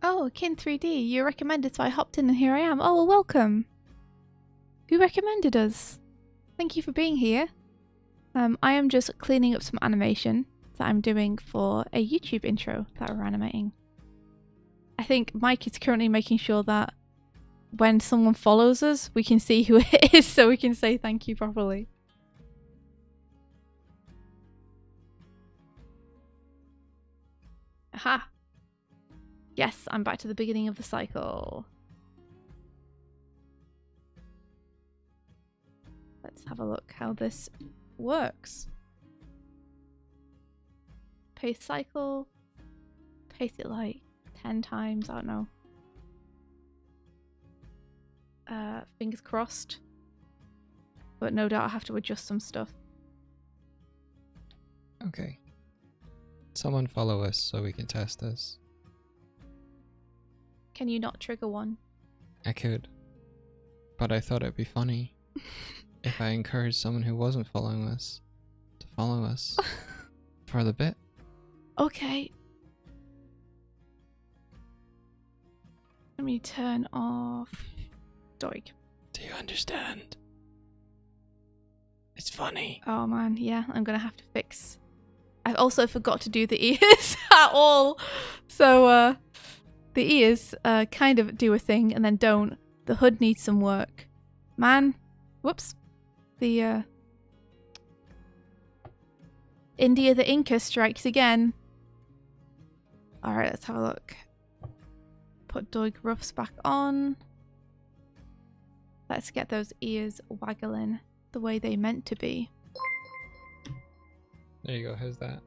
Oh, Kin 3D, you recommended, so I hopped in and here I am. Oh, well, welcome. Who recommended us? Thank you for being here. I am just cleaning up some animation that I'm doing for a YouTube intro that we're animating. I think Mike is currently making sure that when someone follows us, we can see who it is so we can say thank you properly. Aha! Yes, I'm back to the beginning of the cycle. Let's have a look how this works. Pace cycle. Pace it like 10 times, I don't know. Fingers crossed. But no doubt I'll have to adjust some stuff. Okay. Someone follow us so we can test this. Can you not trigger one? I could. But I thought it'd be funny if I encouraged someone who wasn't following us to follow us for the bit. Okay. Let me turn off Doig. Do you understand? It's funny. Oh man, yeah, I'm gonna have to fix. I also forgot to do the ears at all. So the ears kind of do a thing and then don't. The hood needs some work. Man, whoops. The India the Inca strikes again. Alright, let's have a look. Put Doig ruffs back on. Let's get those ears waggling the way they meant to be. There you go, how's that?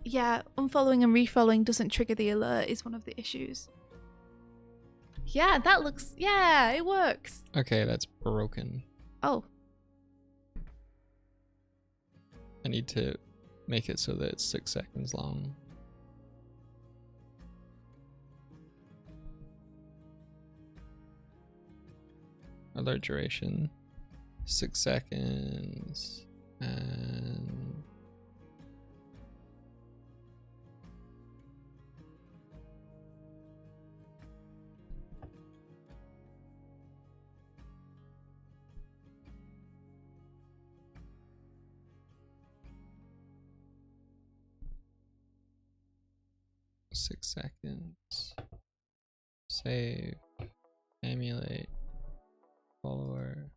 Yeah, unfollowing and refollowing doesn't trigger the alert is one of the issues. Yeah, that looks... Yeah, it works. Okay, that's broken. Oh. I need to make it so that it's 6 seconds long. Alert duration 6 seconds and six seconds. Save. Emulate. Follower.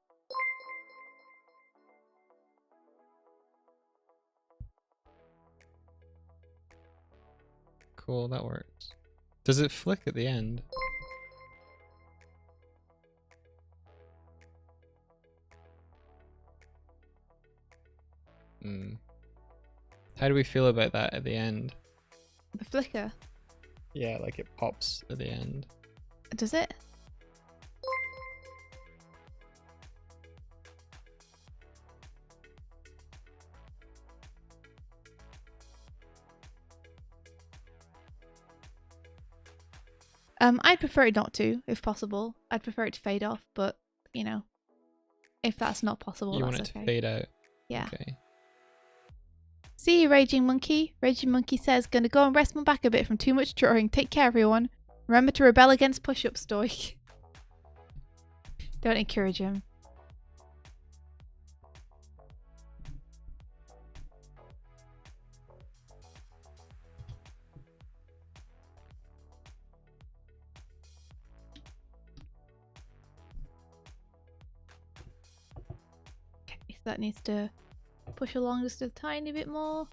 Cool, that works. Does it flick at the end? How do we feel about that at the end? The flicker. Yeah, like it pops at the end. Does it? I'd prefer it not to, if possible. I'd prefer it to fade off, but, you know, if that's not possible, You that's want it okay. to fade out? Yeah. Okay. See you, Raging Monkey. Raging Monkey says, gonna go and rest my back a bit from too much drawing. Take care, everyone. Remember to rebel against push-ups, Doig. Don't encourage him. Okay, so that needs to push along just a tiny bit more.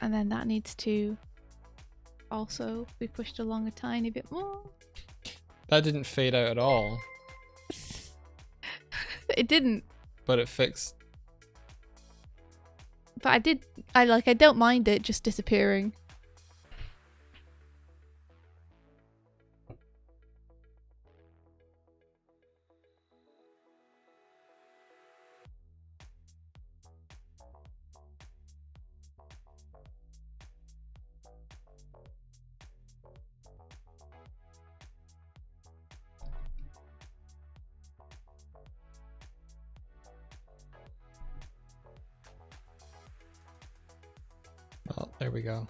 And then that needs to also be pushed along a tiny bit more. That didn't fade out at all, It didn't, but it fixed. but I did. I don't mind it just disappearing. Well, there we go.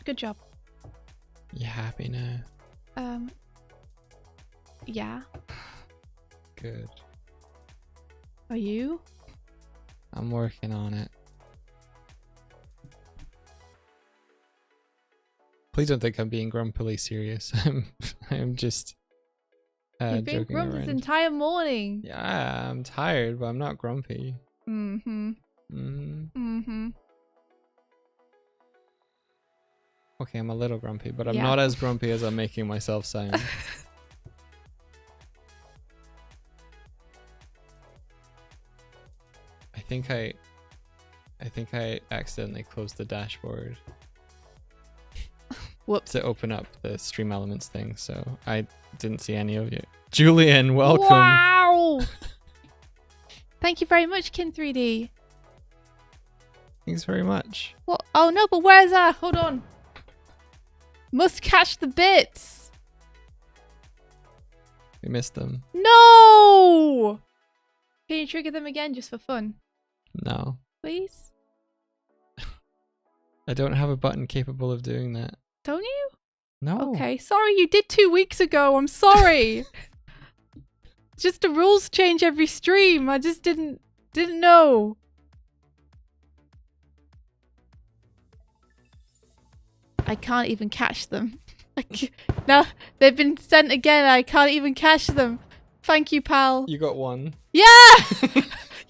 Good job. You happy now? Yeah. Good. Are you? I'm working on it. Please don't think I'm being grumpily serious. I'm just You've been joking grumpy around. this entire morning. Yeah, I'm tired, but I'm not grumpy. Mm-hmm. Mm. Mm-hmm. Okay, I'm a little grumpy, but I'm Yeah. not as grumpy as I'm making myself sound. I think I accidentally closed the dashboard Whoops. to open up the stream elements thing, so I didn't see any of you. Julian, welcome. Wow! Thank you very much, Kin3D. Thanks very much. What? Oh no, but where's that? Hold on. Must catch the bits. We missed them. No! Can you trigger them again just for fun? No. Please? I don't have a button capable of doing that. Don't you? No. Okay, sorry, you did 2 weeks ago. I'm sorry. Just the rules change every stream. I just didn't know. I can't even catch them. No, they've been sent again. I can't even catch them. Thank you, pal. You got one. Yeah!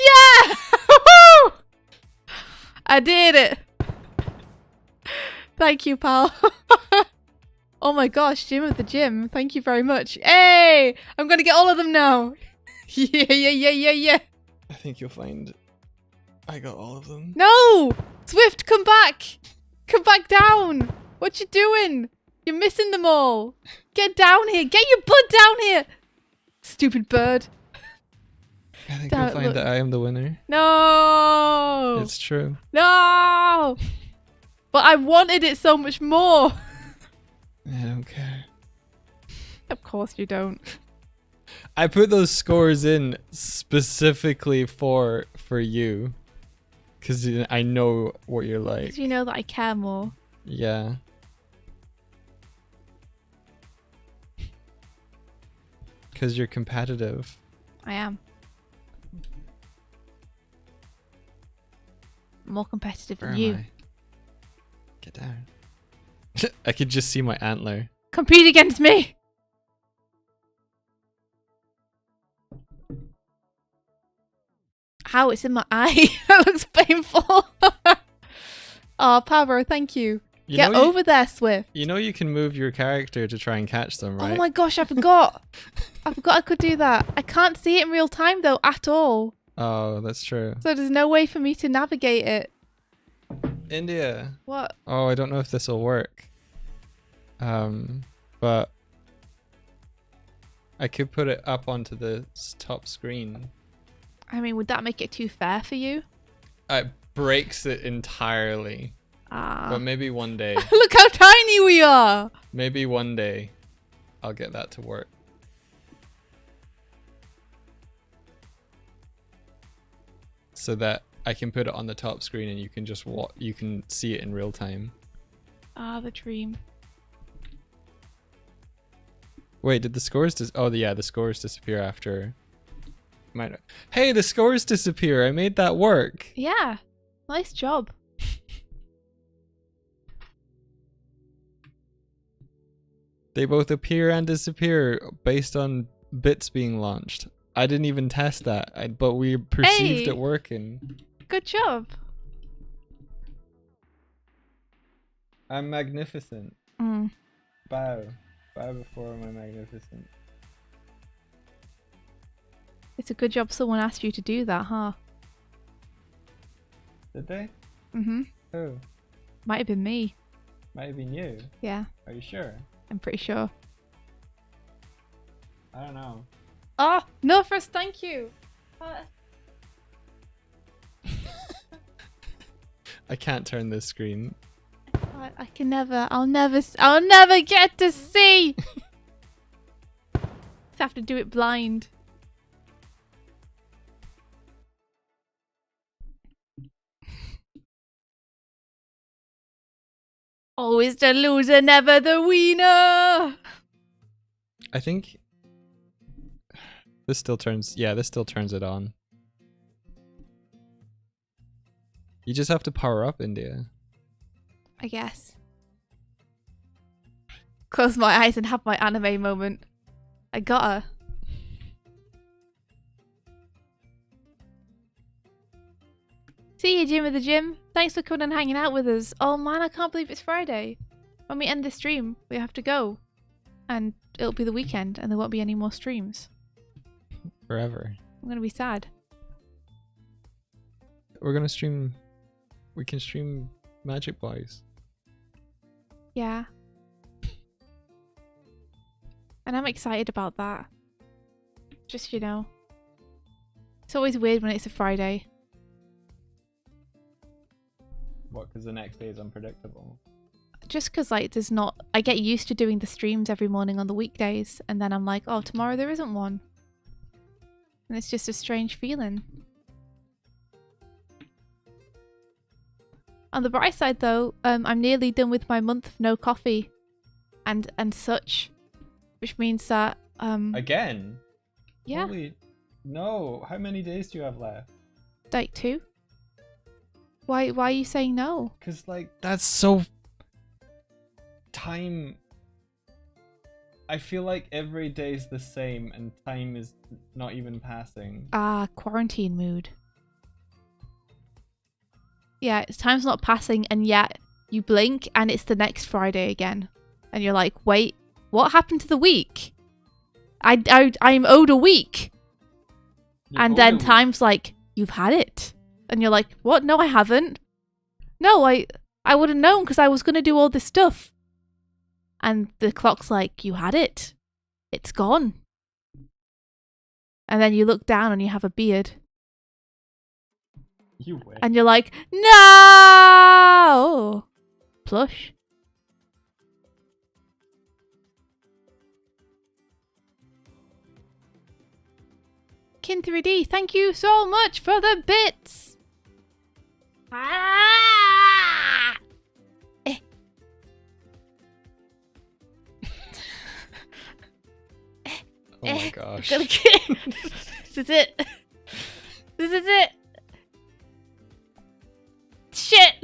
Yeah! Woohoo! I did it. Thank you, pal. Oh my gosh, Jim of the gym. Thank you very much. Hey! I'm gonna get all of them now. Yeah. I think you'll find I got all of them. No! Swift, come back! Come back down! What you doing? You're missing them all. Get down here. Get your butt down here. Stupid bird. I think Damn you'll it, find look. that I am the winner. No! It's true. No! But I wanted it so much more. I don't care. Of course you don't. I put those scores in specifically for you. Because I know what you're like. Because you know that I care more. Yeah. Because you're competitive. I am. More competitive Where than am you. I? Get down. I could just see my antler. Compete against me! Ow, it's in my eye. That looks painful. Oh, Pablo, thank you. Get over there, Swift. You know you can move your character to try and catch them, right? Oh my gosh, I forgot. I forgot I could do that. I can't see it in real time though, at all. Oh, that's true. So there's no way for me to navigate it. India. What? Oh, I don't know if this will work. But I could put it up onto the top screen. I mean, would that make it too fair for you? It breaks it entirely. Ah. But maybe one day. Look how tiny we are! Maybe one day I'll get that to work. So that I can put it on the top screen and you can just you can see it in real time. Ah, the dream. Wait, did the scores oh yeah, the scores disappear after. Hey, the scores disappear. I made that work. Yeah. Nice job. They both appear and disappear based on bits being launched. I didn't even test that, but we perceived Hey. it working. Good job. I'm magnificent. Mm. Bow. Bow before my magnificent. It's a good job someone asked you to do that, huh? Did they? Mm-hmm. Who? Might have been me. Might have been you. Yeah, Are you sure? I'm pretty sure. I don't know. Oh, no, first, thank you. I can't turn this screen. I can never, I'll never get to see. Just have to do it blind. Always the loser, never the winner. I think this still turns. Yeah, this still turns it on. You just have to power up, India. I guess. Close my eyes and have my anime moment. I gotta. See you, Jim at the gym. Thanks for coming and hanging out with us. Oh man, I can't believe it's Friday. When we end the stream, we have to go. And it'll be the weekend and there won't be any more streams. Forever. I'm gonna be sad. We're gonna stream. We can stream Magic Boys. Yeah. And I'm excited about that. Just, you know. It's always weird when it's a Friday. What? Because the next day is unpredictable. Just because, like, there's not... I get used to doing the streams every morning on the weekdays. And then I'm like, oh, tomorrow there isn't one. And it's just a strange feeling. On the bright side, though, I'm nearly done with my month of no coffee. And such. Which means that... Again? Yeah. Holy... No. How many days do you have left? Like 2. Why are you saying no? Because, like, that's so... Time... I feel like every day's the same and time is not even passing. Ah, quarantine mood. Yeah, time's not passing and yet you blink and it's the next Friday again. And you're like, wait, what happened to the week? I'm owed a week. And then time's like, you've had it. And you're like, what? No, I haven't. No, I would have known because I was going to do all this stuff. And the clock's like, you had it. It's gone. And then you look down and you have a beard. You win. And you're like, no! Plush. Kin3D, thank you so much for the bits! Ah! Oh my gosh. This is it. This is it. Shit.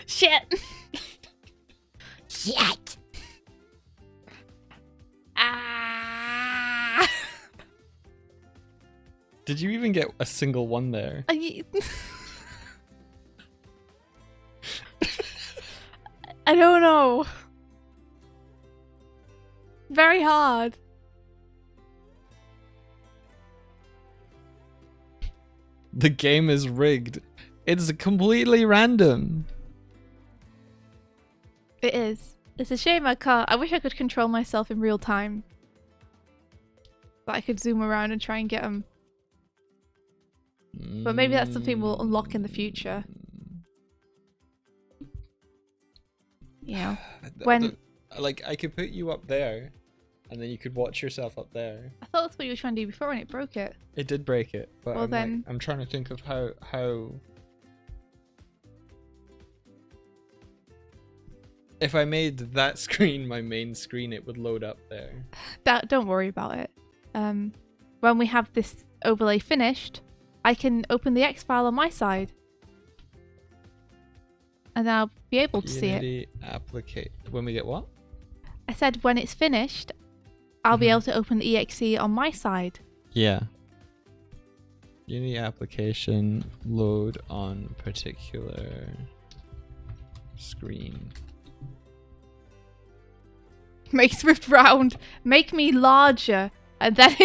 Shit. Shit. Ah. Did you even get a single one there? I don't know. Very hard. The game is rigged. It's completely random. It is. It's a shame I can't. I wish I could control myself in real time. That I could zoom around and try and get them. But maybe that's something we'll unlock in the future. You know, when like I could put you up there, and then you could watch yourself up there. I thought that's what you were trying to do before and it broke it. It did break it, but Well, I'm trying to think of how. If I made that screen my main screen, it would load up there. Don't worry about it. When we have this overlay finished, I can open the X file on my side. And then I'll be able to see it. Unity applicate. When we get what? I said when it's finished, I'll be able to open the exe on my side. Yeah. Unity application load on particular screen. Make Swift round. Make me larger. And then,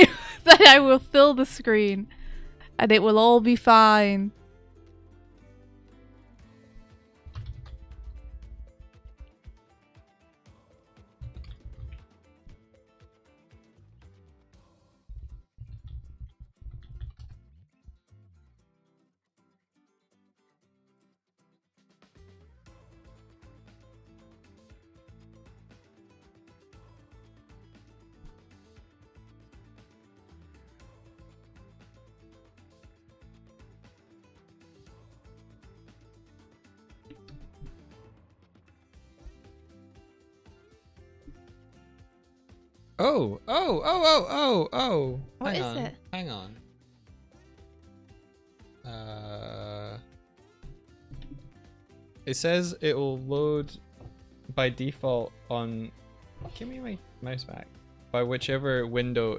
then I will fill the screen. And it will all be fine. Oh. What Hang is on. it? Hang on. It says it will load by default on. Give me my mouse back. By whichever window,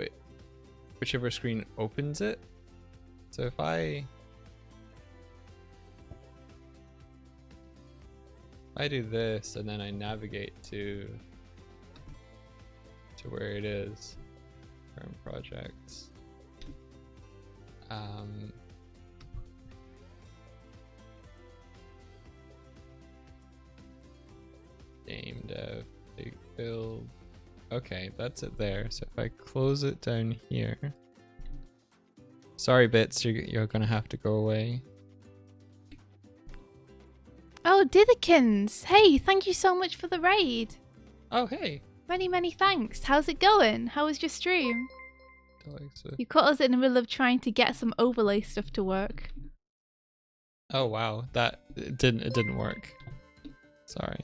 whichever screen opens it. So if I do this and then I navigate to where it is, current projects, game dev, big build. Okay, that's it there. So if I close it down here, sorry bits, you're gonna have to go away. Oh, Dithikins. Hey, thank you so much for the raid. Oh hey. Many, many thanks. How's it going? How was your stream? Doig, so- You caught us in the middle of trying to get some overlay stuff to work. Oh wow, it didn't work. Sorry.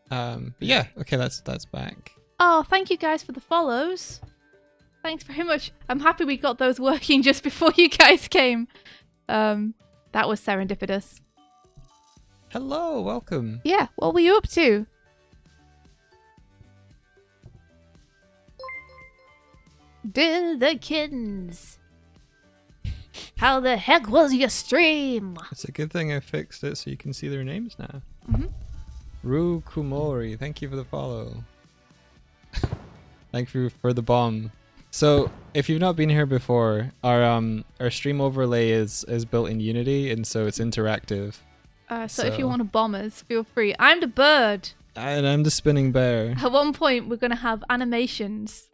But yeah, okay, that's back. Oh, thank you guys for the follows. Thanks very much. I'm happy we got those working just before you guys came. That was serendipitous. Hello, welcome. Yeah, what were you up to? The kittens. How the heck was your stream? It's a good thing I fixed it so you can see their names now. Mhm. Ru Kumori, thank you for the follow. Thank you for the bomb. So if you've not been here before, our stream overlay is built in Unity, and so it's interactive. So if you want to bomb us, feel free. I'm the bird. And I'm the spinning bear. At one point, we're going to have animations.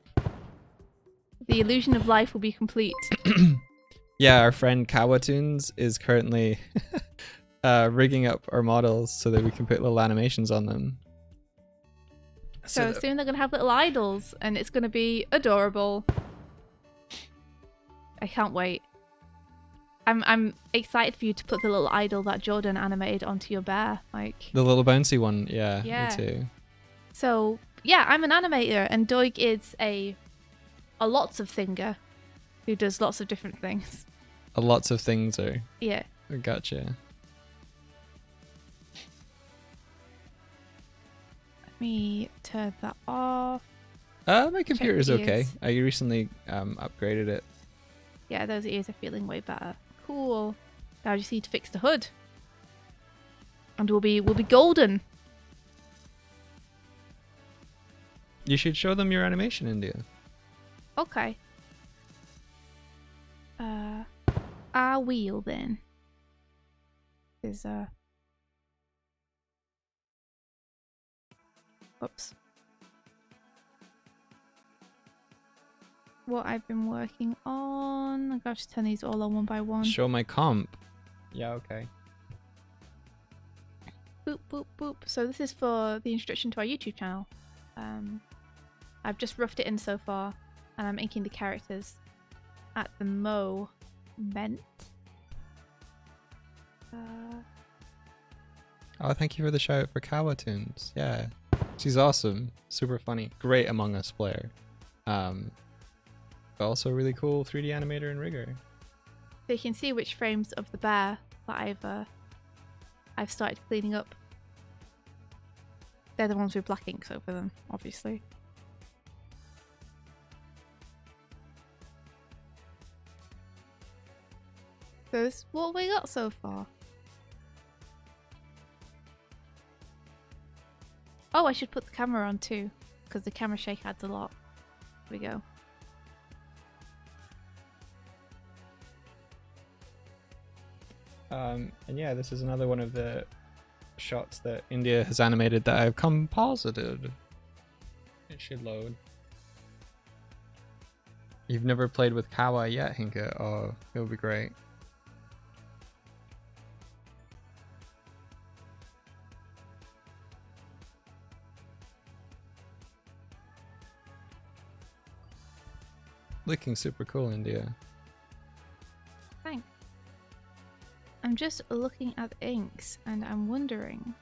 The illusion of life will be complete. Yeah, our friend Kawatoons is currently rigging up our models so that we can put little animations on them. So soon they're going to have little idols, and it's going to be adorable. I can't wait. I'm excited for you to put the little idol that Jordan animated onto your bear. Like the little bouncy one, yeah, yeah. Me too. So yeah, I'm an animator, and Doig is a lots of thinger who does lots of different things. A lots of things are. Yeah. Gotcha. Let me turn that off. My computer's Check okay. ears. I recently upgraded it. Yeah, those ears are feeling way better. Cool. Now I just need to fix the hood. And we'll be golden. You should show them your animation, India. Okay. I will then. Is Oops. What I've been working on. I've got to turn these all on one by one. Show my comp. Yeah, okay. Boop, boop, boop. So this is for the introduction to our YouTube channel. I've just roughed it in so far, and I'm inking the characters at the moment. Oh, thank you for the shout out for Kawatoons. Yeah, she's awesome, super funny, great Among Us player. But also a really cool 3D animator and rigger. So you can see which frames of the bear that I've started cleaning up. They're the ones with black inks over them, obviously. So this is what we got so far. Oh, I should put the camera on too, because the camera shake adds a lot. Here we go. And yeah, this is another one of the shots that India has animated that I've composited. It should load. You've never played with Kawa yet, Hinka? Oh, it would be great. Looking super cool, India. Thanks. I'm just looking at the inks and I'm wondering.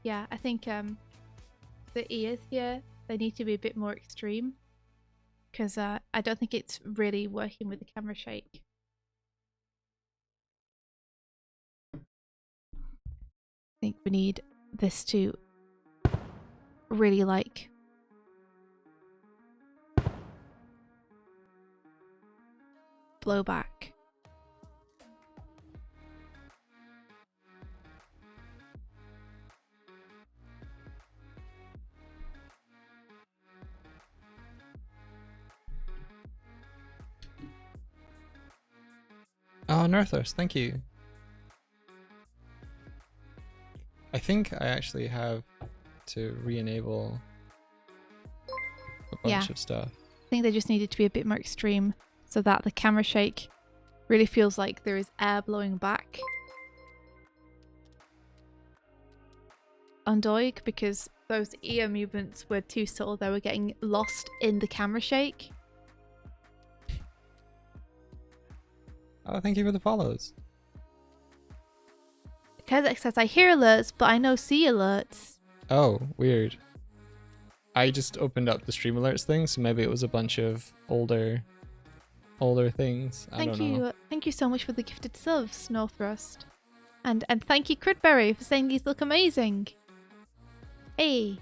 Yeah, I think the ears here, they need to be a bit more extreme, because I don't think it's really working with the camera shake. I think we need this to really like blow back. Oh, Northos, thank you. I think I actually have to re-enable a bunch of stuff. I think they just needed to be a bit more extreme so that the camera shake really feels like there is air blowing back on Doig, because those ear movements were too subtle. They were getting lost in the camera shake. Oh, thank you for the follows. Kezek says, I hear alerts, but I no see alerts. Oh, weird. I just opened up the stream alerts thing, so maybe it was a bunch of older things. I don't know. Thank you so much for the gifted subs, Northrust. And thank you, Cridberry, for saying these look amazing. Hey.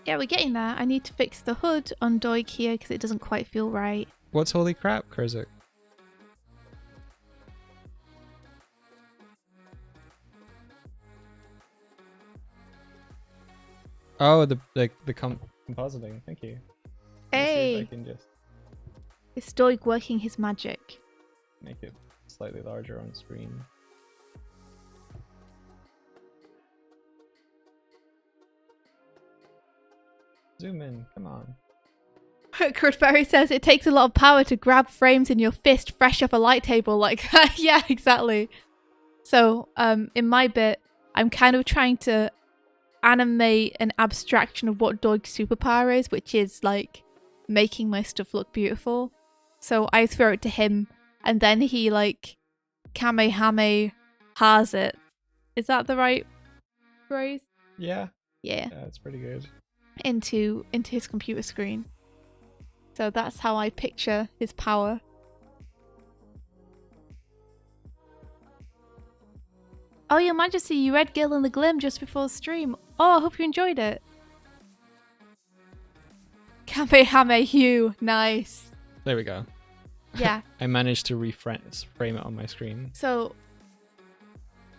Yeah, we're getting there. I need to fix the hood on Doig here because it doesn't quite feel right. What's holy crap, Kurzuk? Oh, the compositing. Thank you. see if I Yay! can just It's Doig working his magic. make it slightly larger on screen. Zoom in, come on. Crudberry says it takes a lot of power to grab frames in your fist fresh off a light table like that. Yeah, exactly. So, in my bit, I'm kind of trying to animate an abstraction of what Doig's superpower is, which is like making my stuff look beautiful. So I throw it to him, and then he like Kamehame has it. Is that the right phrase? Yeah, Yeah. that's pretty good. Into his computer screen. So that's how I picture his power. Oh, Your Majesty, you read Gil and the Glim just before the stream. Oh, I hope you enjoyed it. Kamehame, nice. There we go. Yeah. I managed to frame it on my screen. So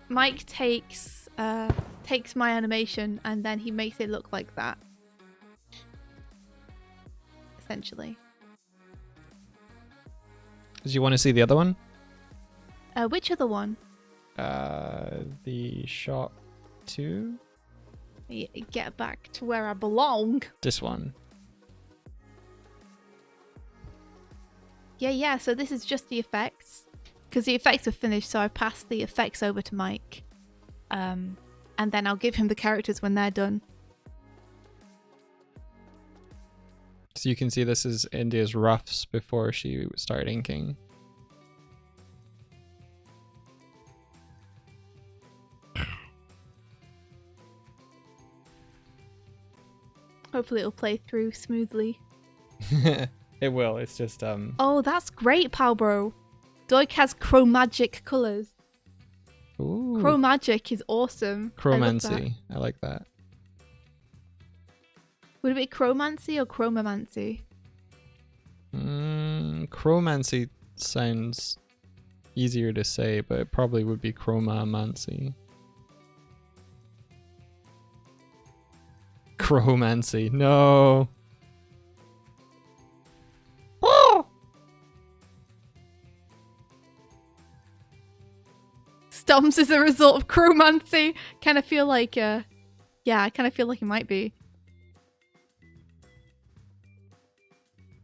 Mike takes my animation and then he makes it look like that. Essentially. Do you want to see the other one? Which other one? The shot 2? Get back to where I belong. This one. Yeah, so this is just the effects. Because the effects are finished, so I passed the effects over to Mike. And then I'll give him the characters when they're done. So you can see this is India's roughs before she started inking. Hopefully it'll play through smoothly. It will, it's just Oh, that's great, Palbro. Doig has chromagic colours. Ooh. Chromagic is awesome. Chromancy. I like that. Would it be chromancy or chromomancy? Chromancy sounds easier to say, but it probably would be chromamancy. Chromancy. No. Oh! Stomps is a result of chromancy. Kind of feel like, yeah, I kind of feel like it might be.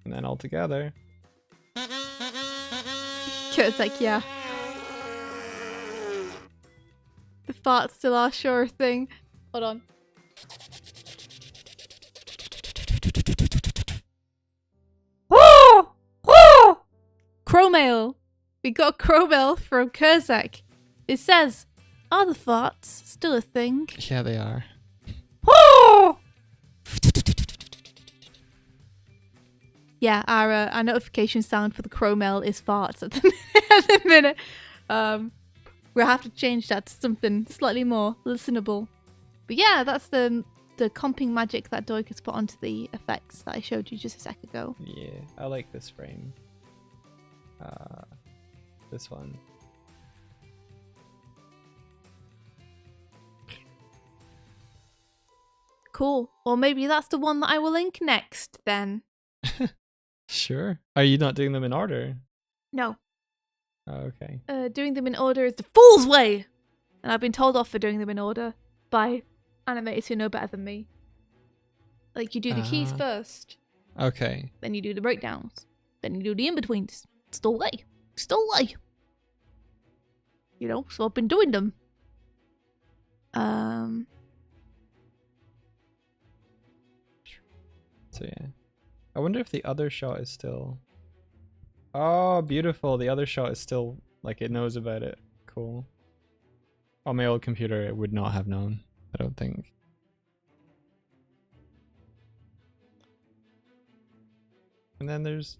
And then all together. It's like, yeah. The farts still are sure thing. Hold on. Oh! Oh! Chromail. We got Chromail from Kurzak. It says, are the farts still a thing? Yeah, they are. Oh! Yeah, our notification sound for the Chromail is farts at the minute. We'll have to change that to something slightly more listenable. But yeah, that's the comping magic that Doig has put onto the effects that I showed you just a sec ago. Yeah, I like this frame. This one. Cool. Or maybe that's the one that I will ink next then. Sure. Are you not doing them in order? No. Oh, okay. Doing them in order is the fool's way! And I've been told off for doing them in order by animators who know better than me. Like, you do the keys first, Okay. then you do the breakdowns, then you do the in-betweens. It's the way. It's the way. You know, so I've been doing them. So yeah. I wonder if the other shot is still... Oh, beautiful. The other shot is still, like, it knows about it. Cool. On my old computer, it would not have known, I don't think. And then there's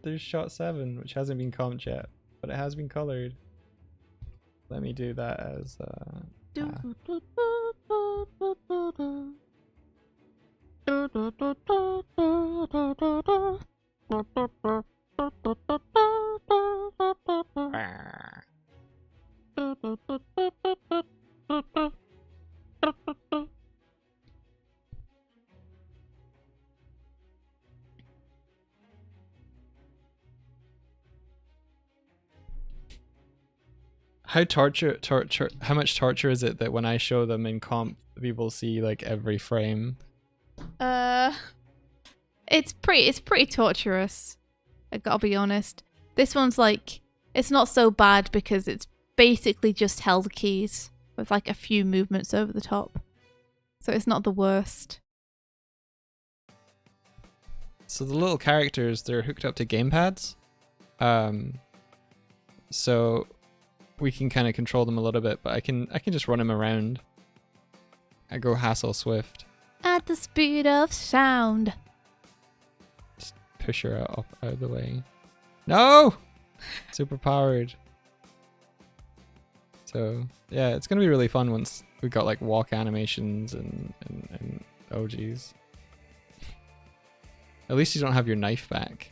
there's shot 7, which hasn't been comped yet, but it has been colored. Let me do that as How how much torture is it that when I show them in comp, people see like every frame? It's pretty torturous. I gotta be honest. This one's like, it's not so bad because it's basically just held keys with like a few movements over the top. So it's not the worst. So the little characters, they're hooked up to gamepads. So we can kind of control them a little bit, but I can just run them around. I go hassle swift. At the speed of sound. Just push her out of the way. No! Super powered. So yeah, it's gonna be really fun once we got like walk animations and oh geez. At least you don't have your knife back.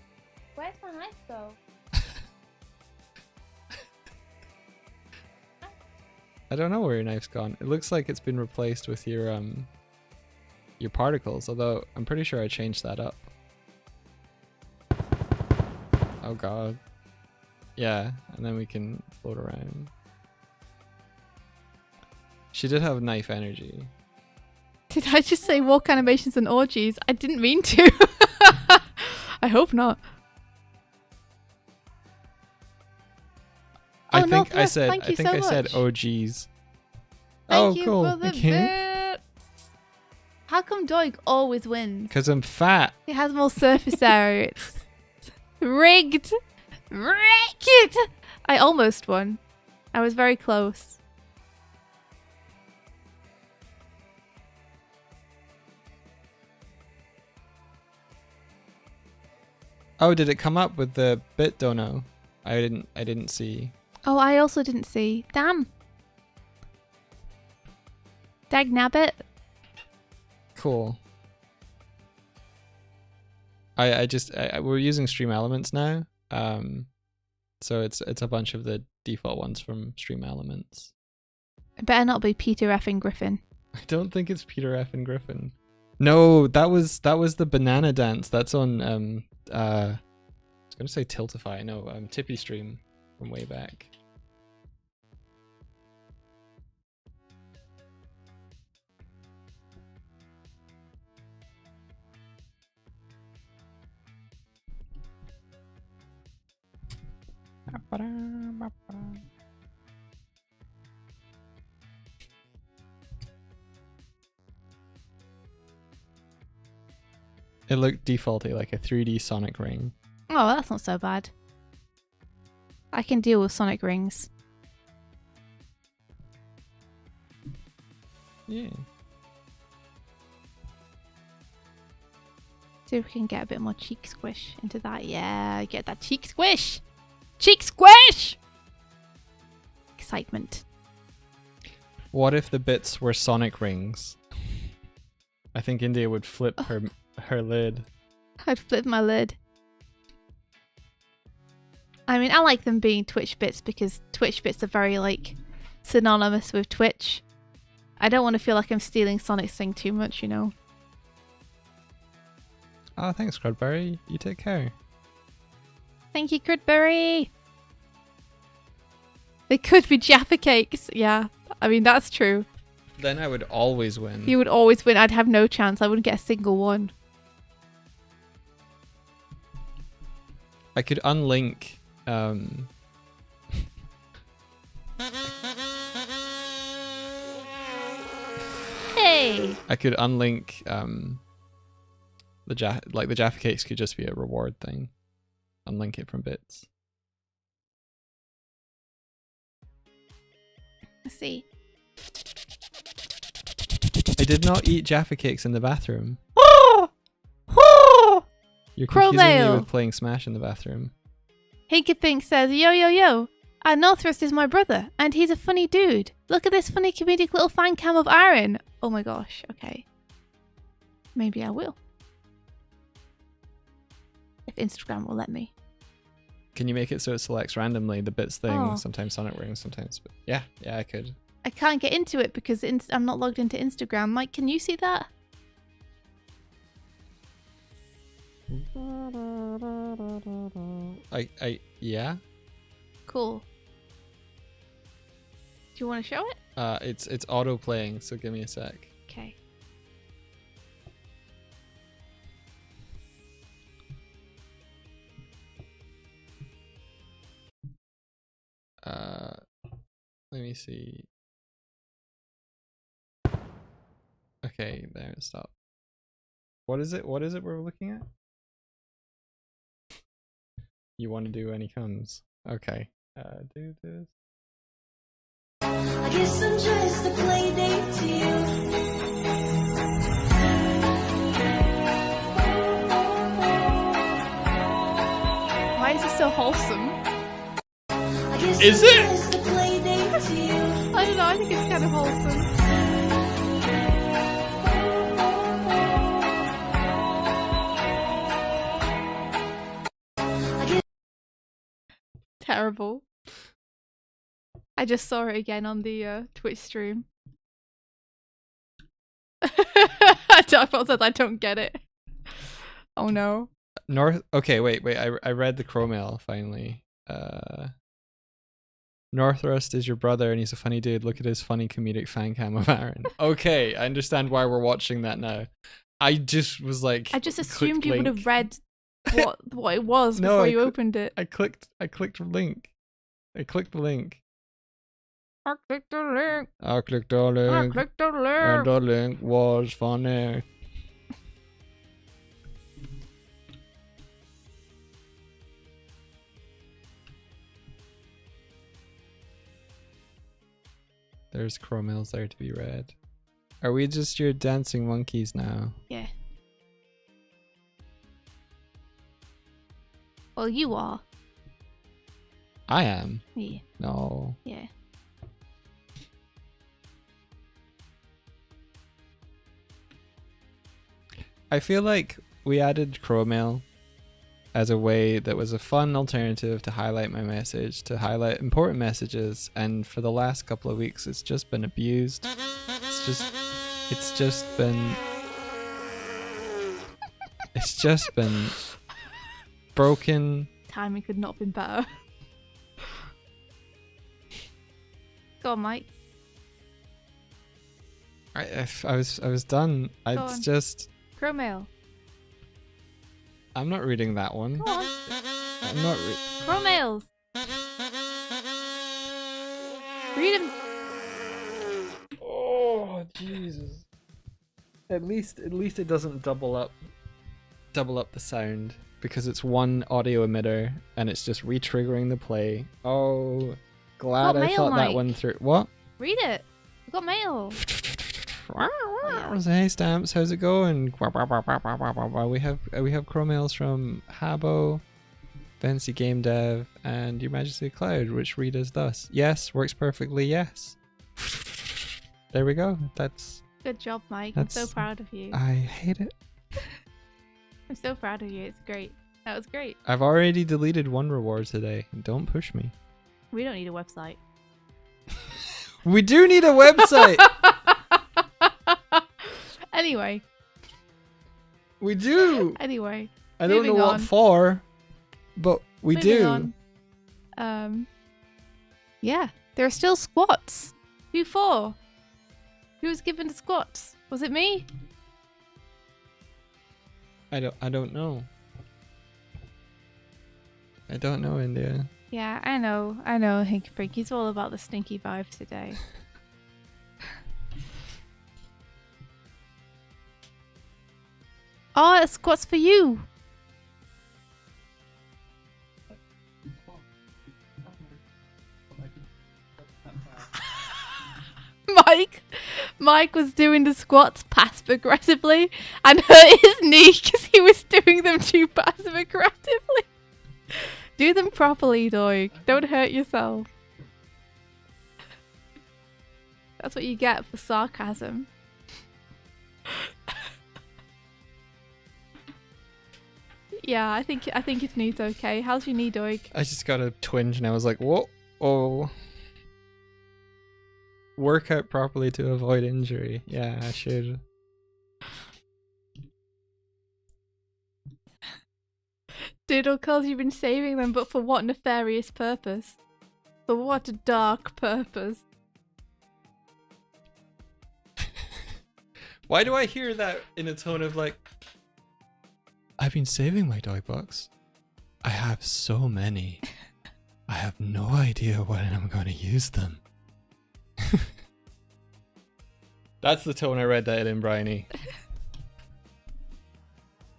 Where's my knife go? I don't know where your knife's gone. It looks like it's been replaced with your particles, although I'm pretty sure I changed that up. Oh god. Yeah, and then we can float around. She did have knife energy. Did I just say walk animations and orgies? I didn't mean to. I hope not. I Oh, think no, I said thank you so I said much. oh geez. Thank Oh you cool. for the Thank you. bits. How come Doig always wins? Because I'm fat. He has more surface area. It's rigged. Rigged! I almost won. I was very close. Oh, did it come up with the bit dono? I didn't see. Oh, I also didn't see. Damn. Dag nabbit. Cool. We're using Stream Elements now. So it's a bunch of the default ones from Stream Elements. It better not be Peter effing Griffin. I don't think it's Peter F. and Griffin. No, that was the banana dance. That's on I was gonna say Tiltify. No, Tippy Stream from way back. It looked defaulty like a 3D Sonic ring. Oh, that's not so bad. I can deal with Sonic rings. Yeah. See if we can get a bit more cheek squish into that. Yeah, get that cheek squish! Cheek squish! Excitement. What if the bits were Sonic rings? I think India would flip her lid. I'd flip my lid. I mean, I like them being Twitch bits because Twitch bits are very, like, synonymous with Twitch. I don't want to feel like I'm stealing Sonic's thing too much, you know? Oh, thanks, Crudberry. You take care. Thank you, Cridberry! They could be Jaffa cakes. Yeah, I mean, that's true. Then I would always win. You would always win. I'd have no chance. I wouldn't get a single one. I could unlink. Hey! I could unlink the Jaffa cakes could just be a reward thing. Unlink it from bits. Let's see. I did not eat Jaffa cakes in the bathroom. Oh! Oh! You're Crow confusing me mail. with playing Smash in the bathroom. Hinkapink says, yo, yo, yo. Northrust is my brother, and he's a funny dude. Look at this funny comedic little fan cam of Aaron. Oh my gosh, okay. Maybe I will. If Instagram will let me. Can you make it so it selects randomly the bits thing? Oh. Sometimes Sonic rings, sometimes. But yeah, I could. I can't get into it because I'm not logged into Instagram. Mike, can you see that? Yeah. Cool. you want to show it? It's auto playing, so give me a sec. Okay. Let me see. Okay, there, stop. What is it? What is it we're looking at? You want to do any comes? Okay. Do this. I guess I'm just a play date to you. Why is it so wholesome? I guess Is I'm it? just a play date to you. I don't know. I think it's kind of wholesome. Terrible. I just saw it again on the Twitch stream. I said I don't get it. Oh no. Okay, wait. I read the Crow mail finally. Northrust is your brother, and he's a funny dude. Look at his funny comedic fan cam of Aaron. Okay, I understand why we're watching that now. I just was like, I just clicked assumed you would link. have read what it was No, before I you cl- opened it. I clicked link. I clicked the link. I clicked the link. I clicked the I link. clicked the And link. the link was funny. There's Crow mails there to be read. Are we just your dancing monkeys now? Yeah. Well, you are. I am. Yeah. No. Yeah. I feel like we added Crow mail as a way that was a fun alternative to highlight my message, to highlight important messages, and for the last couple of weeks it's just been abused. It's just been broken. Timing could not have been better. Go on, Mike. I was done. Go It's on. just Crow mail. I'm not reading that one. Go on. I'm not Crow mails. Read them. Oh Jesus. At least it doesn't double up the sound, because it's one audio emitter and it's just re-triggering the play. Oh, glad Got I mail, thought that Mike. one through. What? Read it. We got mail. Hey Stamps, how's it going? We have Crow mails from Habbo, Fancy Game Dev, and Your Majesty Cloud, which read as thus: yes, works perfectly. Yes. There we go. That's. Good job, Mike. I'm so That's- proud of you. I hate it. I'm so proud of you. It's great. That was great. I've already deleted one reward today. Don't push me. We don't need a website. We do need a website. Anyway. We do. Anyway. I don't know moving what on. for, but we Moving do. on. Yeah. There are still squats. Who for? Who was given the squats? Was it me? I don't know. I don't know, India. Yeah, I know, Hinky Pinky. It's all about the stinky vibes today. Oh, a squat's for you. Mike was doing the squats passive aggressively and hurt his knee because he was doing them too passive aggressively. Do them properly, Doig. Don't hurt yourself. That's what you get for sarcasm. Yeah, I think his knee's okay. How's your knee, Doig? I just got a twinge and I was like, whoa, oh. Work out properly to avoid injury. Yeah, I should. Doodle calls you've been saving them, but for what nefarious purpose? For what dark purpose? Why do I hear that in a tone of like, I've been saving my Doig bucks. I have so many. I have no idea when I'm going to use them. That's the tone I read that in, Bryony.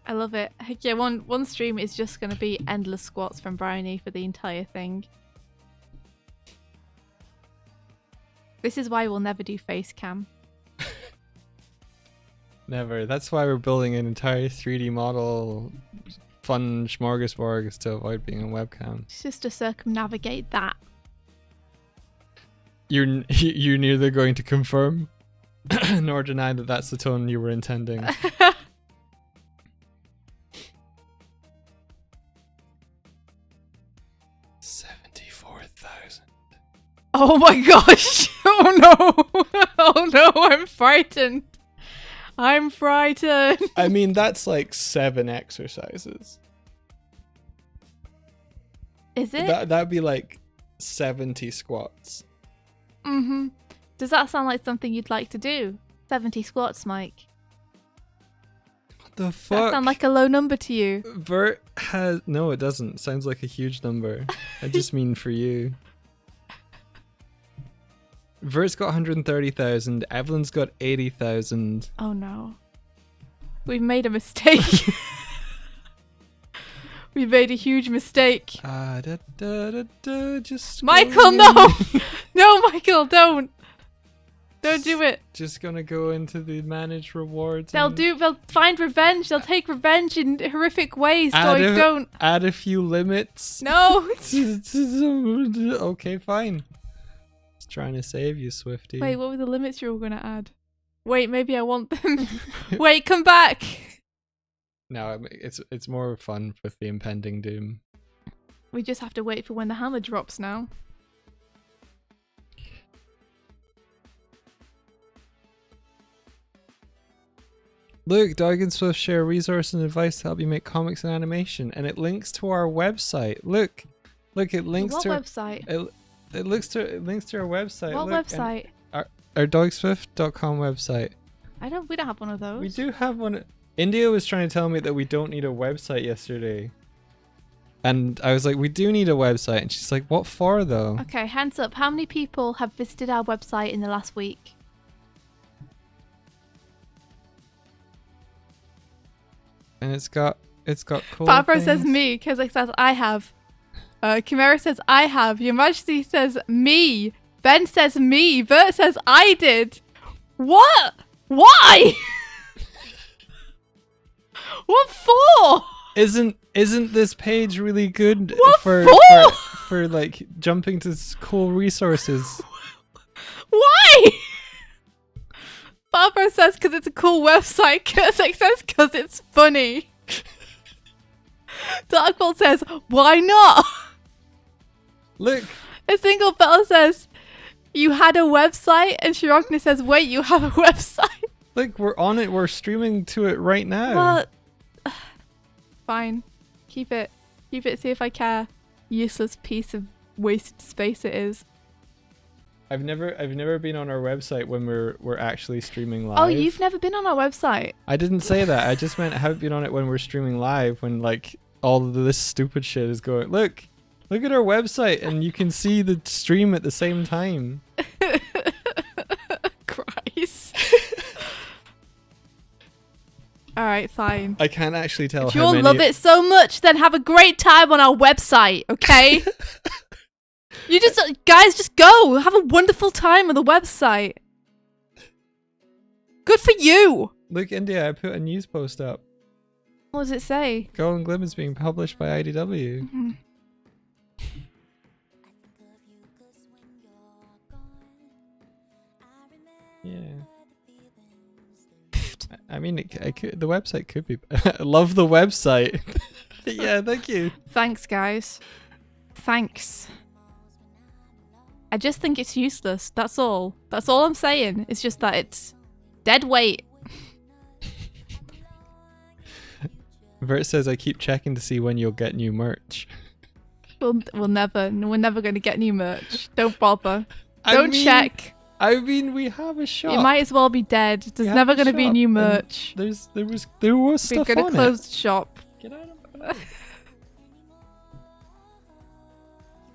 I love it. Yeah, one stream is just going to be endless squats from Bryony for the entire thing. This is why we'll never do face cam. Never. That's why we're building an entire 3D model fun smorgasbord to avoid being on webcam. It's just to circumnavigate that. You're neither going to confirm nor deny that that's the tone you were intending. 74,000. Oh my gosh! Oh no! Oh no! I'm frightened. I'm frightened. I mean, that's like 7 exercises. Is it? That'd be like 70 squats. Mm-hmm. Does that sound like something you'd like to do? 70 squats, Mike. What the Does fuck? that sound like a low number to you? Vert has... No, it doesn't. Sounds like a huge number. I just mean for you. Vert's got 130,000. Evelyn's got 80,000. Oh no. We've made a mistake. We've made a huge mistake. Just Michael, no! No, Michael, don't! Don't do it. Just gonna go into the managed rewards. They'll find revenge. They'll take revenge in horrific ways. Add Don't. Add a few limits. No. Okay, fine. Just trying to save you, Swifty. Wait, what were the limits you were gonna add? Wait, maybe I want them. Wait, come back. No, it's more fun with the impending doom. We just have to wait for when the hammer drops now. Look, Doig and Swift share resources and advice to help you make comics and animation, and it links to our website. Look, it links What to website? it links to our website. What Look, website? Our doigswift.com website. We don't have one of those. We do have one. India was trying to tell me that we don't need a website yesterday. And I was like, we do need a website. And she's like, what for though? Okay, hands up. How many people have visited our website in the last week? And it's got cool Barbara says things. me. Kezak says I have. Chimera says I have. Your Majesty says me. Ben says me. Bert says I did. What? Why? What for? Isn't this page really good What for like jumping to cool resources? Why? Barbara says because it's a cool website. Kezak says because it's funny. Darkbolt says why not? Look, A single fella says you had a website, and Shirogna says wait, you have a website? look, we're on it. We're streaming to it right now. Well, fine. Keep it. See if I care. Useless piece of wasted space it is. I've never been on our website when we're actually streaming live. Oh, you've never been on our website? I didn't say that. I just meant I haven't been on it when we're streaming live, when like all of this stupid shit is going. Look at our website, and you can see the stream at the same time. Christ. Alright, fine. I can't actually tell If how you all many. love it so much, then have a great time on our website, okay? You just go. Have a wonderful time on the website. Good for you. Look, India, I put a news post up. What does it say? Golden Glim is being published by IDW. Mhm. Yeah. I mean, the website could be. I love the website. Yeah, thank you. Thanks, guys. Thanks. I just think it's useless. That's all. That's all I'm saying. It's just that it's dead weight. Vert says I keep checking to see when you'll get new merch. We're never going to get new merch. Don't bother. I Don't mean, check. I mean, we have a shop. It might as well be dead. There's have never a going to be shop, new and merch. There was We're stuff going on to close the shop. it. Get out of my way.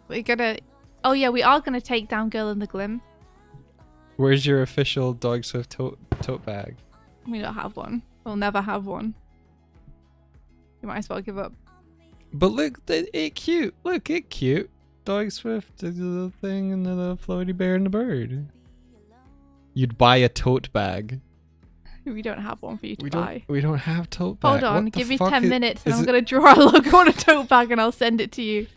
We're going to... Oh, yeah, we are going to take down Girl in the Glim. Where's your official Doig Swift tote bag? We don't have one. We'll never have one. You might as well give up. But look, it cute. Look, it cute. Doig Swift, the little thing, and the little floaty bear and the bird. You'd buy a tote bag. We don't have one for you to buy. We don't have tote bag. Hold on, What the give me fuck 10 minutes and is I'm it- going to draw a logo on a tote bag and I'll send it to you.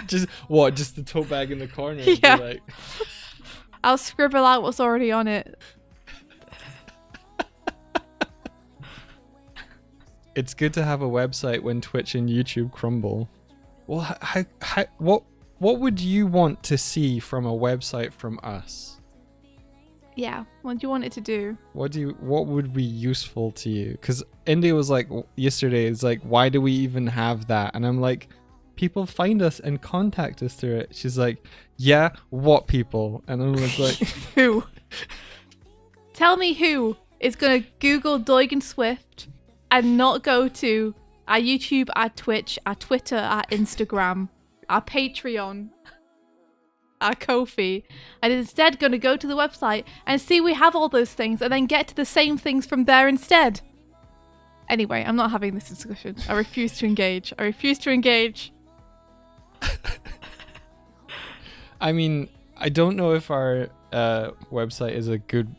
Just what? Just the tote bag in the corner? And Yeah. be like, I'll scribble out what's already on it. it's good to have a website when Twitch and YouTube crumble. Well, what would you want to see from a website from us? Yeah, what do you want it to do? What would be useful to you? Because India was like yesterday, it's like, why do we even have that? And I'm like, people find us and contact us through it. She's like, yeah, what people? And I was like, Who? Tell me who is going to Google Doig and Swift and not go to our YouTube, our Twitch, our Twitter, our Instagram, our Patreon, our Ko-fi, and instead going to go to the website and see we have all those things and then get to the same things from there instead. Anyway, I'm not having this discussion. I refuse to engage. I refuse to engage. I mean, I don't know if our website is a good,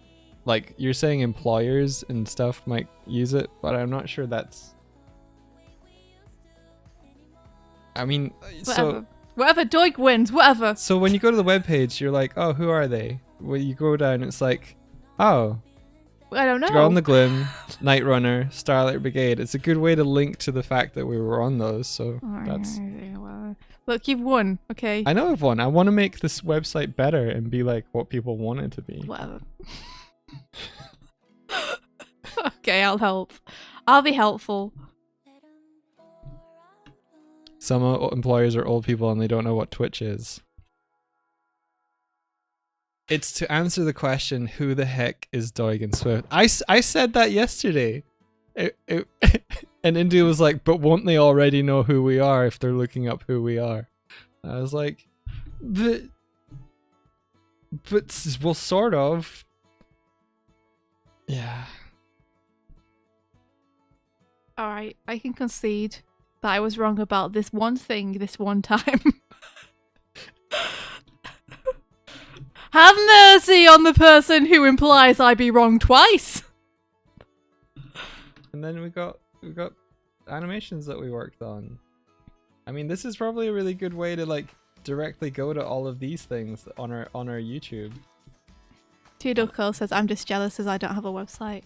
like you're saying employers and stuff might use it, but I'm not sure that's, I mean, Whatever. Whatever, Doig wins, whatever. So when you go to the webpage, you're like, oh, who are they? When you go down, it's like, oh, I don't know. Girl in the Glim, Night Runner, Starlight Brigade. It's a good way to link to the fact that we were on those. So that's. Look, you've won, okay? I know I've won. I want to make this website better and be like what people want it to be. Whatever. Okay, I'll help. I'll be helpful. Some employers are old people and they don't know what Twitch is. It's to answer the question, who the heck is Doig and Swift? I said that yesterday. And India was like, but won't they already know who we are if they're looking up who we are? And I was like, but well, sort of. Yeah. Alright, I can concede that I was wrong about this one thing this one time. Have mercy on the person who implies I be wrong twice. And then we got animations that we worked on. I mean, this is probably a really good way to like directly go to all of these things on our YouTube. Doodle Curl says, I'm just jealous as I don't have a website.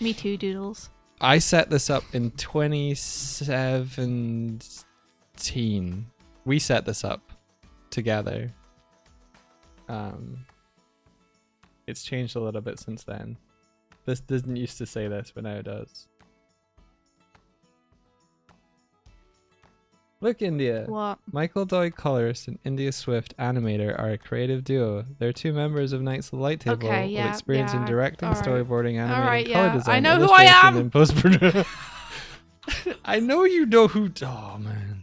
Me too, Doodles. I set this up in 2017. We set this up together. It's changed a little bit since then. This didn't used to say this, but now it does. Look, India. What? Michael Doig, colorist, and India Swift, animator, are a creative duo. They're two members of Knights of the Light Table Okay, with yeah, experience in yeah, directing, alright. storyboarding, animating, Alright, color yeah, design, I know who I illustration, am! and post-production. I know you know who. Oh man.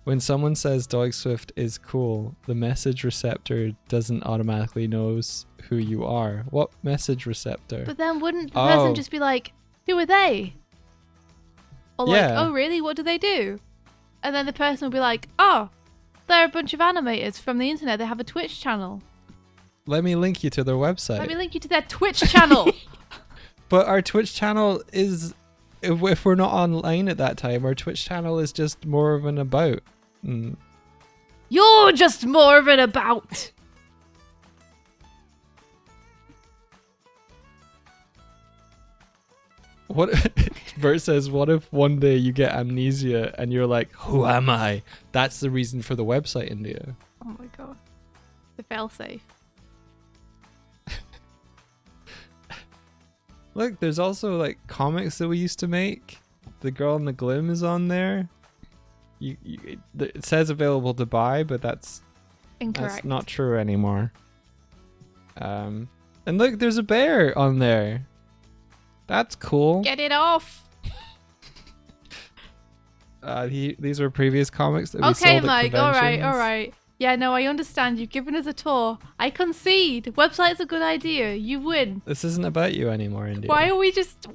When someone says Doig Swift is cool, the message receptor doesn't automatically knows who you are. What message receptor? But then wouldn't the Oh. person just be like, who are they? Or like, Yeah. oh really, what do they do? And then the person will be like, oh, they're a bunch of animators from the internet, they have a Twitch channel. Let me link you to their website. Let me link you to their Twitch channel. But our Twitch channel is, if we're not online at that time, our Twitch channel is just more of an about. Mm. You're just more of an about. What Bert says, what if one day you get amnesia and you're like, who am I? That's the reason for the website, India. Oh my god. The failsafe. Look, there's also like comics that we used to make. The Girl in the Glim is on there. It says available to buy, but that's Incorrect. That's not true anymore. And look, there's a bear on there. That's cool. Get it off. These were previous comics that we Okay, sold at Mike. conventions. All right. Yeah, no, I understand. You've given us a tour. I concede. Website's a good idea. You win. This isn't about you anymore, India. Why are we just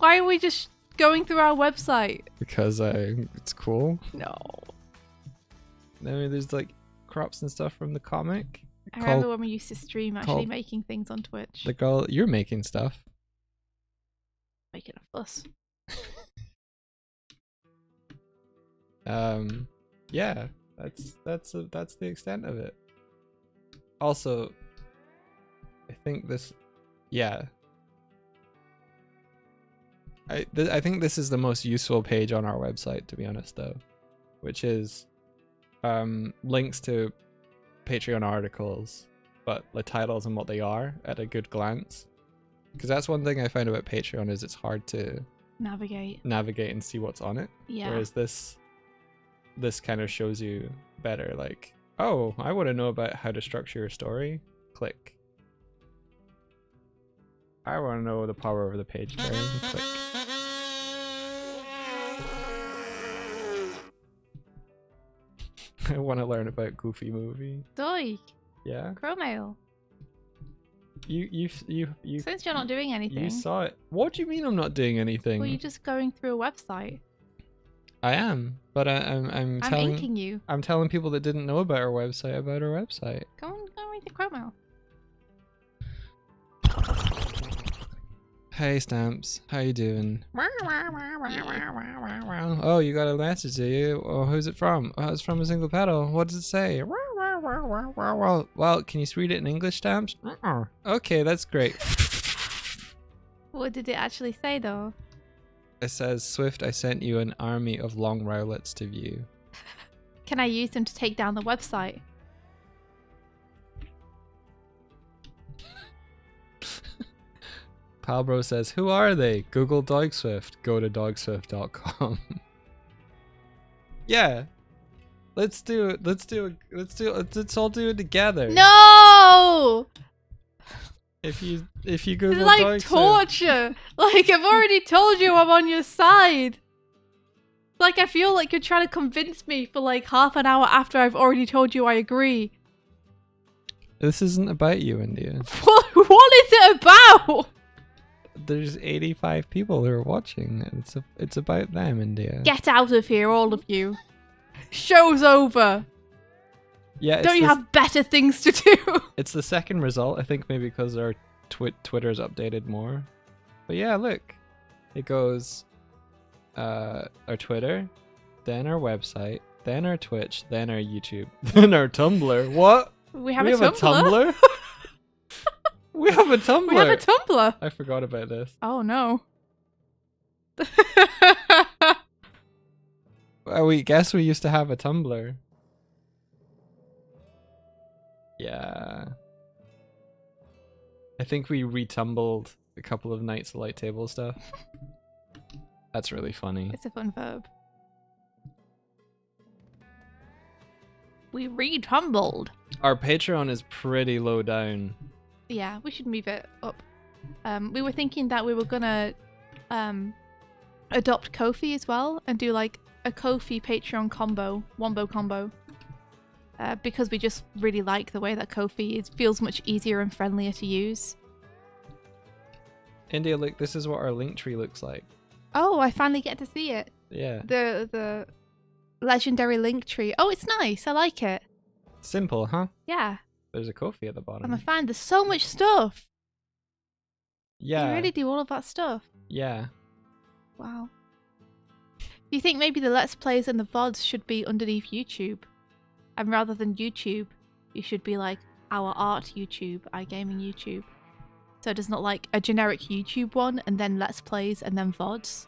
going through our website? Because it's cool. No. I mean, there's like crops and stuff from the comic. I remember when we used to stream actually called- making things on Twitch. The girl, you're making stuff. Making a fuss. Yeah, that's the extent of it. Also, I think this, yeah. I think this is the most useful page on our website, to be honest, though, which is links to Patreon articles, but the titles and what they are at a good glance. Because that's one thing I found about Patreon is it's hard to Navigate and see what's on it. Yeah. Whereas this kind of shows you better, like, oh, I want to know about how to structure your story. Click. I want to know the power of the page turn. Click. I want to learn about Goofy Movie. Doig. Yeah. Chromail. You Since you're not doing anything. you saw it. What do you mean I'm not doing anything? Well, you're just going through a website. I am, but I'm I'm telling inking you. I'm telling people that didn't know about our website about our website. Go and read the Chromail. Hey Stamps, how you doing? Oh, you got a message, do you? Oh, who's it from? Oh, it's from a single pedal. What does it say? Well, can you read it in English, Stamps? Okay, that's great. What did it actually say though? It says, Swift, I sent you an army of long rowlets to view. Can I use them to take down the website? Palbro says, who are they? Google Doig Swift. Go to dogswift.com. Yeah. Let's do it. Let's all do it together. No! If you It's Google like Doig Swift. torture. Like, I've already told you I'm on your side. Like, I feel like you're trying to convince me for like half an hour after I've already told you I agree. This isn't about you, India. What is it about? There's 85 people who are watching. It's about them, India. Get out of here, all of you. Show's over. Yeah. Don't you have better things to do? It's the second result. I think maybe because our Twitter's updated more. But yeah, look. It goes our Twitter, then our website, then our Twitch, then our YouTube, then our Tumblr. What? We have We a have a Tumblr. Tumblr? We have a Tumblr. We have a Tumblr. I forgot about this. Oh no. We guess we used to have a Tumblr. Yeah. I think we retumbled a couple of Knights of Light Table stuff. That's really funny. It's a fun verb. We retumbled. Our Patreon is pretty low down. Yeah, we should move it up. We were thinking that we were gonna adopt Ko-fi as well and do like a Ko-fi Patreon combo, wombo combo. Because we just really like the way that Ko-fi feels much easier and friendlier to use. India, look, this is what our link tree looks like. Oh, I finally get to see it. Yeah. The legendary link tree. Oh, it's nice. I like it. Simple, huh? Yeah. There's a Ko-fi at the bottom. And I find there's so much stuff. Yeah. You really do all of that stuff. Yeah. Wow. Do you think maybe the Let's Plays and the VODs should be underneath YouTube? And rather than YouTube, you should be like our art YouTube, iGaming YouTube. So there's not like a generic YouTube one and then Let's Plays and then VODs.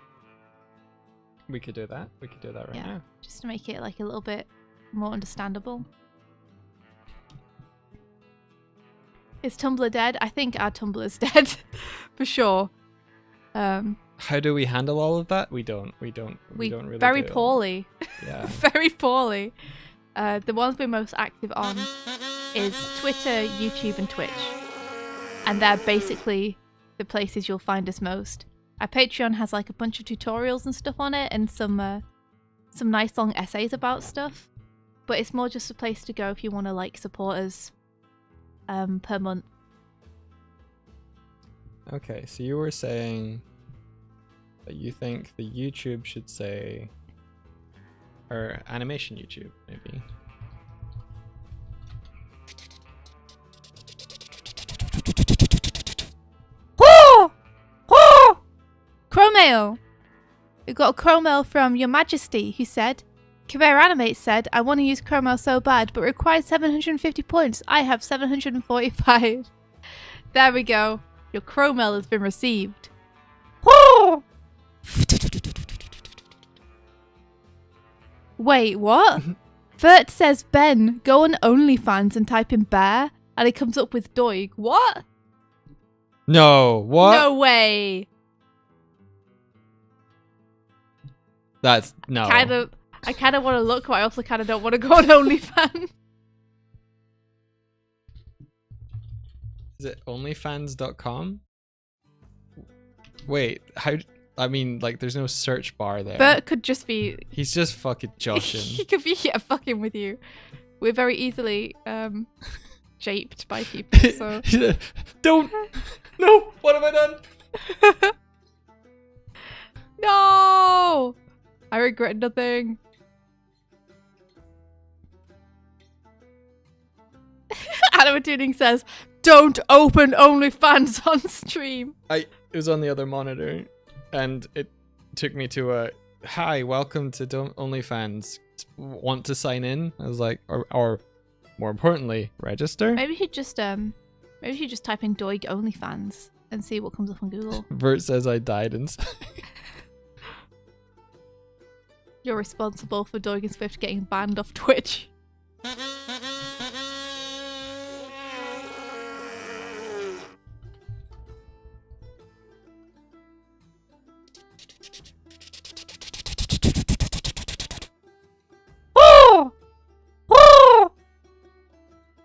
We could do that. We could do that right Yeah. now. Just to make it like a little bit more understandable. Is Tumblr dead? I think our Tumblr's dead. For sure. How do we handle all of that? We don't really very do. poorly. Yeah. Very poorly. The ones we're most active on is Twitter, YouTube, and Twitch. And they're basically the places you'll find us most. Our Patreon has like a bunch of tutorials and stuff on it, and some nice long essays about stuff. But it's more just a place to go if you want to like support us per month. Okay, so you were saying that you think the YouTube should say, or animation YouTube, maybe. Crow mail! We got a crow mail from Your Majesty, who said, Career Animate said, I want to use crow mail so bad, but requires 750 points. I have 745. There we go. Your crow mail has been received. Wait, what? Vert says, Ben, go on OnlyFans and type in bear, and it comes up with Doig. What? No, what? No way. That's no. I kind of want to look, but I also kind of don't want to go on OnlyFans. Is it onlyfans.com? Wait, how? I mean, like, there's no search bar there. Bert could just be. He's just fucking joshing. He could be fucking with you. We're very easily japed by people. So Don't. No. What have I done? No. I regret nothing. Animate Tuning says, "Don't open OnlyFans on stream." It was on the other monitor, and it took me to a hi, welcome to OnlyFans. Want to sign in? I was like, or more importantly, register. Maybe you just type in Doig OnlyFans and see what comes up on Google. Vert says I died inside. You're responsible for Doig and Swift getting banned off Twitch.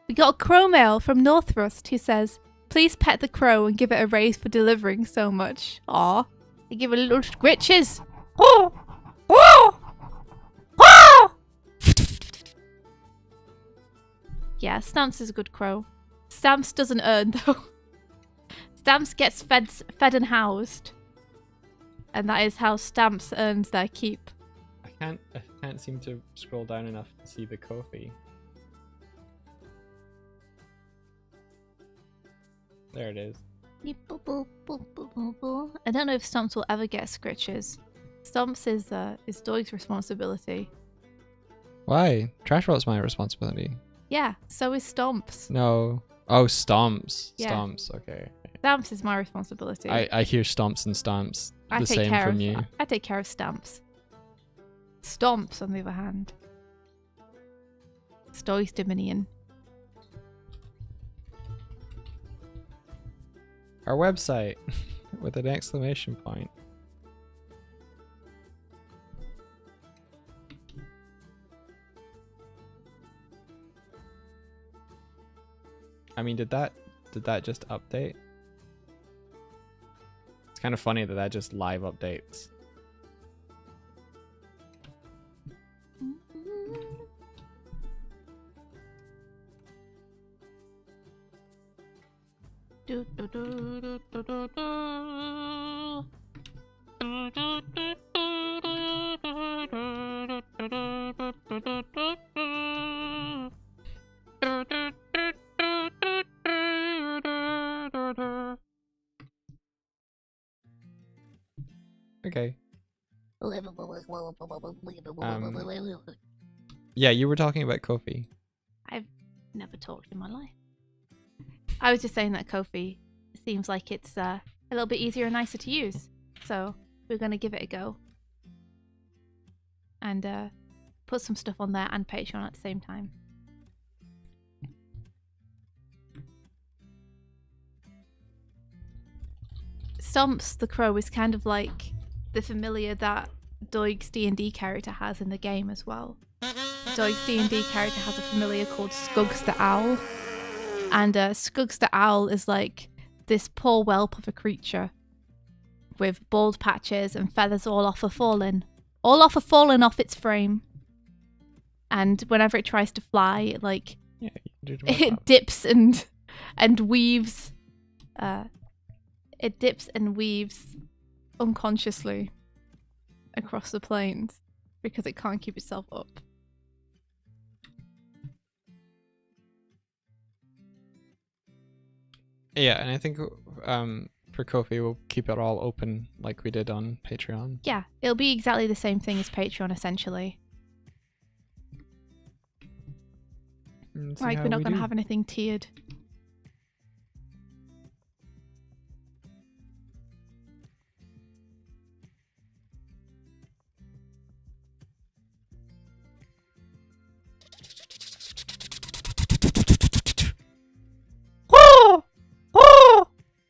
We got a crow mail from Northrust who says, please pet the crow and give it a raise for delivering so much. Aw, I give it little scritches. Yeah, Stamps is a good crow. Stamps doesn't earn though. Stamps gets fed and housed. And that is how Stamps earns their keep. I can't seem to scroll down enough to see the Ko-fi. There it is. I don't know if Stomps will ever get scritches. Stomps is Doig's responsibility. Why? Trash Rot's my responsibility. Yeah, so is Stomps. No. Oh, Stomps. Yeah. Stomps, okay. Stamps is my responsibility. I hear Stomps and Stamps the same from you. I take care of Stamps. Stomps, on the other hand. It's Doig's dominion. Our website with an exclamation point. I mean, did that just update? It's kind of funny that just live updates. Okay. Yeah, you were talking about Ko-fi. I've never talked in my life. I was just saying that Ko-fi seems like it's a little bit easier and nicer to use. So we're going to give it a go. And put some stuff on there and Patreon at the same time. Stomps the crow is kind of like the familiar that Doig's D&D character has in the game as well. Doig's D&D character has a familiar called Scugs the Owl. And Scugs the Owl is like this poor whelp of a creature with bald patches and feathers all off its frame. And whenever it tries to fly, it like it dips and weaves. It dips and weaves unconsciously across the plains because it can't keep itself up. Yeah, and I think for Ko-fi we'll keep it all open like we did on Patreon. Yeah, it'll be exactly the same thing as Patreon, essentially. Like, we're not going to have anything tiered.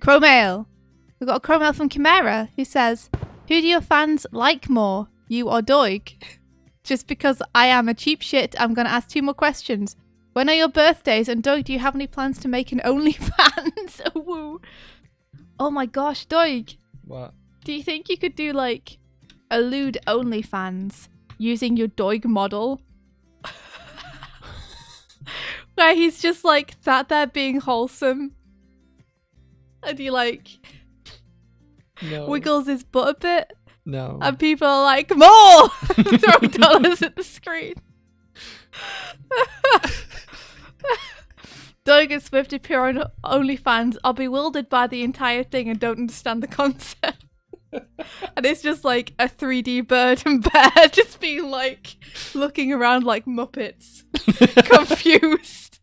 Crow mail. We've got a crow mail from Chimera who says, "Who do your fans like more, you or Doig? Just because I am a cheap shit, I'm going to ask 2 more questions. When are your birthdays? And Doig, do you have any plans to make an OnlyFans?" Woo. Oh my gosh, Doig. What? Do you think you could do like a lewd OnlyFans using your Doig model? Where he's just like sat there being wholesome. And he like wiggles his butt a bit. No. And people are like, more! Throw dollars at the screen. Doig and Swift appear on OnlyFans, are bewildered by the entire thing and don't understand the concept. And it's just like a 3D bird and bear just being like, looking around like Muppets. Confused.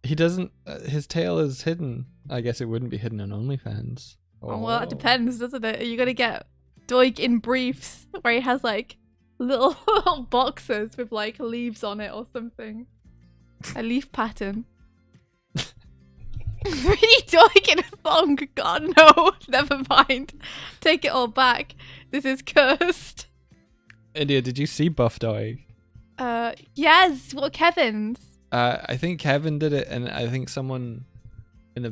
He doesn't, his tail is hidden. I guess it wouldn't be hidden on OnlyFans. Oh, well, that depends, doesn't it? Are you going to get Doig in briefs where he has like little boxes with like leaves on it or something? A leaf pattern. Really, Doig in a thong? God, no. Never mind. Take it all back. This is cursed. India, did you see Buff Doig? Yes. What, Kevin's? I think Kevin did it, and I think someone in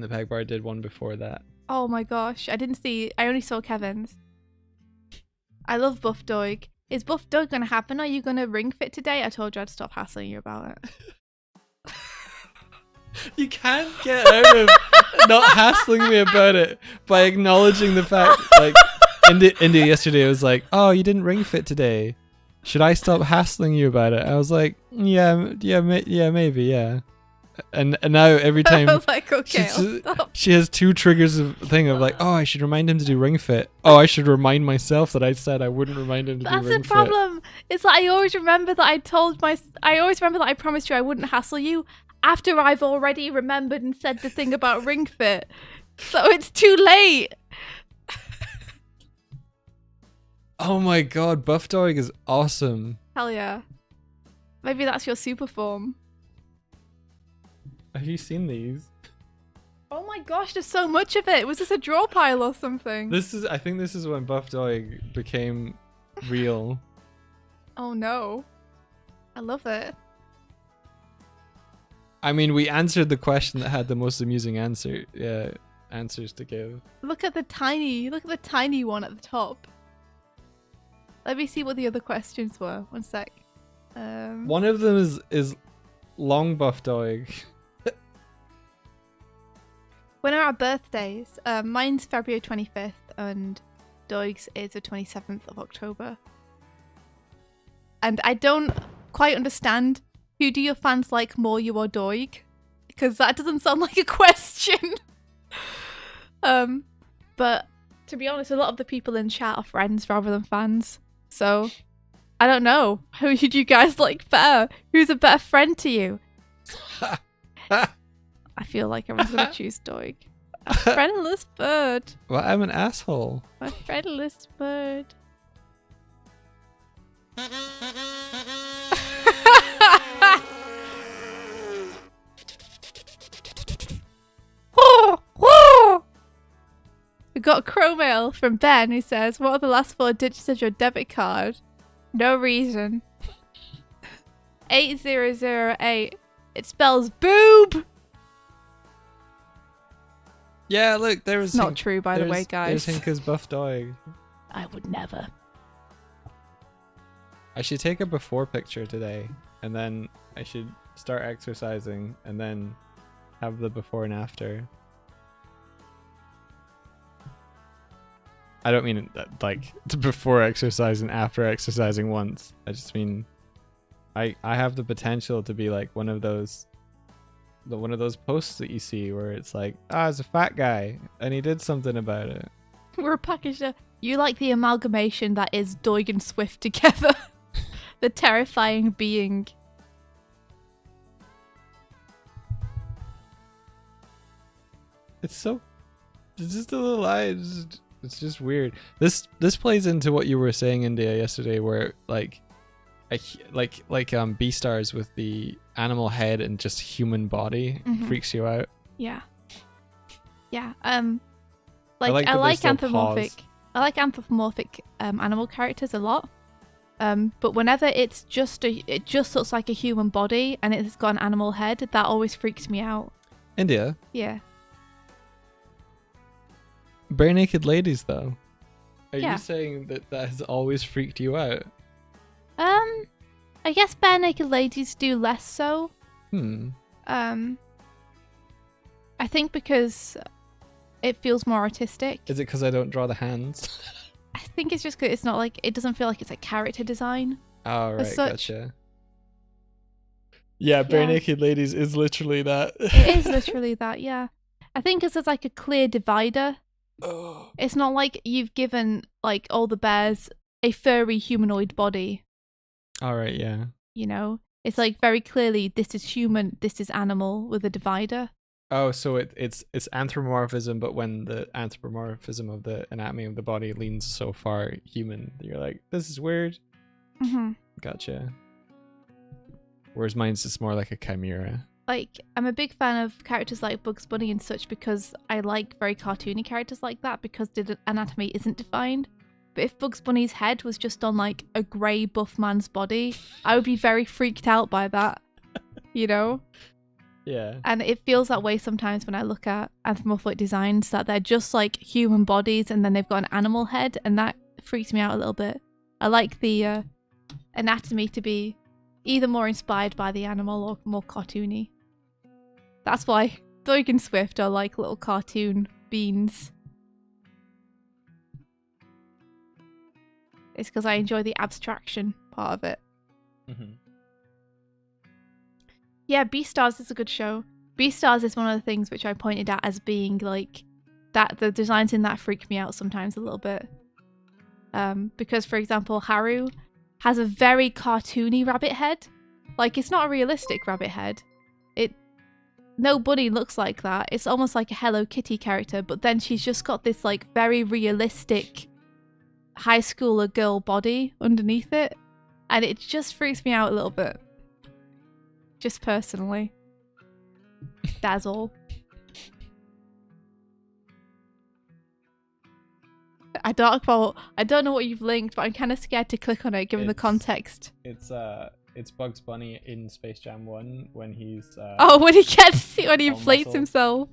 the Peg Bar did one before that. Oh my gosh, I didn't see. I only saw Kevin's. I love Buff Doig. Is Buff Doig gonna happen? Are you gonna ring fit today? I told you I'd stop hassling you about it. You can't get out of not hassling me about it by acknowledging the fact, like, India yesterday was like, "Oh, you didn't ring fit today. Should I stop hassling you about it?" I was like, yeah, maybe, yeah. And now every time I was like, okay, I'll stop. She has 2 triggers of thing of like, oh, I should remind him to do ring fit. Oh, I should remind myself that I said I wouldn't remind him to do ring fit. That's the problem. It's like I always remember that I promised you I wouldn't hassle you after I've already remembered and said the thing about ring fit. So it's too late. Oh my god, Buff Doig is awesome. Hell yeah. Maybe that's your super form. Have you seen these? Oh my gosh, there's so much of it. Was this a draw pile or something? I think this is when Buff Doig became real. Oh no. I love it. I mean, we answered the question that had the most amusing answers to give. Look at the tiny one at the top. Let me see what the other questions were. One sec. One of them is long Buff Doig. When are our birthdays? Mine's February 25th and Doig's is the 27th of October. And I don't quite understand, who do your fans like more, you or Doig? Because that doesn't sound like a question. But to be honest, a lot of the people in chat are friends rather than fans. So I don't know. Who do you guys like better? Who's a better friend to you? I feel like everyone's going to choose Doig. A friendless bird. Well, I'm an asshole. A friendless bird. We got a crow mail from Ben who says, "What are the last 4 digits of your debit card?" No reason. 8008. It spells boob. Yeah, look, there was. It's not true, by the way, guys. There's Hinka's buff Doig. I would never. I should take a before picture today, and then I should start exercising, and then have the before and after. I don't mean like before exercise and after exercising once. I just mean I have the potential to be like one of those posts that you see where it's like, it's a fat guy and he did something about it. We're a package. You like the amalgamation that is Doig and Swift together. The terrifying being. It's just a little eye. It's just weird. This plays into what you were saying, India, yesterday, where like B-stars with the animal head and just human body freaks you out. Yeah. Yeah. I like anthropomorphic. pause. I like anthropomorphic animal characters a lot. But whenever it just looks like a human body and it's got an animal head, that always freaks me out. India. Yeah. Bare naked ladies, though. Are Yeah. you saying that has always freaked you out? I guess bare naked ladies do less so. I think because it feels more artistic. Is it because I don't draw the hands? I think it's just 'cause it's not like, it doesn't feel like it's a character design. Oh, right, such. gotcha. Yeah, bare Yeah. naked ladies is literally that. It is literally that, yeah. I think 'cause there's like a clear divider. Oh. It's not like you've given like all the bears a furry humanoid body, All right, yeah. you know? It's like very clearly this is human, this is animal with a divider. Oh, so it's anthropomorphism, but when the anthropomorphism of the anatomy of the body leans so far human, you're like, this is weird. Mm-hmm. Gotcha. Whereas mine's just more like a chimera. Like, I'm a big fan of characters like Bugs Bunny and such because I like very cartoony characters like that because the anatomy isn't defined. But if Bugs Bunny's head was just on like a grey buff man's body, I would be very freaked out by that, you know? Yeah. And it feels that way sometimes when I look at anthropomorphic designs, that they're just like human bodies and then they've got an animal head, and that freaks me out a little bit. I like the anatomy to be either more inspired by the animal or more cartoony. That's why Doig and Swift are like little cartoon beans. It's because I enjoy the abstraction part of it. Mm-hmm. Yeah, Beastars is a good show. Beastars is one of the things which I pointed at as being like that the designs in that freak me out sometimes a little bit. Because for example, Haru has a very cartoony rabbit head. Like, it's not a realistic rabbit head. No bunny looks like that. It's almost like a Hello Kitty character, but then she's just got this like very realistic high schooler girl body underneath it, and it just freaks me out a little bit. Just personally. That's all. I don't know what you've linked, but I'm kind of scared to click on it given the context. It's Bugs Bunny in Space Jam 1 when he's when he all inflates muscle. himself.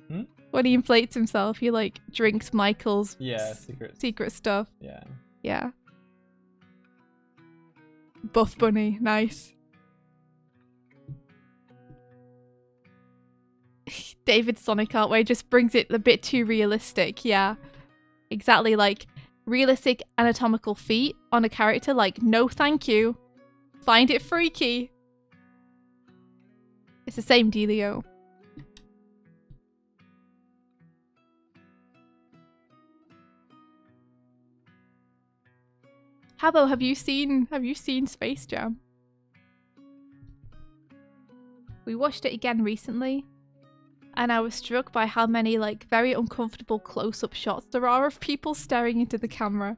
Hmm? When he inflates himself, he like drinks Michael's secret stuff. Yeah. Yeah. Buff Bunny, nice. David Sonic art way just brings it a bit too realistic. Yeah, exactly. Like realistic anatomical feet on a character. Like, no, thank you. Find it freaky. It's the same dealio. Habbo, have you seen Space Jam? We watched it again recently, and I was struck by how many like very uncomfortable close-up shots there are of people staring into the camera.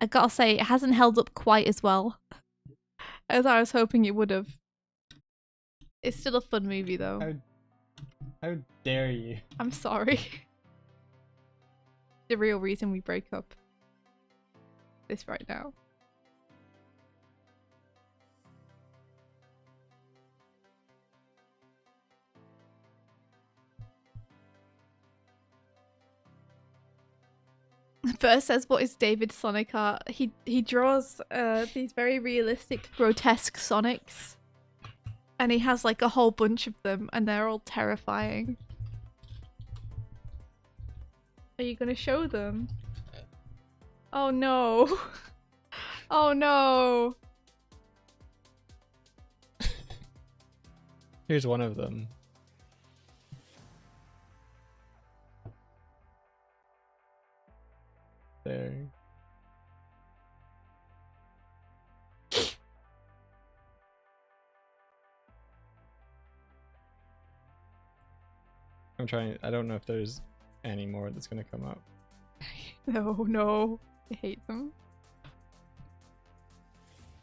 I gotta say, it hasn't held up quite as well as I was hoping it would have. It's still a fun movie though. How dare you? I'm sorry. the real reason we break up. This right now. First says, what is David's Sonic art? He draws these very realistic, grotesque Sonics. And he has like a whole bunch of them and they're all terrifying. Are you gonna show them? Oh no. Oh no. Here's one of them. There. I'm trying. I don't know if there's any more that's gonna come up. No. I hate them.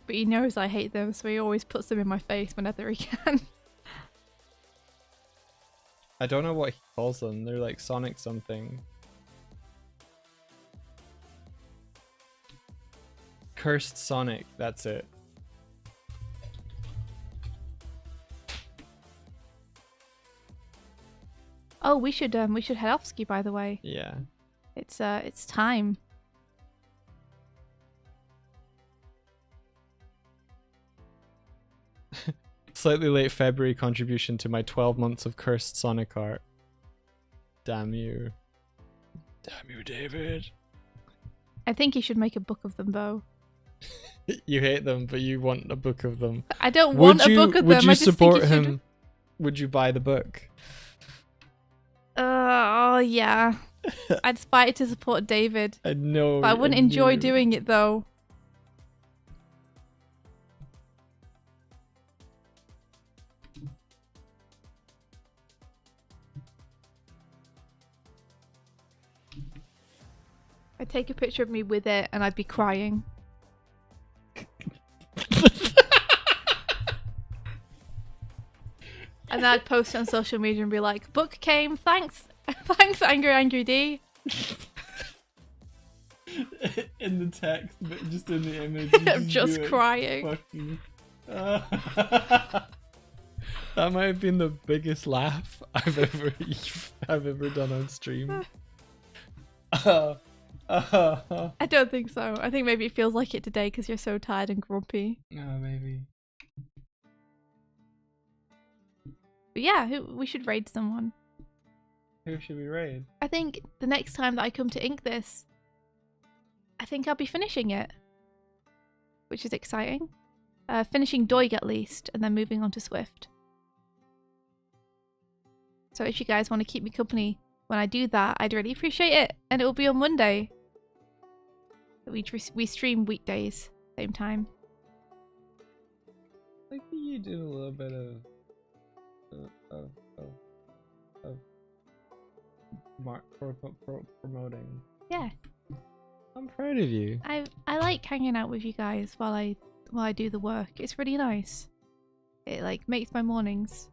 But he knows I hate them, so he always puts them in my face whenever he can. I don't know what he calls them. They're like Sonic something. Cursed Sonic, that's it. Oh, we should head off ski, by the way. Yeah. It's time. Slightly late February contribution to my 12 months of cursed Sonic art. Damn you. Damn you, David. I think you should make a book of them, though. You hate them, but you want a book of them. I don't want a book of them. Would you I just support think you him? should... Would you buy the book? Oh yeah. I'd fight to support David. I know. But I wouldn't enjoy knew. doing it though. I'd take a picture of me with it and I'd be crying. And then I'd post it on social media and be like, book came, thanks. Thanks, Angry D. In the text, but just in the image. I'm just crying. That might have been the biggest laugh I've ever done on stream. I don't think so. I think maybe it feels like it today because you're so tired and grumpy. No, maybe. But yeah, we should raid someone. Who should we raid? I think the next time that I come to ink this, I think I'll be finishing it. Which is exciting. Finishing Doig at least, and then moving on to Swift. So if you guys want to keep me company when I do that, I'd really appreciate it. And it will be on Monday. We stream weekdays, same time. I think you did a little bit of promoting. Yeah. I'm proud of you. I like hanging out with you guys while I do the work. It's really nice. It like makes my mornings.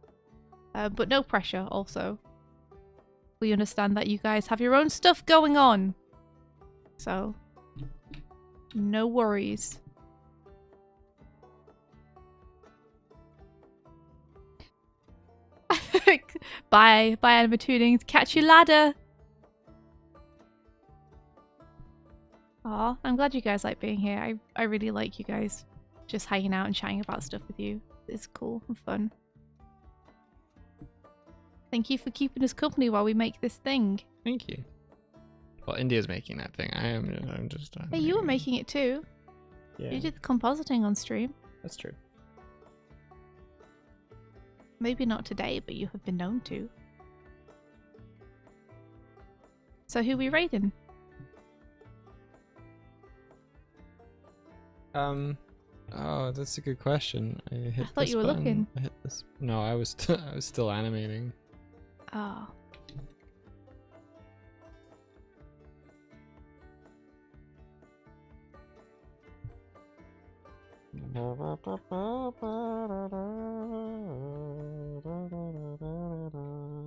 But no pressure also. We understand that you guys have your own stuff going on. So no worries. Bye Animate Tunings. Catch you later. Aw, I'm glad you guys like being here. I really like you guys just hanging out and chatting about stuff with you. It's cool and fun. Thank you for keeping us company while we make this thing. Thank you. Well, India's making that thing. I'm just. Hey, you were making it too. Yeah, You did the compositing on stream. that's true. Maybe not today, but you have been known to. So who we raiding? Oh, that's a good question. I thought this you were button. looking. I hit this. No, I was still animating. Oh.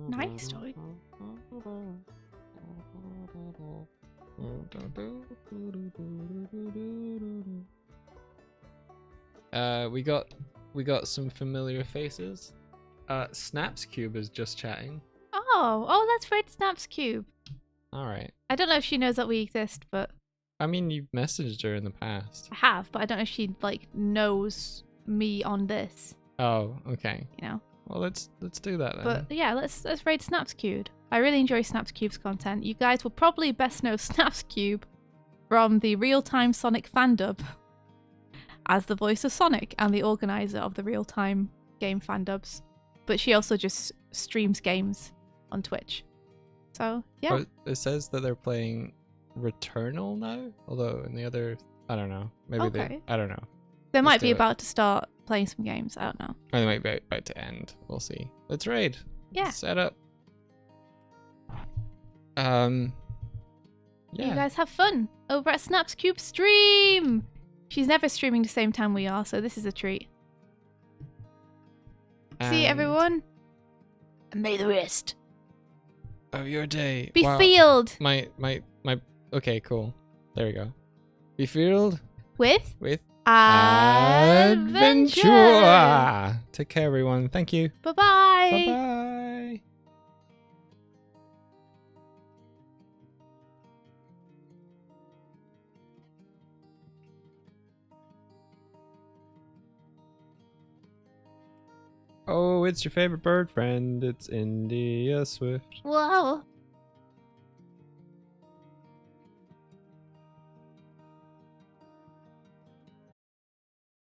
Nice, Doig. We got some familiar faces. Snaps Cube is just chatting. Oh, that's right, Snaps Cube. All right. I don't know if she knows that we exist, but I mean, you messaged her in the past. I have, but I don't know if she like knows me on this. Oh, okay. You know. Well, let's do that then. But yeah, let's raid Snaps Cube. I really enjoy Snaps Cube's content. You guys will probably best know Snaps Cube from the real-time Sonic fandub as the voice of Sonic and the organizer of the real-time game fandubs. But she also just streams games on Twitch. So yeah. Oh, it says that they're playing Returnal now, although in the other, I don't know. Maybe Okay. I don't know. They might Let's be do it. about to start playing some games. I don't know. Or they might be about to end. We'll see. Let's raid. Yeah. Set up. Yeah. You guys have fun over at Snaps Cube stream. She's never streaming the same time we are, so this is a treat. See And everyone. And may the rest. of your day. Be Wow. filled My. Okay, cool. There we go. Be filled with with adventure. Take care, everyone. Thank you. Bye Bye bye. bye. Oh, it's your favorite bird friend. It's India Swift. Whoa.